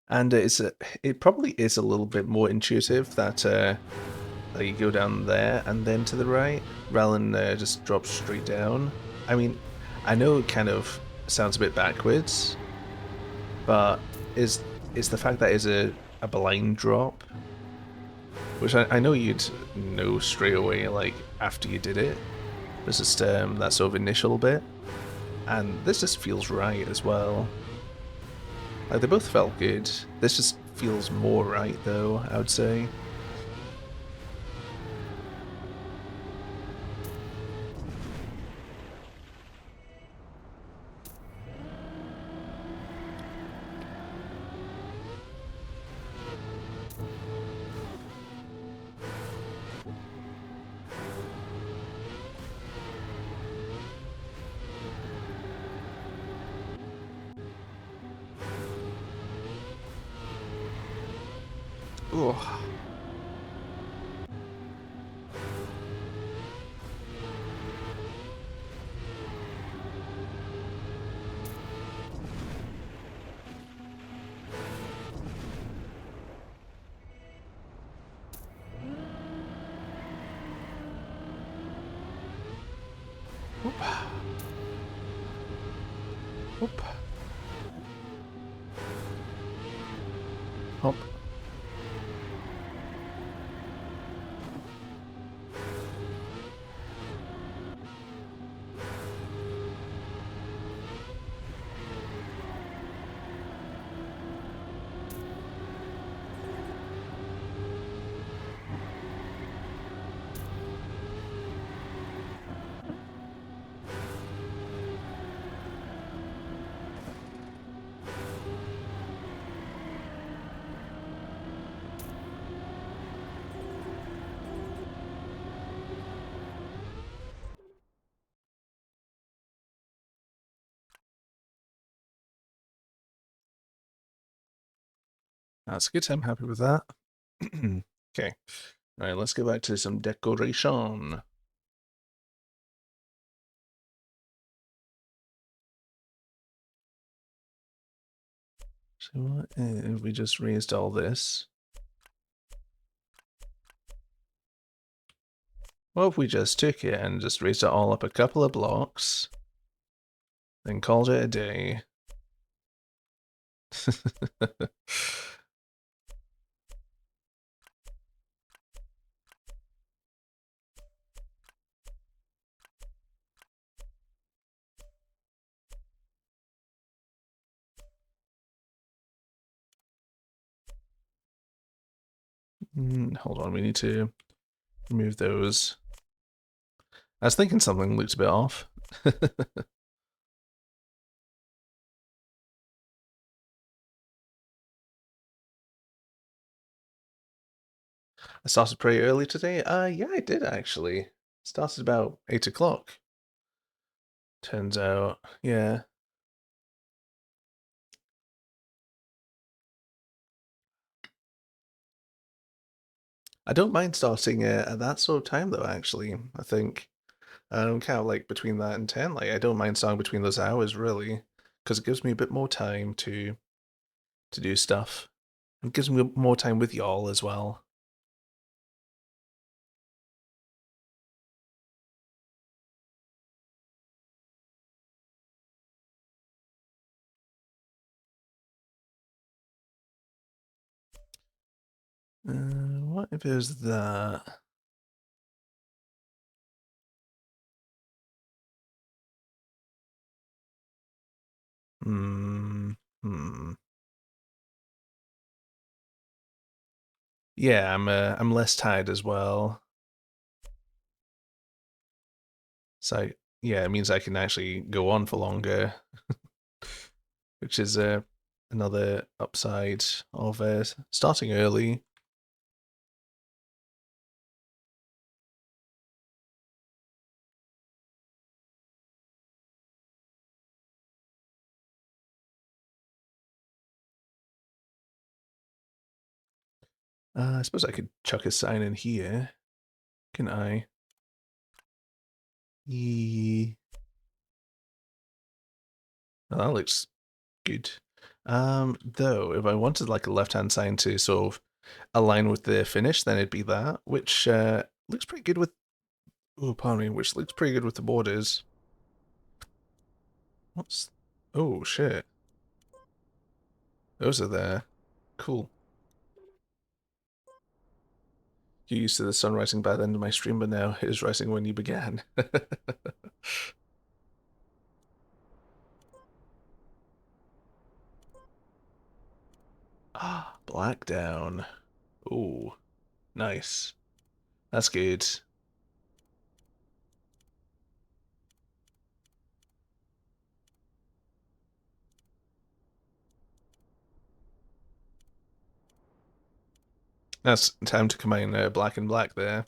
And it probably is a little bit more intuitive that you go down there and then to the right, rather than just drop straight down. I mean, I know it kind of sounds a bit backwards, but is the fact that it's a blind drop, which I know you'd know straight away, like after you did it. There's just that sort of initial bit, and this just feels right as well. Like, they both felt good. This just feels more right, though, I would say. Ooh. Whoop. Whoop. Hop. That's good. I'm happy with that. Okay. Alright, let's go back to some decoration. So what if we just raised all this? What if we just took it and just raised it all up a couple of blocks, then called it a day? Hold on, we need to remove those. I was thinking something looked a bit off. I started pretty early today. Yeah, I did actually. Started about 8 o'clock. Turns out, yeah. I don't mind starting at that sort of time though. Actually, I think I'm kind of like between that and 10. Like I don't mind starting between those hours really, because it gives me a bit more time to do stuff. It gives me more time with y'all as well. What if it was that? Hmm. Hmm. Yeah, I'm less tired as well. So yeah, it means I can actually go on for longer, which is another upside of starting early. I suppose I could chuck a sign in here, can I? Yeah. Oh, that looks good. Though, if I wanted like a left-hand sign to sort of align with the finish, then it'd be that, which looks pretty good with. Oh, pardon me, which looks pretty good with the borders. What's? Oh shit, those are there. Cool. You're used to the sun rising by the end of my stream, but now it is rising when you began. Ah, black down. Ooh, nice. That's good. That's time to combine black and black there.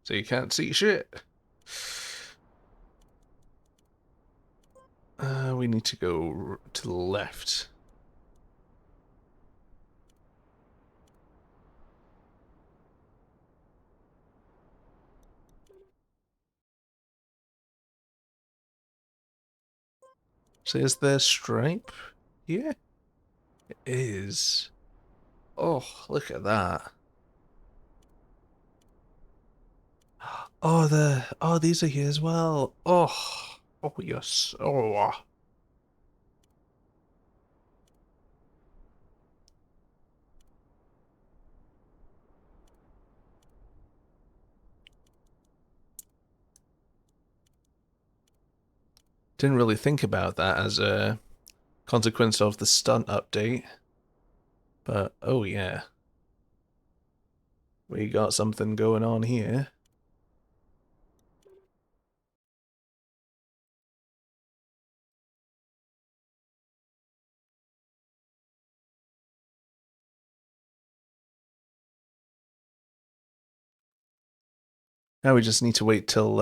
So you can't see shit. We need to go to the left. So is there stripe here? It is. Oh, look at that. Oh, these are here as well. Oh yes. Oh, didn't really think about that as a consequence of the stunt update, but oh yeah, we got something going on here. Now we just need to wait till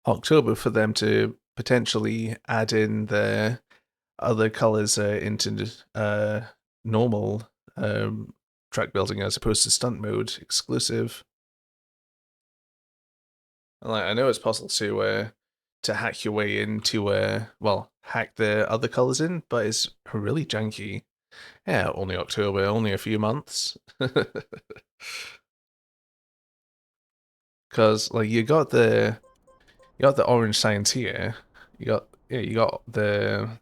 October for them to potentially add in the other colors into normal track building as opposed to stunt mode exclusive. Like, I know it's possible to hack your way into well, hack the other colors in, but it's really janky. Yeah, only October, only a few months. Because like you got the orange signs here. You got the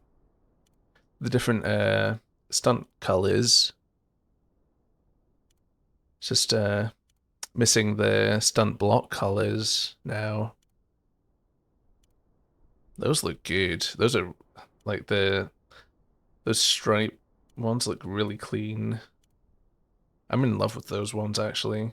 different stunt colors. It's just missing the stunt block colors now. Those look good. Those are like those stripe ones look really clean. I'm in love with those ones actually.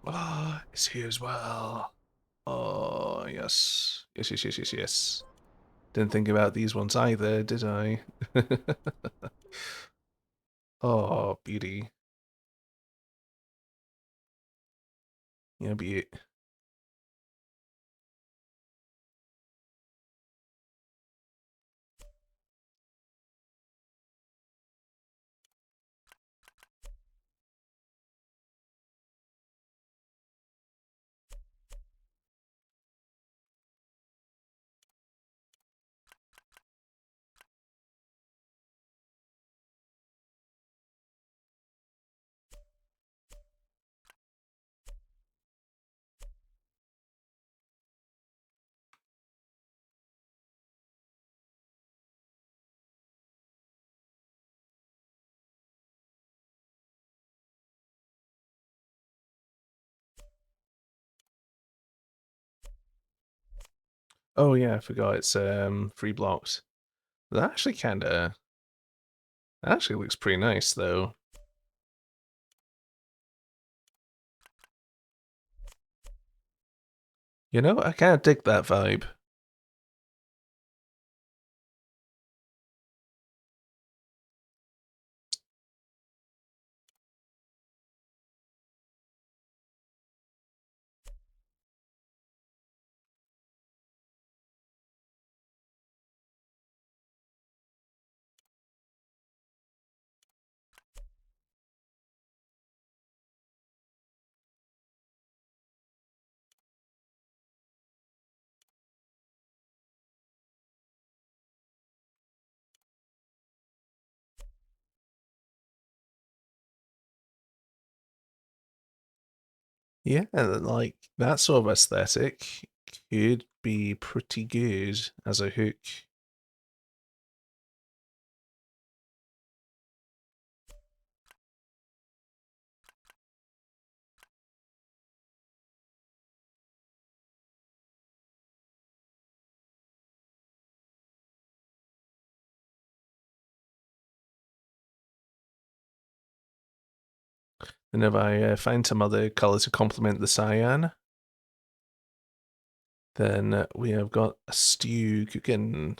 Ah, it's here as well. Oh, yes. Yes, yes, yes, yes, yes. Didn't think about these ones either, did I? Oh, beauty. Yeah, be it. Oh yeah, I forgot it's 3 blocks. That actually kinda that actually looks pretty nice though. You know, I kinda dig that vibe. Yeah, like that sort of aesthetic could be pretty good as a hook. And if I find some other colour to complement the cyan, then we have got a stew cooking.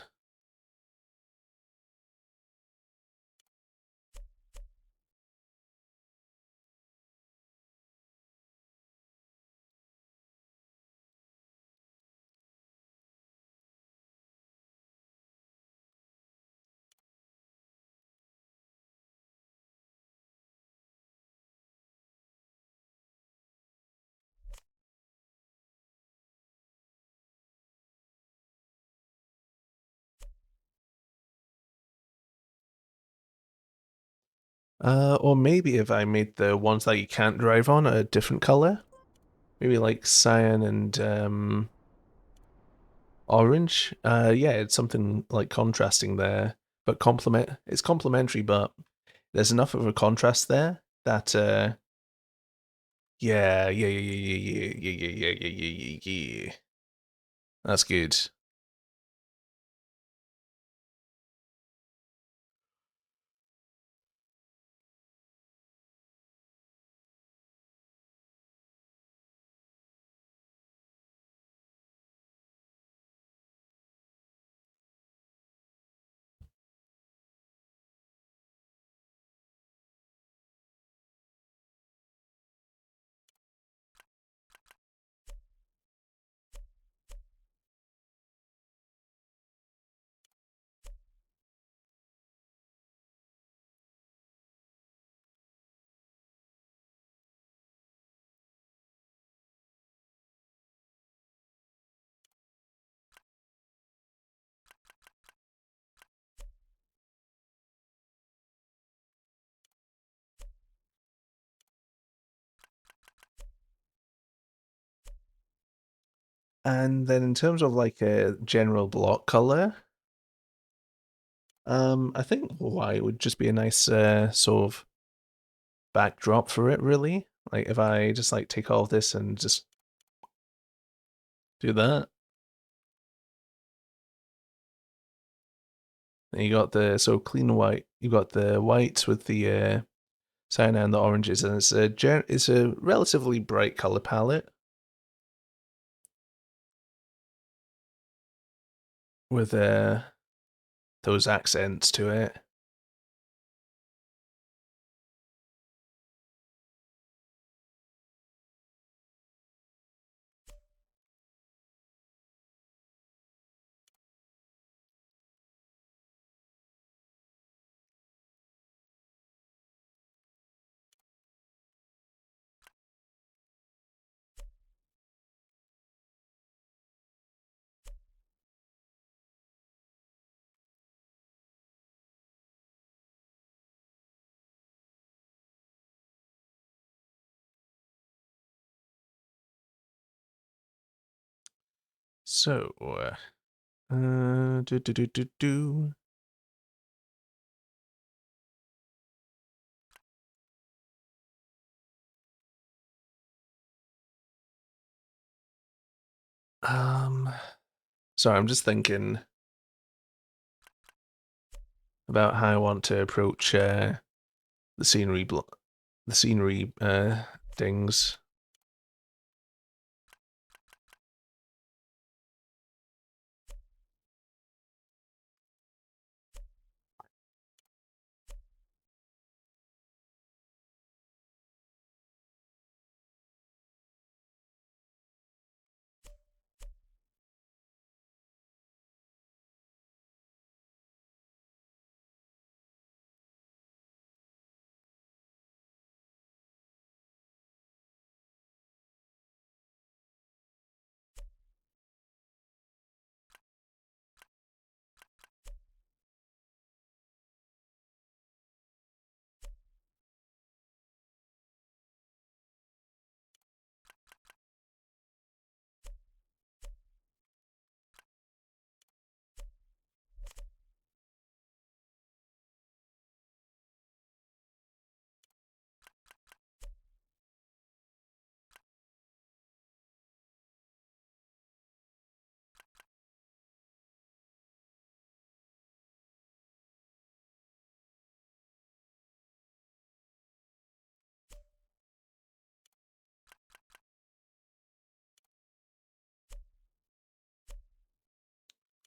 Or maybe if I made the ones that you can't drive on a different colour, maybe like cyan and orange. Yeah, it's something like contrasting there, but complement. It's complementary, but there's enough of a contrast there that yeah, yeah, yeah, yeah, yeah, yeah, yeah, yeah, yeah, yeah, yeah. That's good. And then in terms of like a general block color, I think white would just be a nice sort of backdrop for it, really. Like if I just like take all of this and just do that, then you got the so clean white. You got the white with the cyan and the oranges, and it's a relatively bright color palette with those accents to it. So, do do do do do. Sorry, I'm just thinking about how I want to approach the scenery things.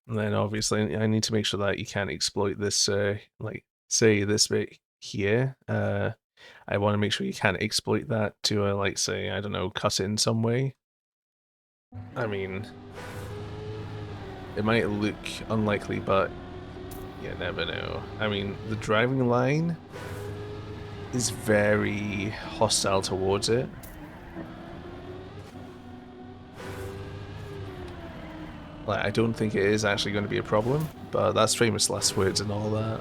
And then obviously I need to make sure that you can't exploit this, like say this bit here. I want to make sure you can't exploit that to, like say, I don't know, cut it in some way. I mean, it might look unlikely, but you never know. I mean, the driving line is very hostile towards it. Like, I don't think it is actually going to be a problem, but that's famous last words and all that.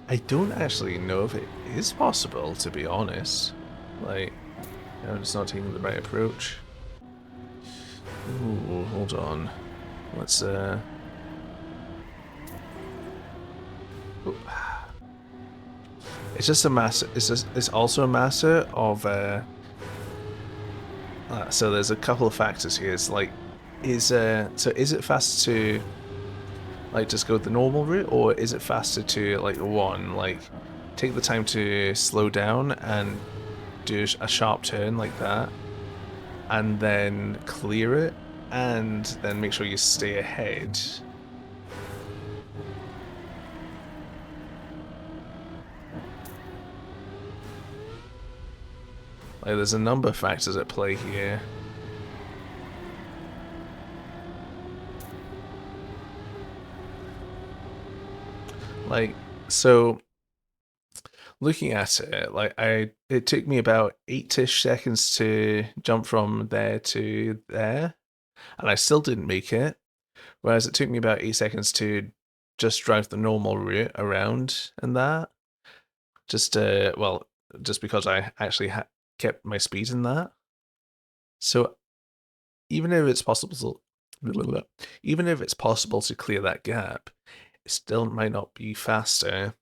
I don't actually know if it is possible, to be honest. Like, I'm just not taking the right approach. Ooh, hold on. Let's, It's just a matter, it's also a matter of, so there's a couple of factors here. It's like, is it faster to like just go the normal route, or is it faster to like like take the time to slow down and do a sharp turn like that, and then clear it, and then make sure you stay ahead? Like, there's a number of factors at play here. Like, so looking at it, like it took me about 8-ish seconds to jump from there to there, and I still didn't make it. Whereas it took me about 8 seconds to just drive the normal route around and that. Just well, just because I actually kept my speed in that. So even if it's possible, even if it's possible to clear that gap, it still might not be faster.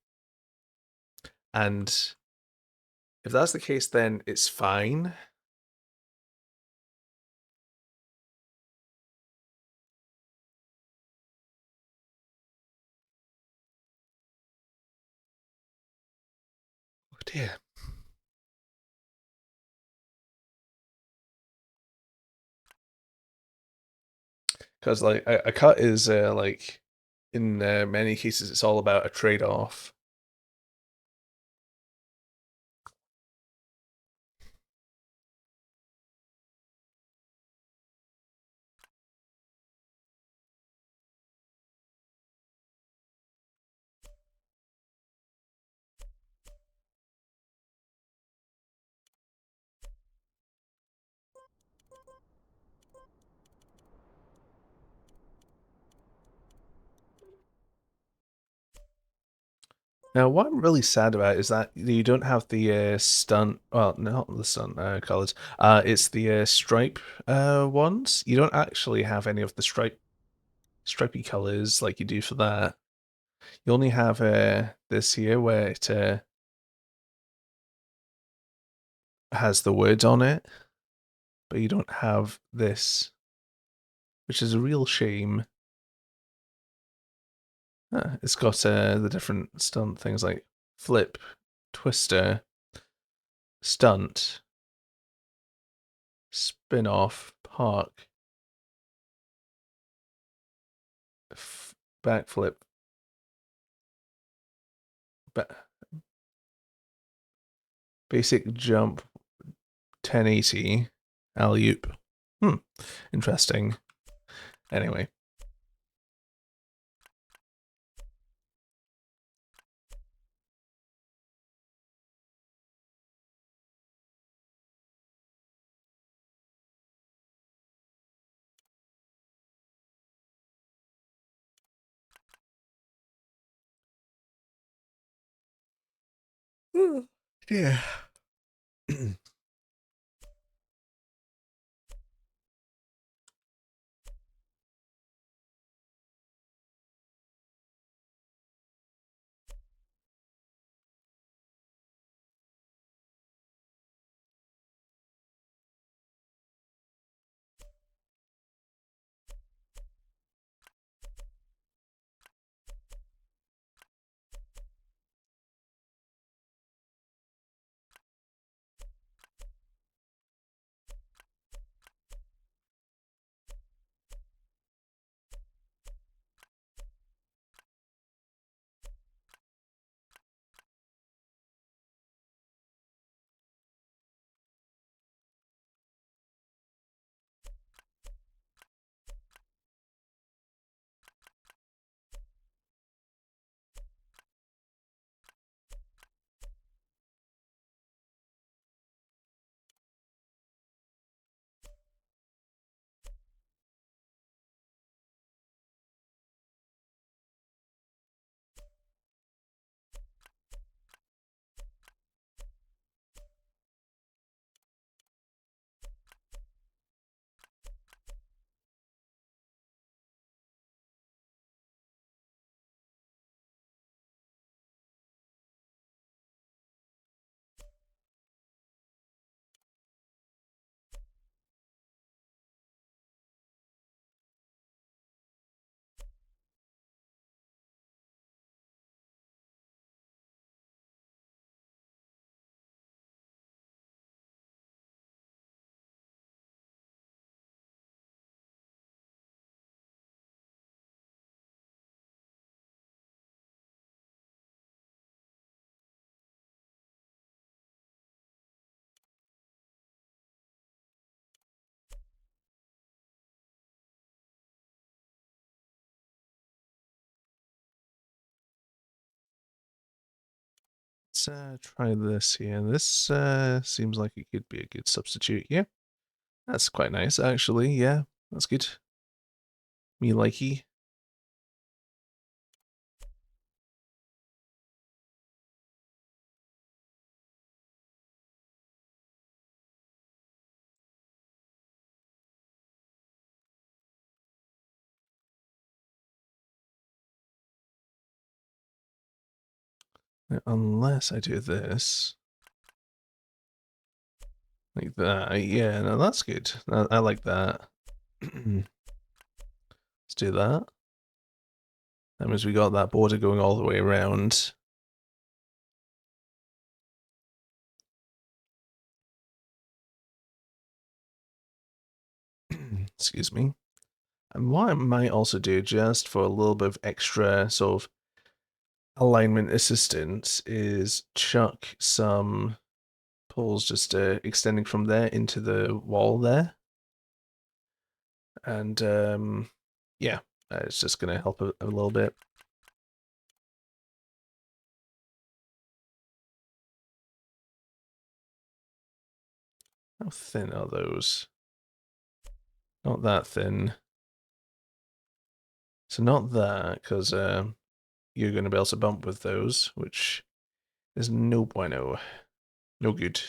And if that's the case, then it's fine. Oh dear. Because like a cut is like in many cases it's all about a trade-off. Now, what I'm really sad about is that you don't have the stunt. Well, not the stunt colors. It's the stripe ones. You don't actually have any of the stripy colors like you do for that. You only have this here where it has the words on it, but you don't have this, which is a real shame. It's got the different stunt things like flip, twister, stunt, spin off, park, backflip, ba- basic jump, 1080, alley oop. Interesting. Anyway. Yeah. Let's try this here. This seems like it could be a good substitute. Yeah, that's quite nice actually. Yeah, that's good. Me likey. Unless I do this. Like that. Yeah, no, that's good. I like that. Let's do that. That means we got that border going all the way around. Excuse me. And what I might also do, just for a little bit of extra sort of alignment assistance, is chuck some poles just extending from there into the wall there. And yeah, it's just going to help a little bit. How thin are those? Not that thin. So not that, because you're going to be able to bump with those, which is no bueno. No good.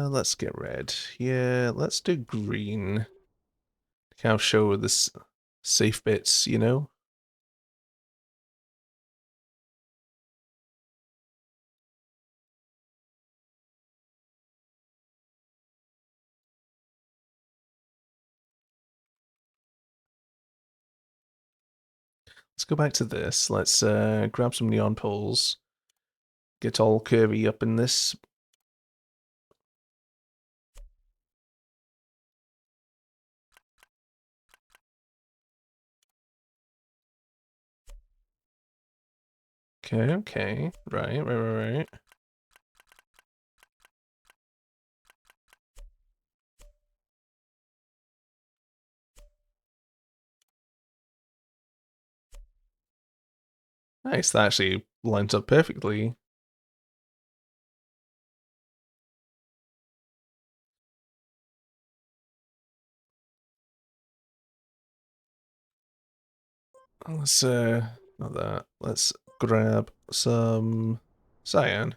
Let's get red. Yeah, let's do green. Kind of show this safe bits, you know? Let's go back to this. Let's grab some neon poles. Get all curvy up in this. Okay, okay. Right. Nice, that actually lines up perfectly. Let's not that. Let's grab some cyan.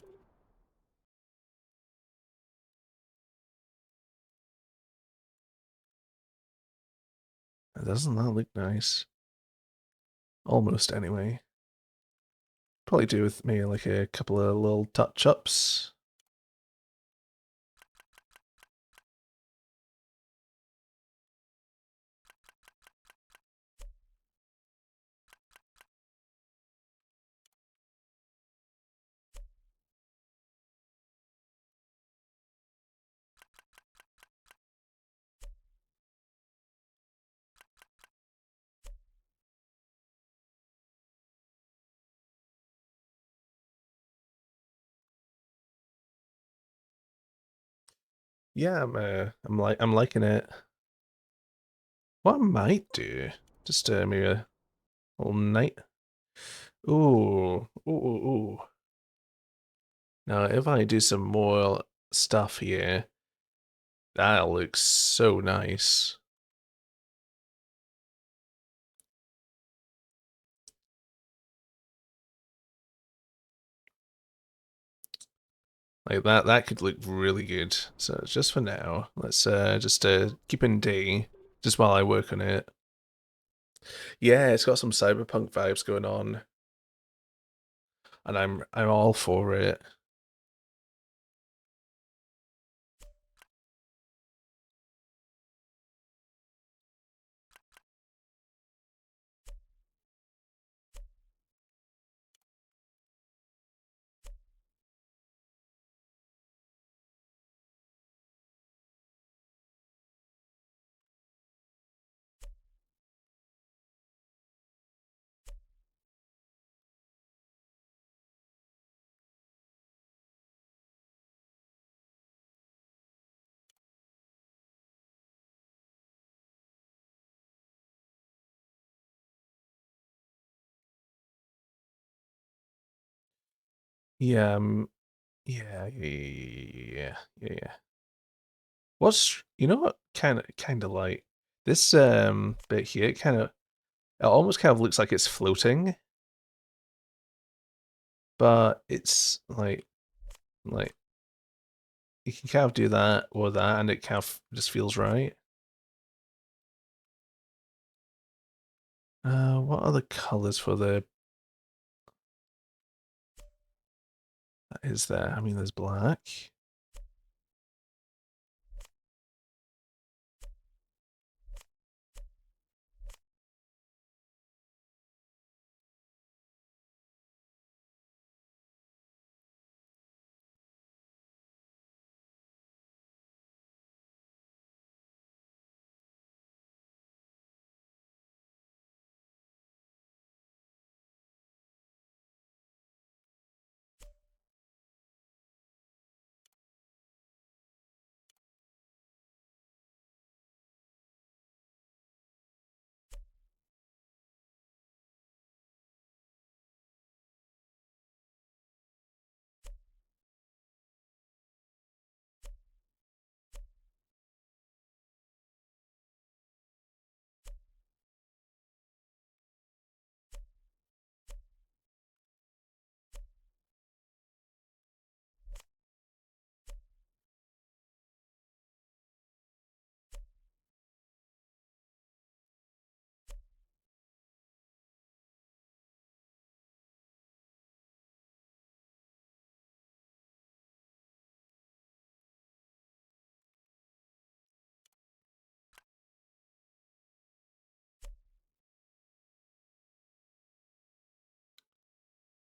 Doesn't that look nice? Almost anyway. Probably do with maybe like a couple of little touch-ups. Yeah, I'm liking it. What I might do, just maybe a little night. Ooh. Now, if I do some more stuff here, that looks so nice. Like that could look really good. So just for now, let's just keep in day just while I work on it. Yeah, it's got some cyberpunk vibes going on, and I'm all for it. Yeah, yeah. What's you know what kind of like this bit here? It almost kind of looks like it's floating, but it's like you can kind of do that or that, and it kind of just feels right. What are the colors for the that is there? I mean, there's black.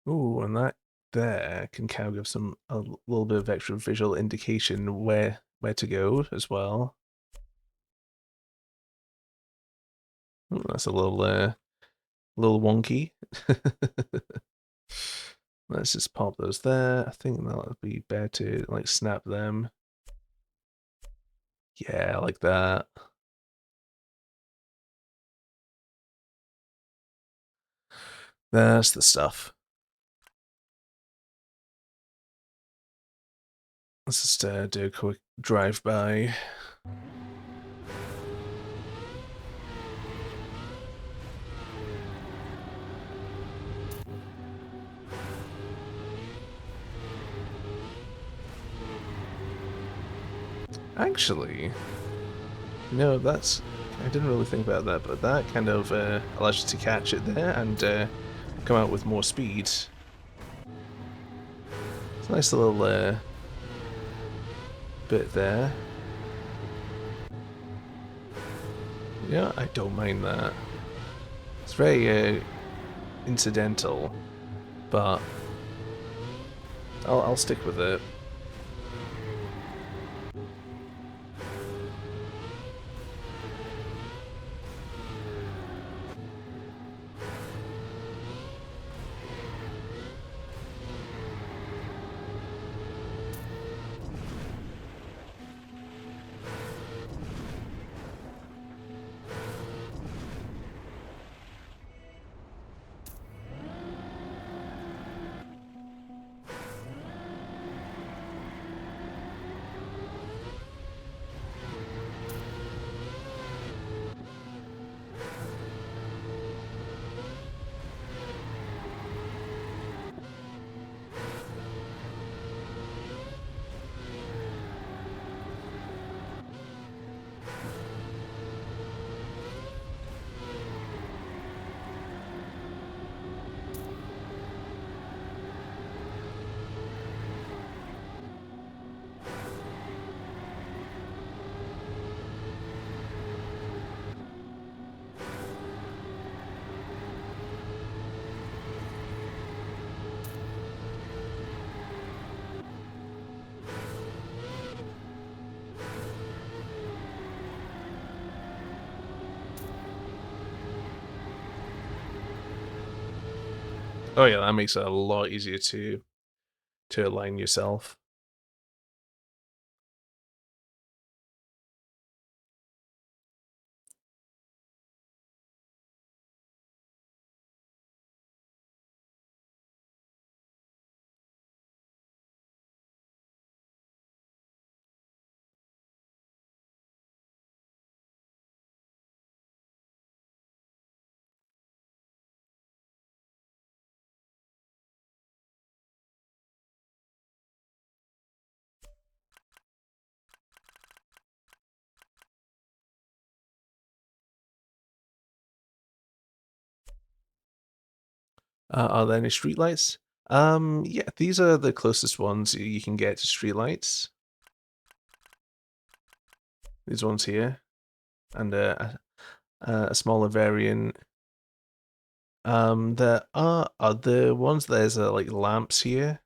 Ooh, and that there can kind of give some little bit of extra visual indication where to go as well. Ooh, that's a little wonky. Let's just pop those there. I think that would be better to like snap them. Yeah, like that. That's the stuff. Let's just do a quick drive-by. Actually, no, that's I didn't really think about that, but that kind of allows you to catch it there and come out with more speed. It's a nice little bit there. Yeah, I don't mind that. It's very incidental, but I'll stick with it. Oh yeah, that makes it a lot easier to align yourself. Are there any streetlights? Yeah, these are the closest ones you can get to streetlights. These ones here, and a smaller variant. There are other ones. There's like lamps here.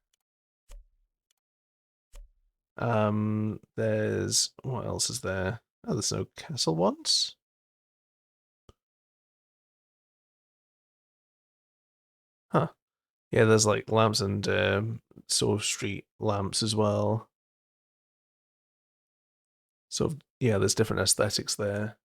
There's what else is there? Oh, there's no castle ones. Huh. Yeah, there's like lamps and Sort street lamps as well. So yeah, there's different aesthetics there.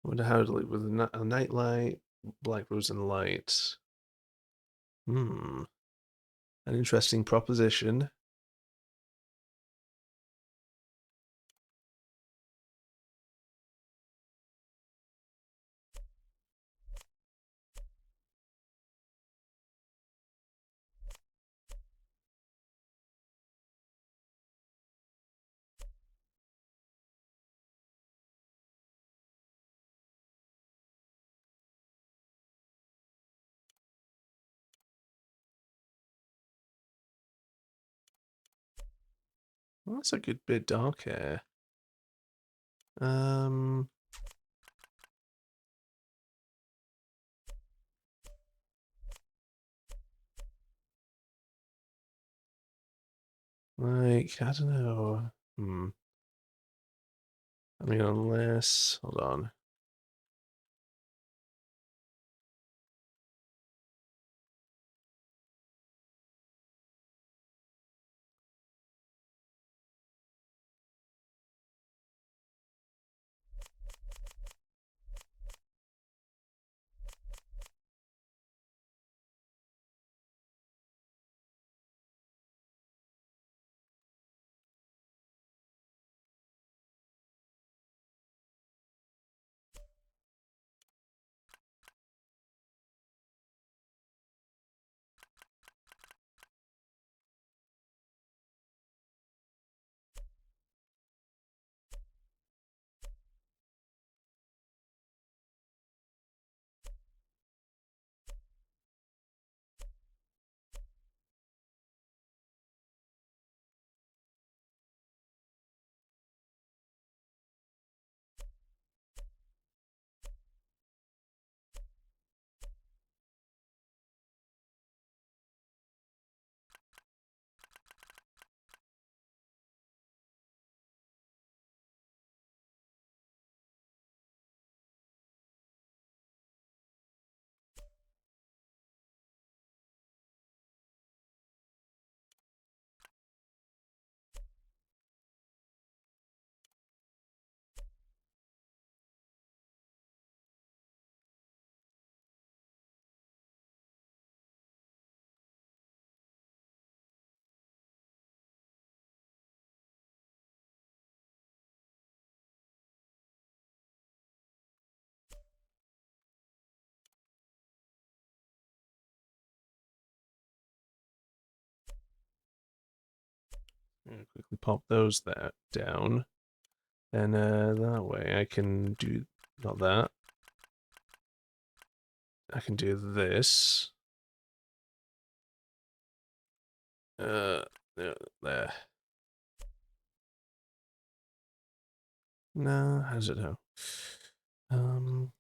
I wonder how like with a night light, black rose and light. Hmm, an interesting proposition. Well, that's a good bit darker. Um, like I don't know. Hmm. I mean, unless hold on. Quickly pop those that down. And that way I can do not that. I can do this. There. No, how does it know? Um,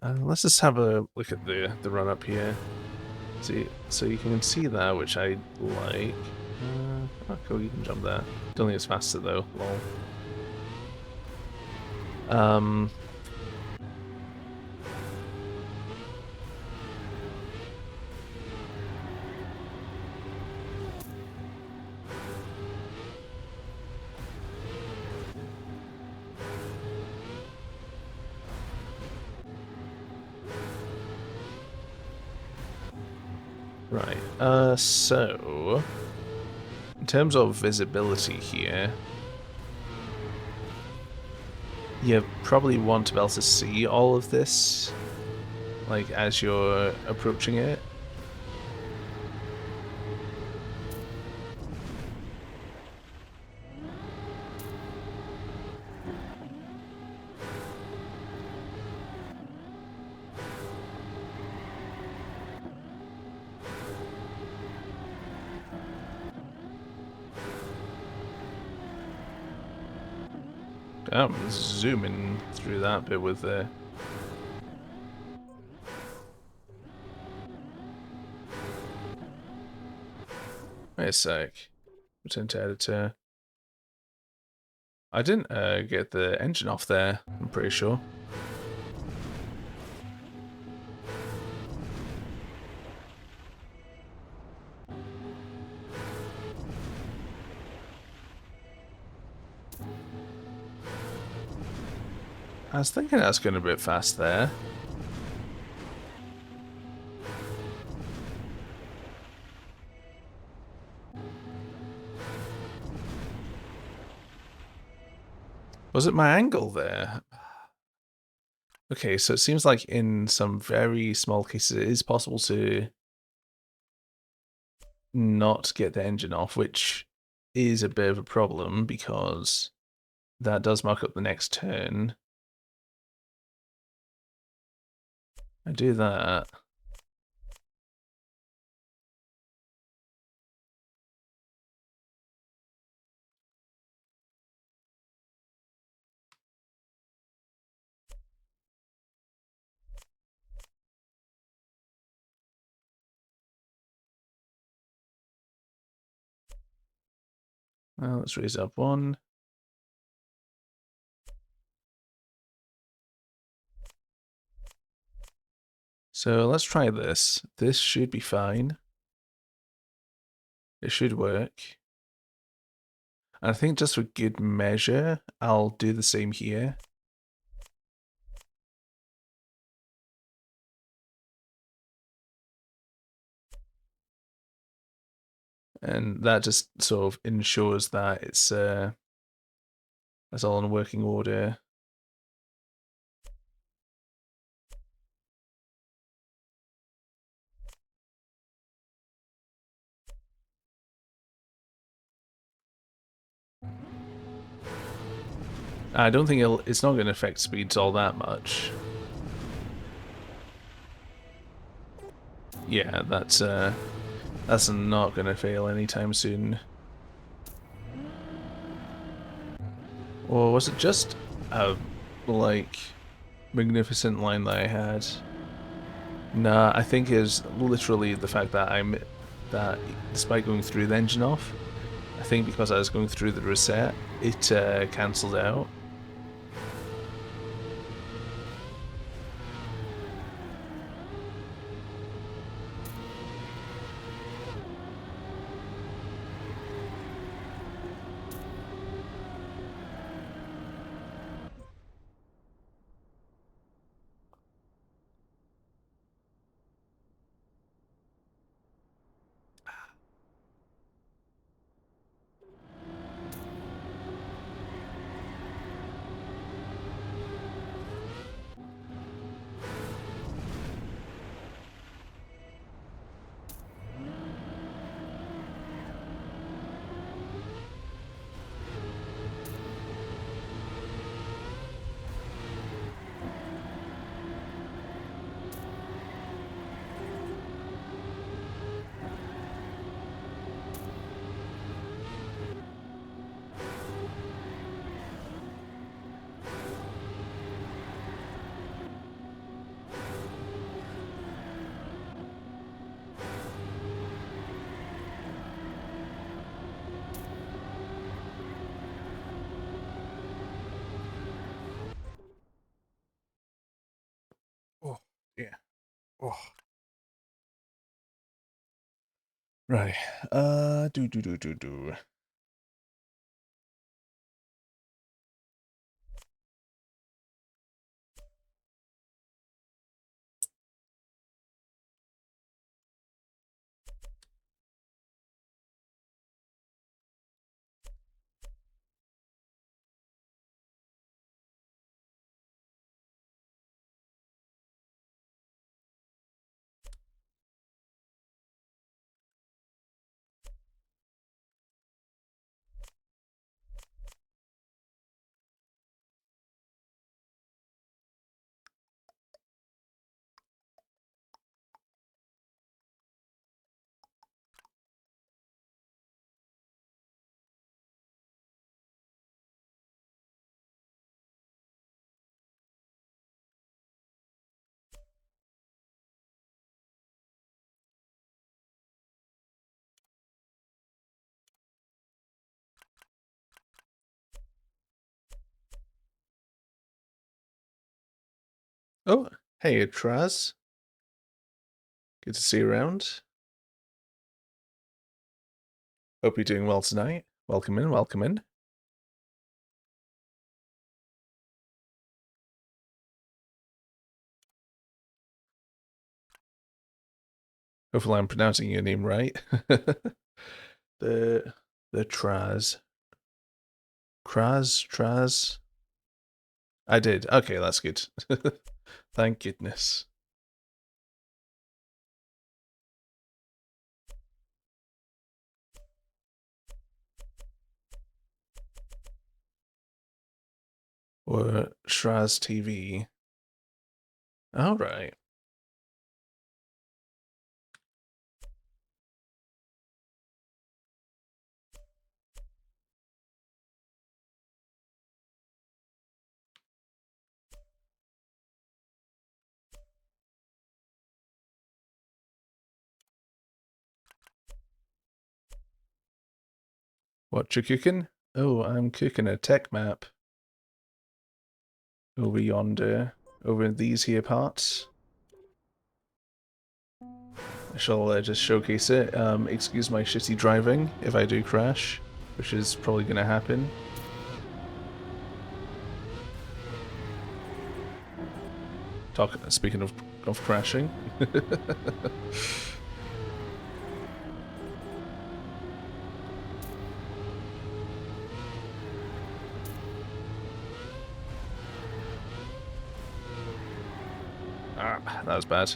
Let's just have a look at the run up here. See, so you can see that, which I like. Oh, cool, you can jump there. Don't think it's faster though. Lol. Right. So in terms of visibility here, you probably want to be able to see all of this, like, as you're approaching it. I'm zooming through that bit with the... Wait a sec. Return to editor. I didn't get the engine off there, I'm pretty sure. I was thinking that's going a bit fast there. Was it my angle there? Okay, so it seems like in some very small cases it is possible to not get the engine off, which is a bit of a problem because that does mark up the next turn. I do that. Well, let's raise up one. So let's try this. This should be fine. It should work. And I think just for good measure, I'll do the same here. And that just sort of ensures that it's all in working order. I don't think it's not going to affect speeds all that much. Yeah, that's not going to fail anytime soon. Or was it just a, like, magnificent line that I had? Nah, I think it's literally the fact that despite going through the engine off, I think because I was going through the reset, it cancelled out. Right. Do. Oh, hey, Traz. Good to see you around. Hope you're doing well tonight. Welcome in, welcome in. Hopefully I'm pronouncing your name right. the Traz. Traz. I did. Okay, that's good. Thank goodness. Or Shraz TV. All right. What you cooking? Oh, I'm cooking a tech map. Over yonder. Over in these here parts. I shall just showcase it. Excuse my shitty driving if I do crash, which is probably going to happen. Speaking of crashing. Ah, that was bad.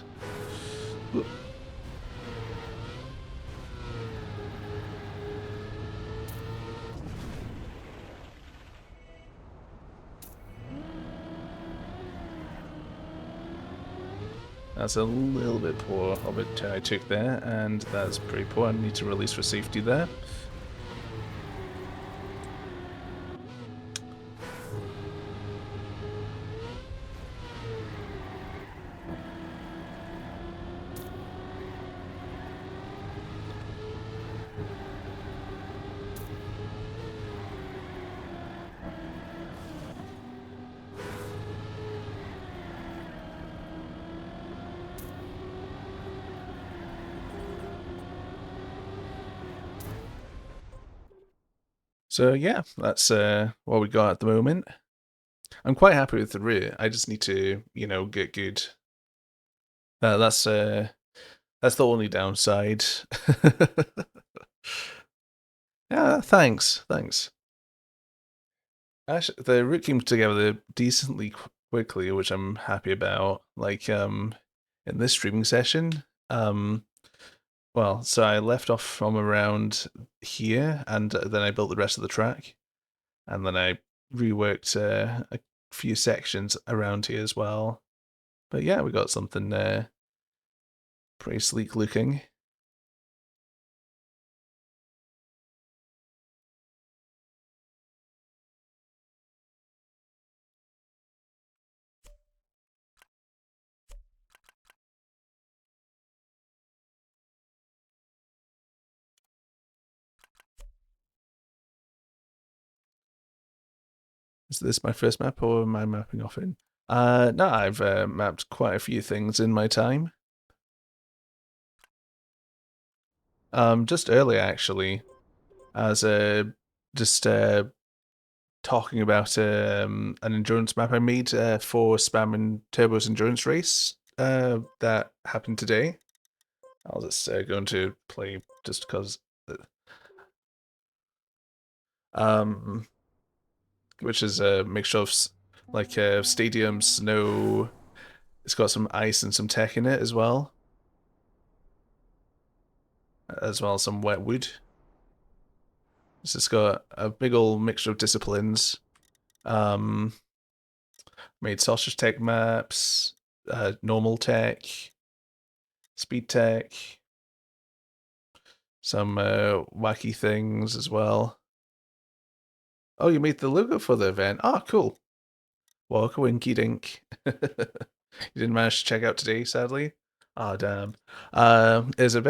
That's a little bit poor of it I took there, and that's pretty poor. I need to release for safety there. So yeah, that's what we got at the moment. I'm quite happy with the route. I just need to, get good. That's the only downside. Yeah, thanks. Actually, the route came together decently quickly, which I'm happy about. Like, in this streaming session, well, so I left off from around here, and then I built the rest of the track, and then I reworked a few sections around here as well. But yeah, we got something pretty sleek looking. Is this my first map, or am I mapping off in? No, I've mapped quite a few things in my time. Just earlier actually, as just talking about an endurance map I made for Spam Turbo's endurance race that happened today. I'll just go into play just because. Um, which is a mixture of like stadium, snow. It's got some ice and some tech in it as well as some wet wood. It's just got a big old mixture of disciplines. Um, Made sausage tech maps, normal tech, speed tech, some wacky things as well. Oh, you made the logo for the event. Oh, cool. Walk a winky dink. You didn't manage to check out today, sadly. Oh, damn. Is a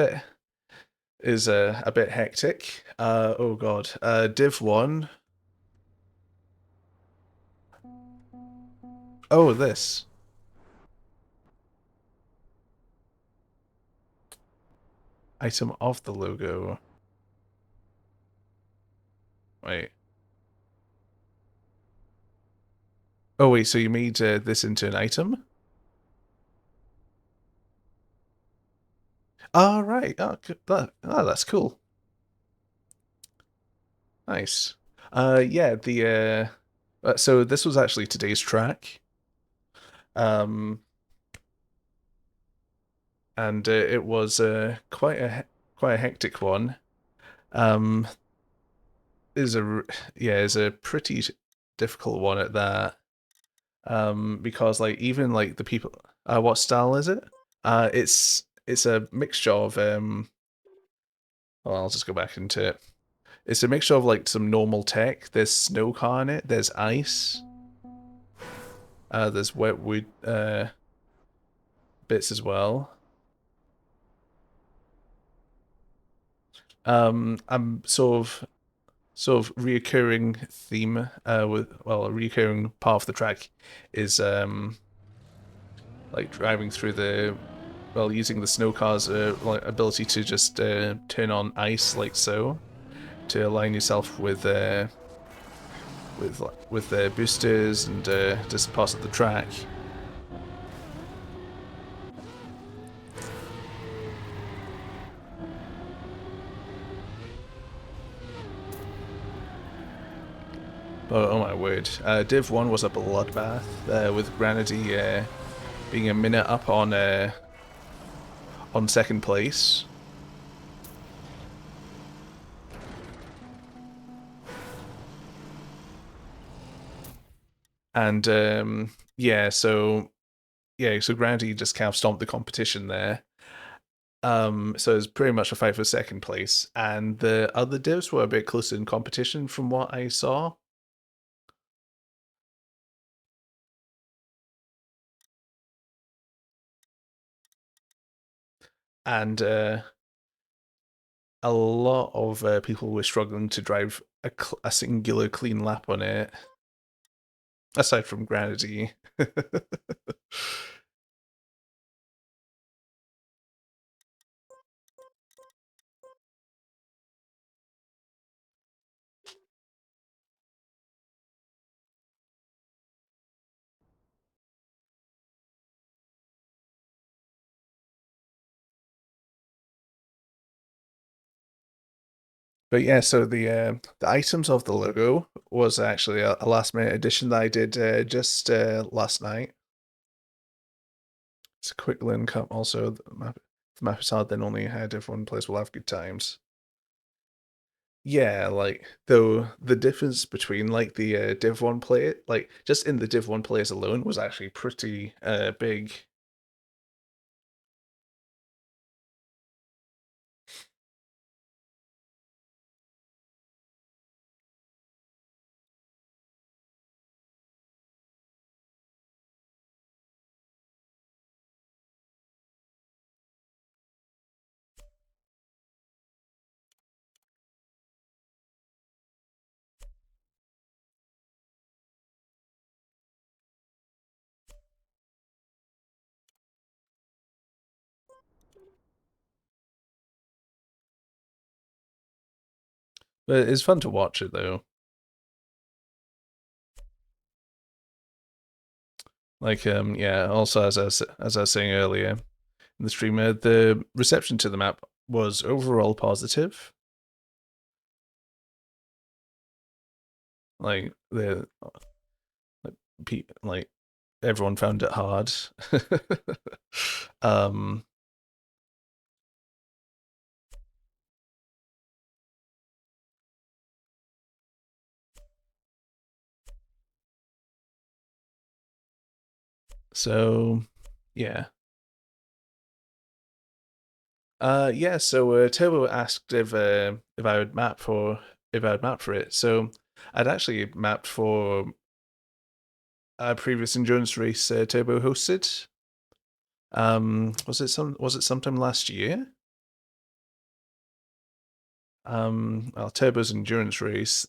bit hectic. Oh god. Div 1. Oh, this. Item of the logo. Wait. Oh, wait, so you made this into an item? Oh, right. Oh, that's cool. Nice. Yeah, so this was actually today's track. Um, and it was quite a hectic one. Um, is a yeah, is a pretty difficult one at that. Because like even like the people, what style is it? It's a mixture of Well, I'll just go back into it. It's a mixture of like some normal tech. There's snow car in it. There's ice. There's wet wood bits as well. I'm sort of reoccurring theme with well, a reoccurring part of the track is like driving through the using the snow car's like ability to just turn on ice like so to align yourself with boosters and just pass up the track. But oh my word, Div 1 was a bloodbath with Granady being a minute up on second place. And so Grandy just kind of stomped the competition there. So it's pretty much a fight for second place, and the other divs were a bit closer in competition from what I saw. And a lot of people were struggling to drive a singular clean lap on it, aside from Granady. But yeah, so the items of the logo was actually a last minute addition that I did just last night. It's a quick link up. Also, the map is hard, then only had everyone plays will have good times. Yeah, like though the difference between like the Div 1 play, like just in the Div 1 players alone, was actually pretty big. But it's fun to watch it though. Like, yeah. Also, as I was saying earlier in the streamer, the reception to the map was overall positive. Like like everyone found it hard. um, so yeah. Yeah, so Turbo asked if I would map for it. So I'd actually mapped for a previous endurance race Turbo hosted. Was it sometime last year? Well, Turbo's endurance race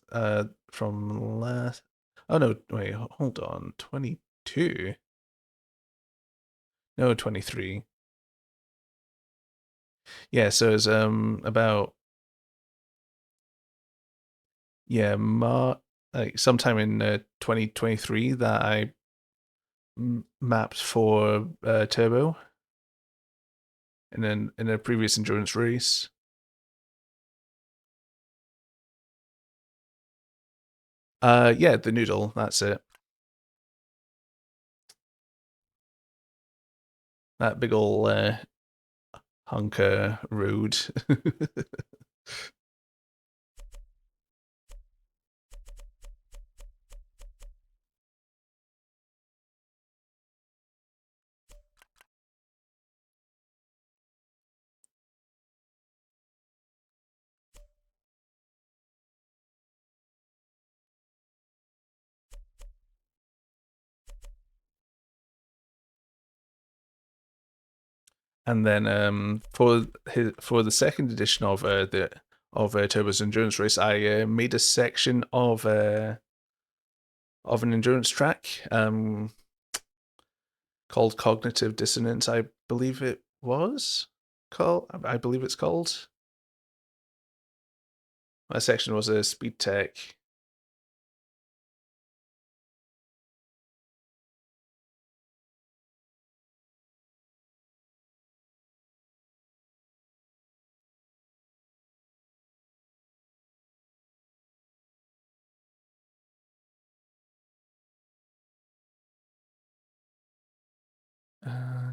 from last. Oh no, wait, hold on, 22. No, 23. Yeah, so it's about yeah, like sometime in 2023 that I mapped for Turbo in a previous endurance race. Yeah, the noodle, that's it. That big ol' hunker road. And then for the second edition of Turbo's endurance race, I made a section of an endurance track called Cognitive Dissonance. I believe it was called. I believe it's called. My section was a speed tech.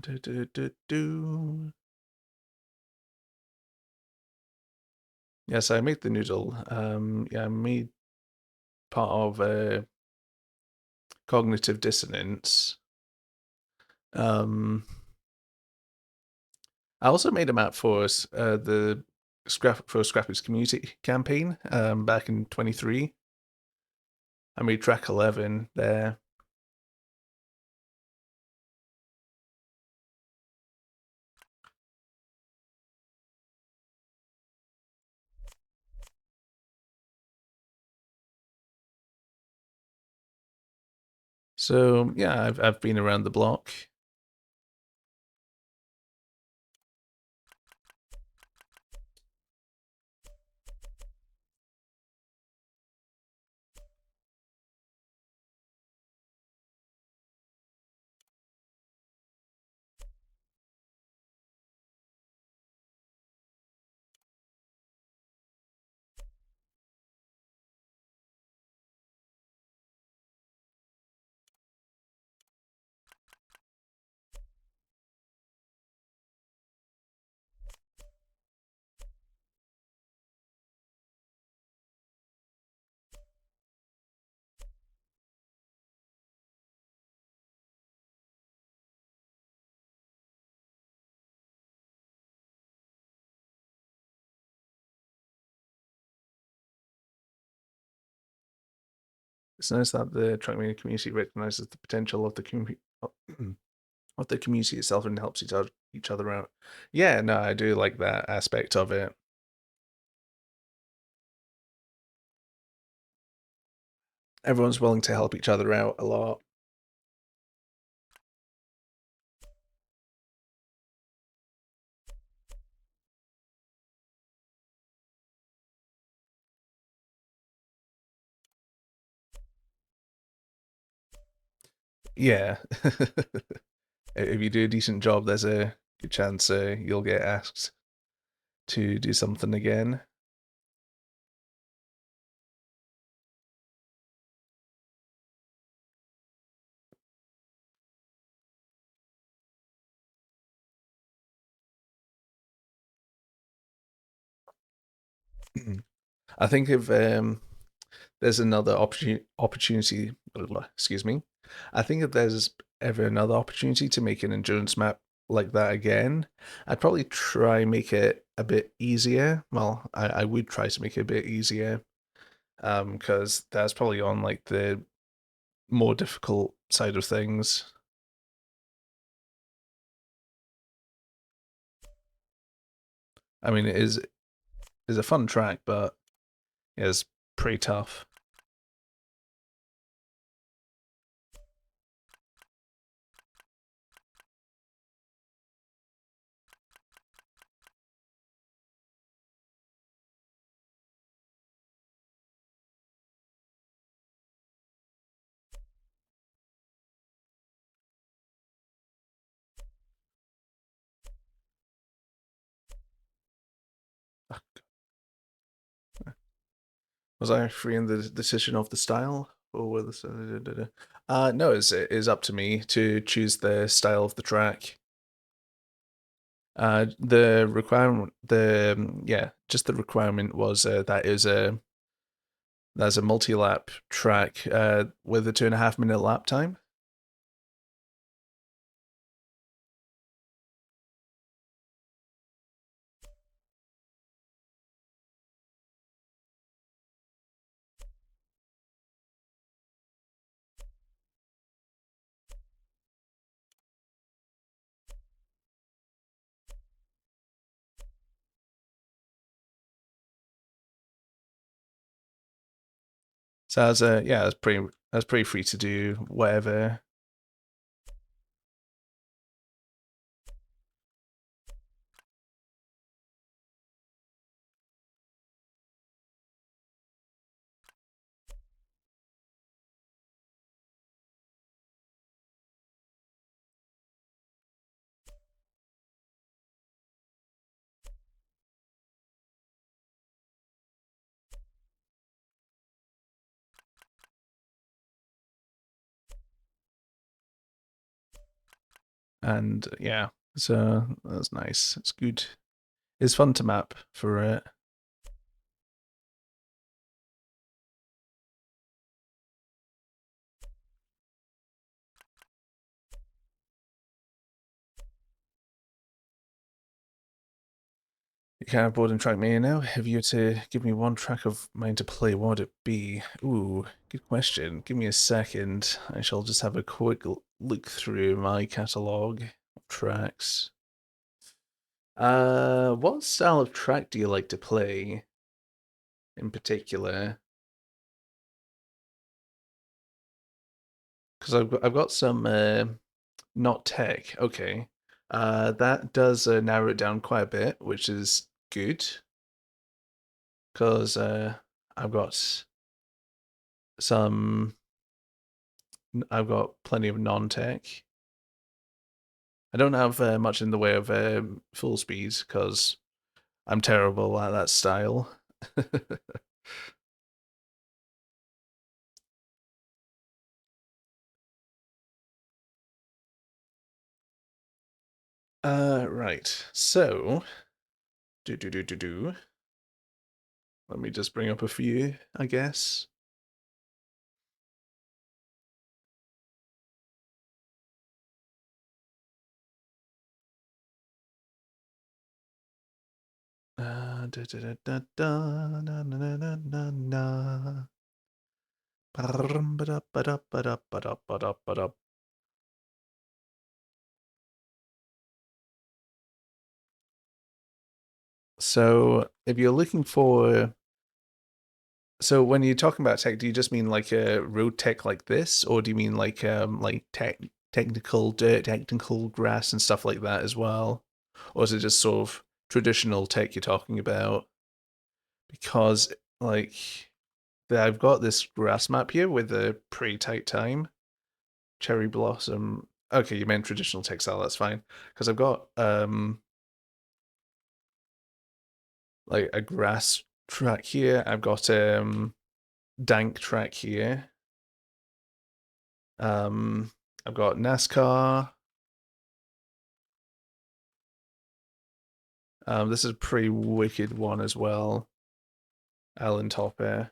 Do, do, do, do. Yes, I made the noodle. Yeah, I made part of Cognitive Dissonance. Um, I also made a map for the Scrappy's community campaign back in 23. I made track 11 there. So yeah, I've been around the block. It's nice that the Trackmania community recognizes the potential of the community of the community itself and helps each other out. Yeah, no, I do like that aspect of it. Everyone's willing to help each other out a lot. Yeah. If you do a decent job, there's a good chance you'll get asked to do something again. I think if there's another opportunity, excuse me, I think if there's ever another opportunity to make an endurance map like that again, I'd probably try make it a bit easier. Well, I would try to make it a bit easier, because that's probably on like the more difficult side of things. I mean, it is a fun track, but it's pretty tough. Was I free in the decision of the style, or was this? No, it is up to me to choose the style of the track. The requirement, yeah, just the requirement was that's a multi-lap track with a 2.5 minute lap time. So that's yeah, that's pretty free to do whatever. And yeah, so that's nice. It's good. It's fun to map for it. You kind of bored and track me now. If you were to give me one track of mine to play, what would it be? Ooh, good question. Give me a second. I shall just have a quick look through my catalogue of tracks. What style of track do you like to play in particular? Because I've got some not tech. Okay, that does narrow it down quite a bit, which is good because I've got some. I've got plenty of non-tech. I don't have much in the way of full speed because I'm terrible at that style. Right. So, do do do do do. Let me just bring up a few, I guess. Da, da, da, da, da, na, na, na, na, na, na. Ba-dum, ba-da, ba-da, ba-da, ba-da, ba-da, ba-da. So, if you're looking for, so when you're talking about tech, do you just mean like a road tech like this, or do you mean like technical dirt, technical grass, and stuff like that as well, or is it just sort of traditional tech you're talking about? Because like I've got this grass map here with a pretty tight time, cherry blossom. Okay, you meant traditional textile. That's fine because I've got like a grass track here. I've got dank track here. I've got NASCAR. This is a pretty wicked one as well. Alan Topper.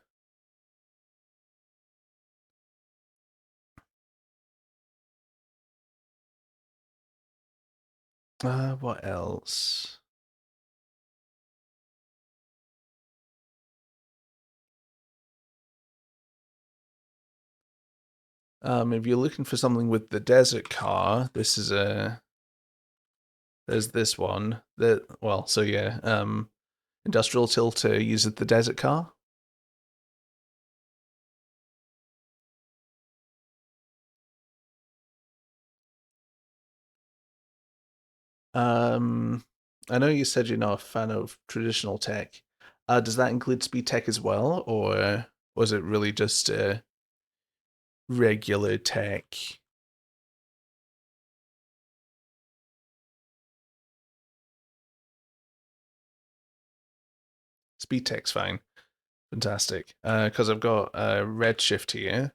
What else? If you're looking for something with the desert car, this is a. There's this one. So yeah. Industrial Tilter uses the desert car. Um, I know you said you're not a fan of traditional tech. Does that include speed tech as well, or was it really just regular tech? Speed tech's fine. Fantastic. Because I've got Redshift here,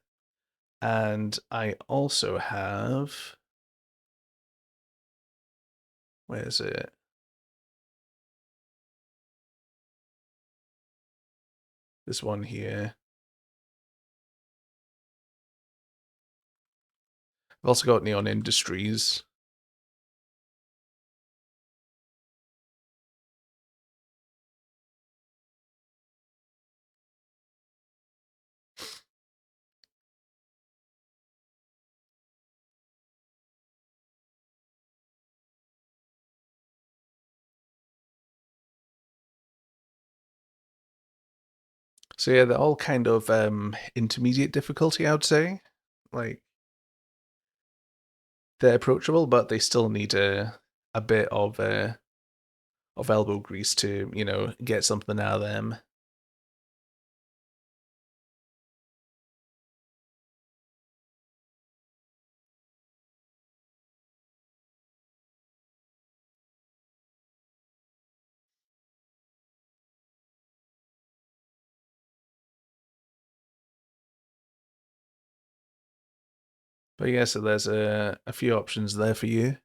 and I also have. Where is it? This one here. I've also got Neon Industries. So yeah, they're all kind of intermediate difficulty, I would say. Like they're approachable, but they still need a bit of elbow grease to get something out of them. But yeah, so there's a few options there for you.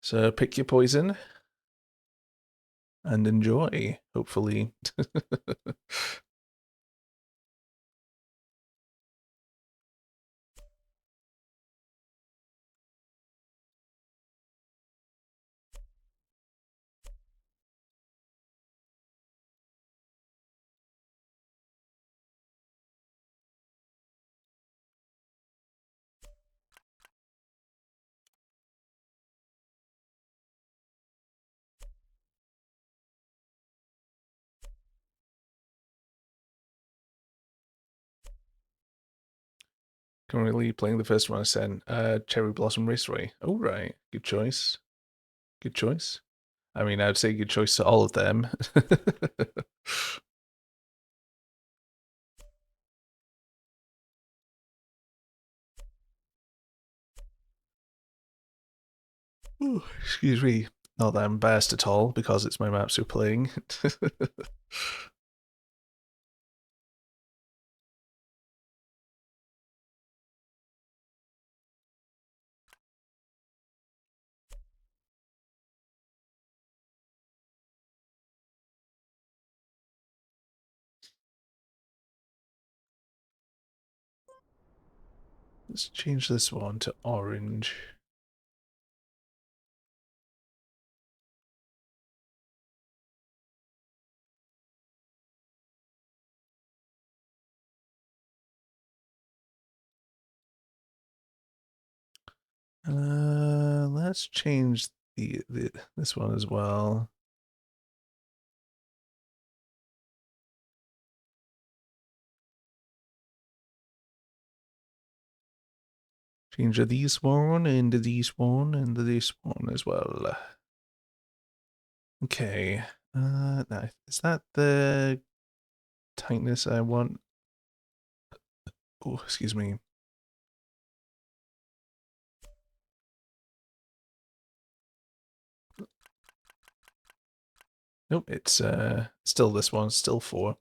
So pick your poison and enjoy, hopefully. Currently playing the first one I sent, Cherry Blossom Raceway. Oh, right. Good choice. Good choice. I mean, I would say good choice to all of them. Ooh, excuse me. Not that I'm embarrassed at all because it's my maps we're playing. Let's change this one to orange. Let's change the this one as well. Change this one and this one and this one as well. Okay. Now, is that the tightness I want? Oh, excuse me. Nope, it's still this one, still 4.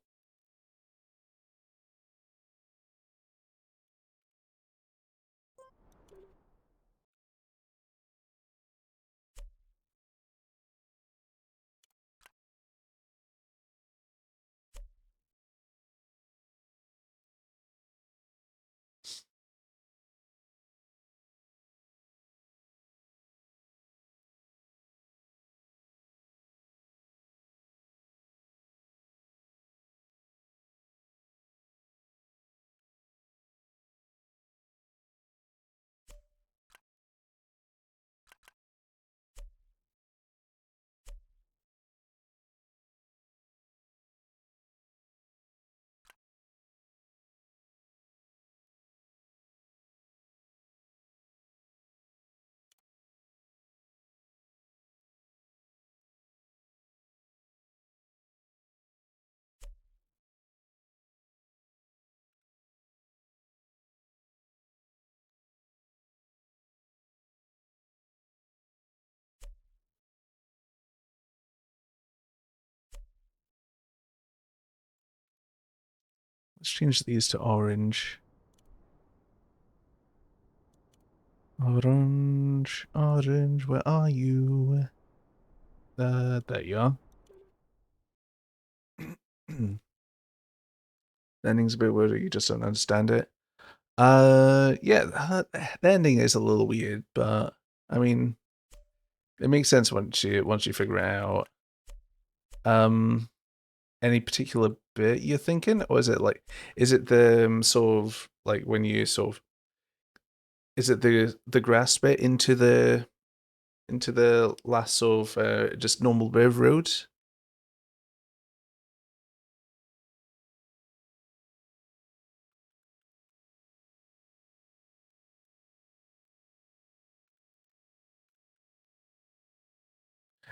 Let's change these to orange. Orange, orange, where are you? There you are. The ending's a bit weird, you just don't understand it. Yeah, the ending is a little weird, but I mean, it makes sense once you figure it out. Um, any particular bit you're thinking, or is it the sort of like when you sort of, is it the grass bit into the last sort of just normal bit of road?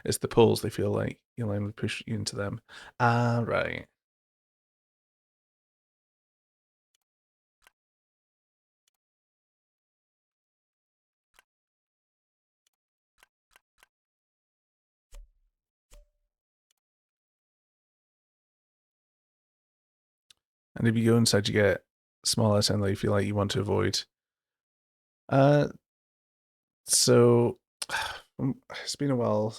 It's the poles they feel like you'll only push you into them. Ah, right. And if you go inside, you get smaller and you feel like you want to avoid. Uh, so it's been a while.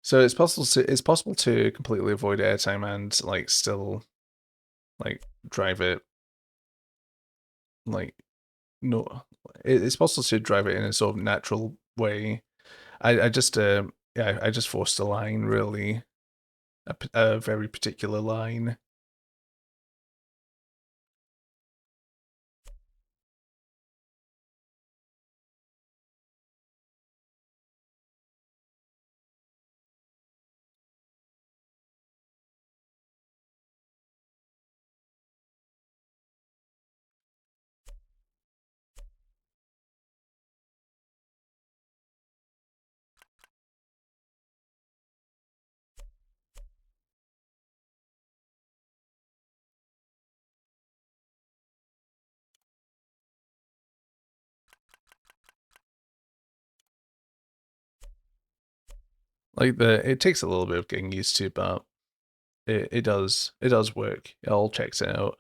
So it's possible to completely avoid airtime and like still like drive it like no. It's possible to drive it in a sort of natural way. I just yeah, I just forced a line, really, a very particular line. Like it takes a little bit of getting used to, but it does work. It all checks out.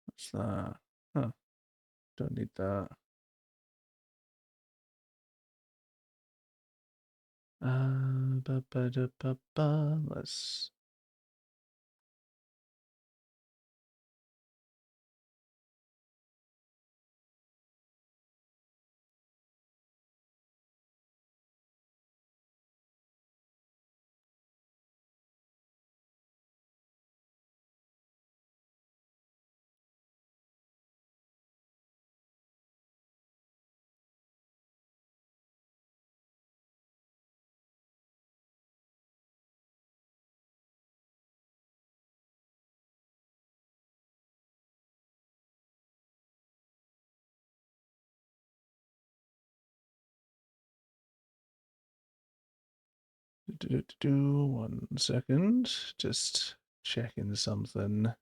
What's that? Huh, don't need that. Let's. One second. Just checking something.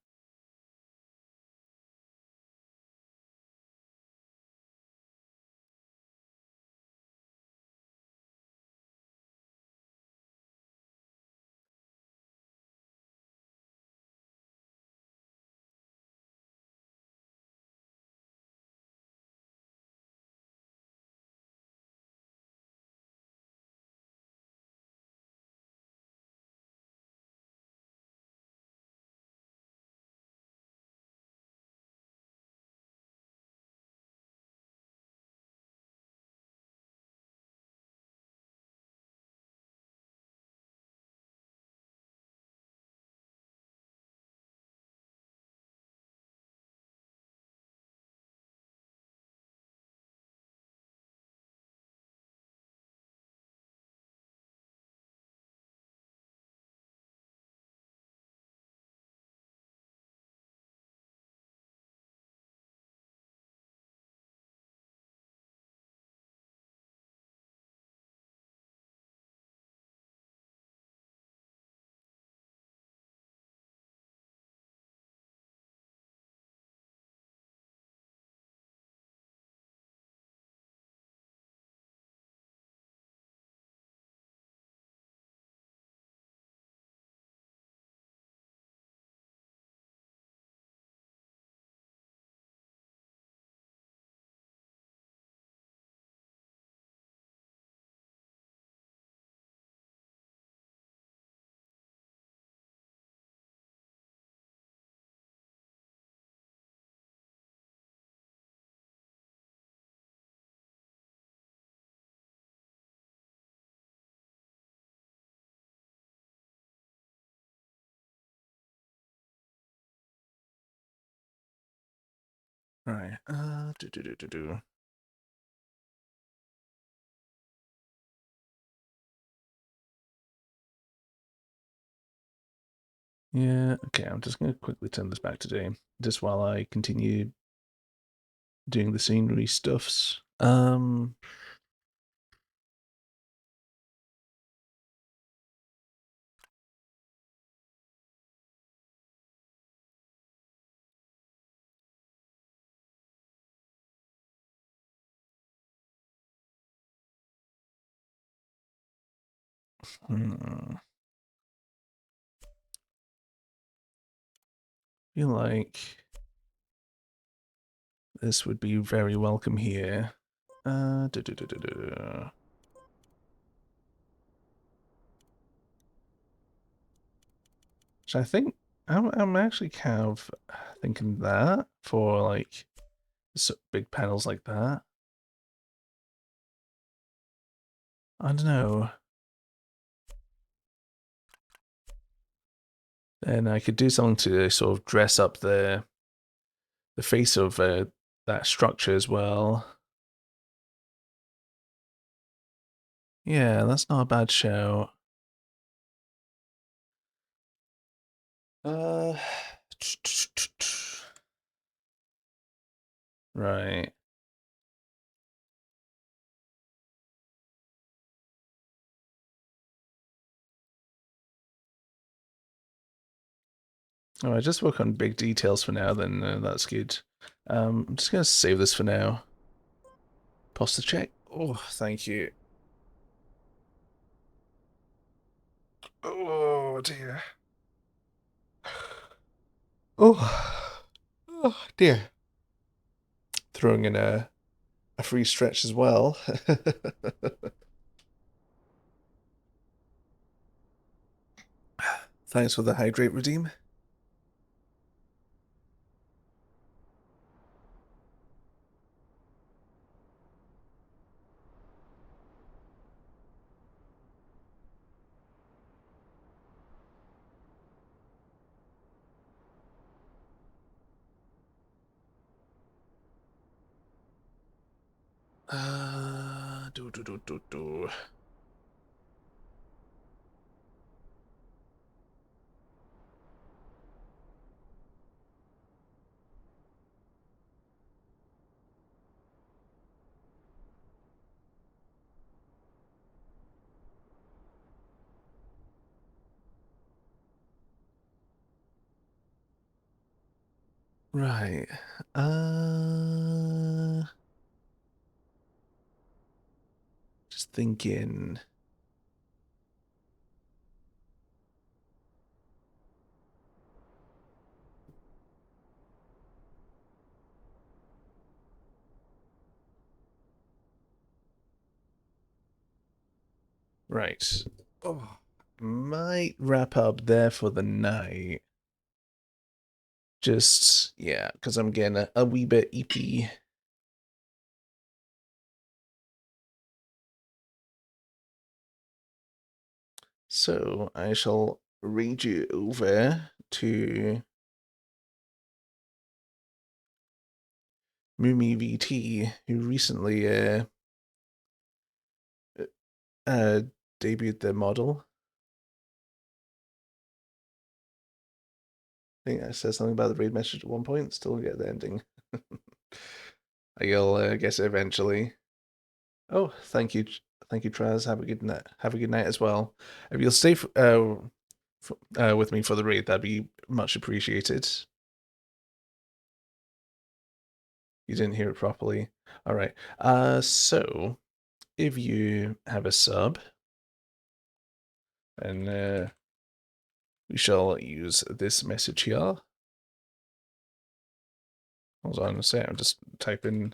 Right. Yeah, okay, I'm just going to quickly turn this back today, just while I continue doing the scenery stuffs. Hmm, feel like this would be very welcome here. Uh, duh, duh, duh, duh, duh, duh. So I think I'm actually kind of thinking that for like big panels like that. I don't know. Then I could do something to sort of dress up the face of that structure as well. Yeah, that's not a bad show. Uh, right. Oh, I just work on big details for now. Then that's good. I'm just gonna save this for now. Posture check. Oh, thank you. Oh dear. Oh, oh dear. Throwing in a free stretch as well. Thanks for the hydrate redeem. Do. Right. Just thinking. Right. Oh, might wrap up there for the night. Just, yeah, because I'm getting a wee bit EP. So I shall read you over to Mumi VT, who recently uh, debuted their model. I think I said something about the raid message at one point. Still get the ending. I'll guess it eventually. Oh, thank you, Traz. Have a good night. Have a good night as well. If you'll stay with me for the raid, that'd be much appreciated. You didn't hear it properly. All right. So if you have a sub, and we shall use this message here. Hold on a sec. I'm just typing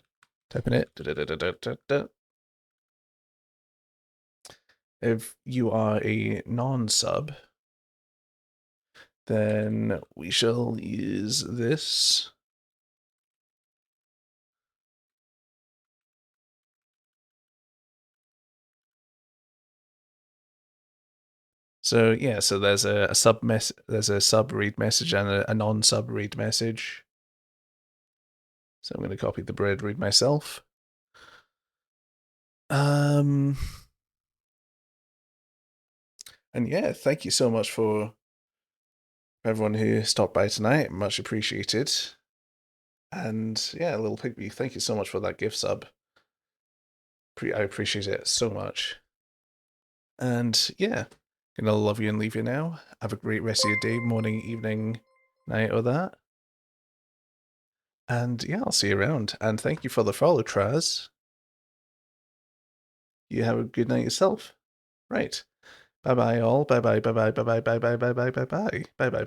it. If you are a non-sub, then we shall use this. So yeah, so there's a sub read message and a non-sub read message. So I'm going to copy the bread read myself. And yeah, thank you so much for everyone who stopped by tonight. Much appreciated. And yeah, Little Pigby, thank you so much for that gift sub. I appreciate it so much. And yeah, gonna love you and leave you now. Have a great rest of your day, morning, evening, night, or that. And yeah, I'll see you around. And thank you for the follow, Traz. You have a good night yourself. Right. Bye bye all. Bye bye. Bye bye. Bye bye. Bye bye. Bye bye. Bye bye. Bye bye.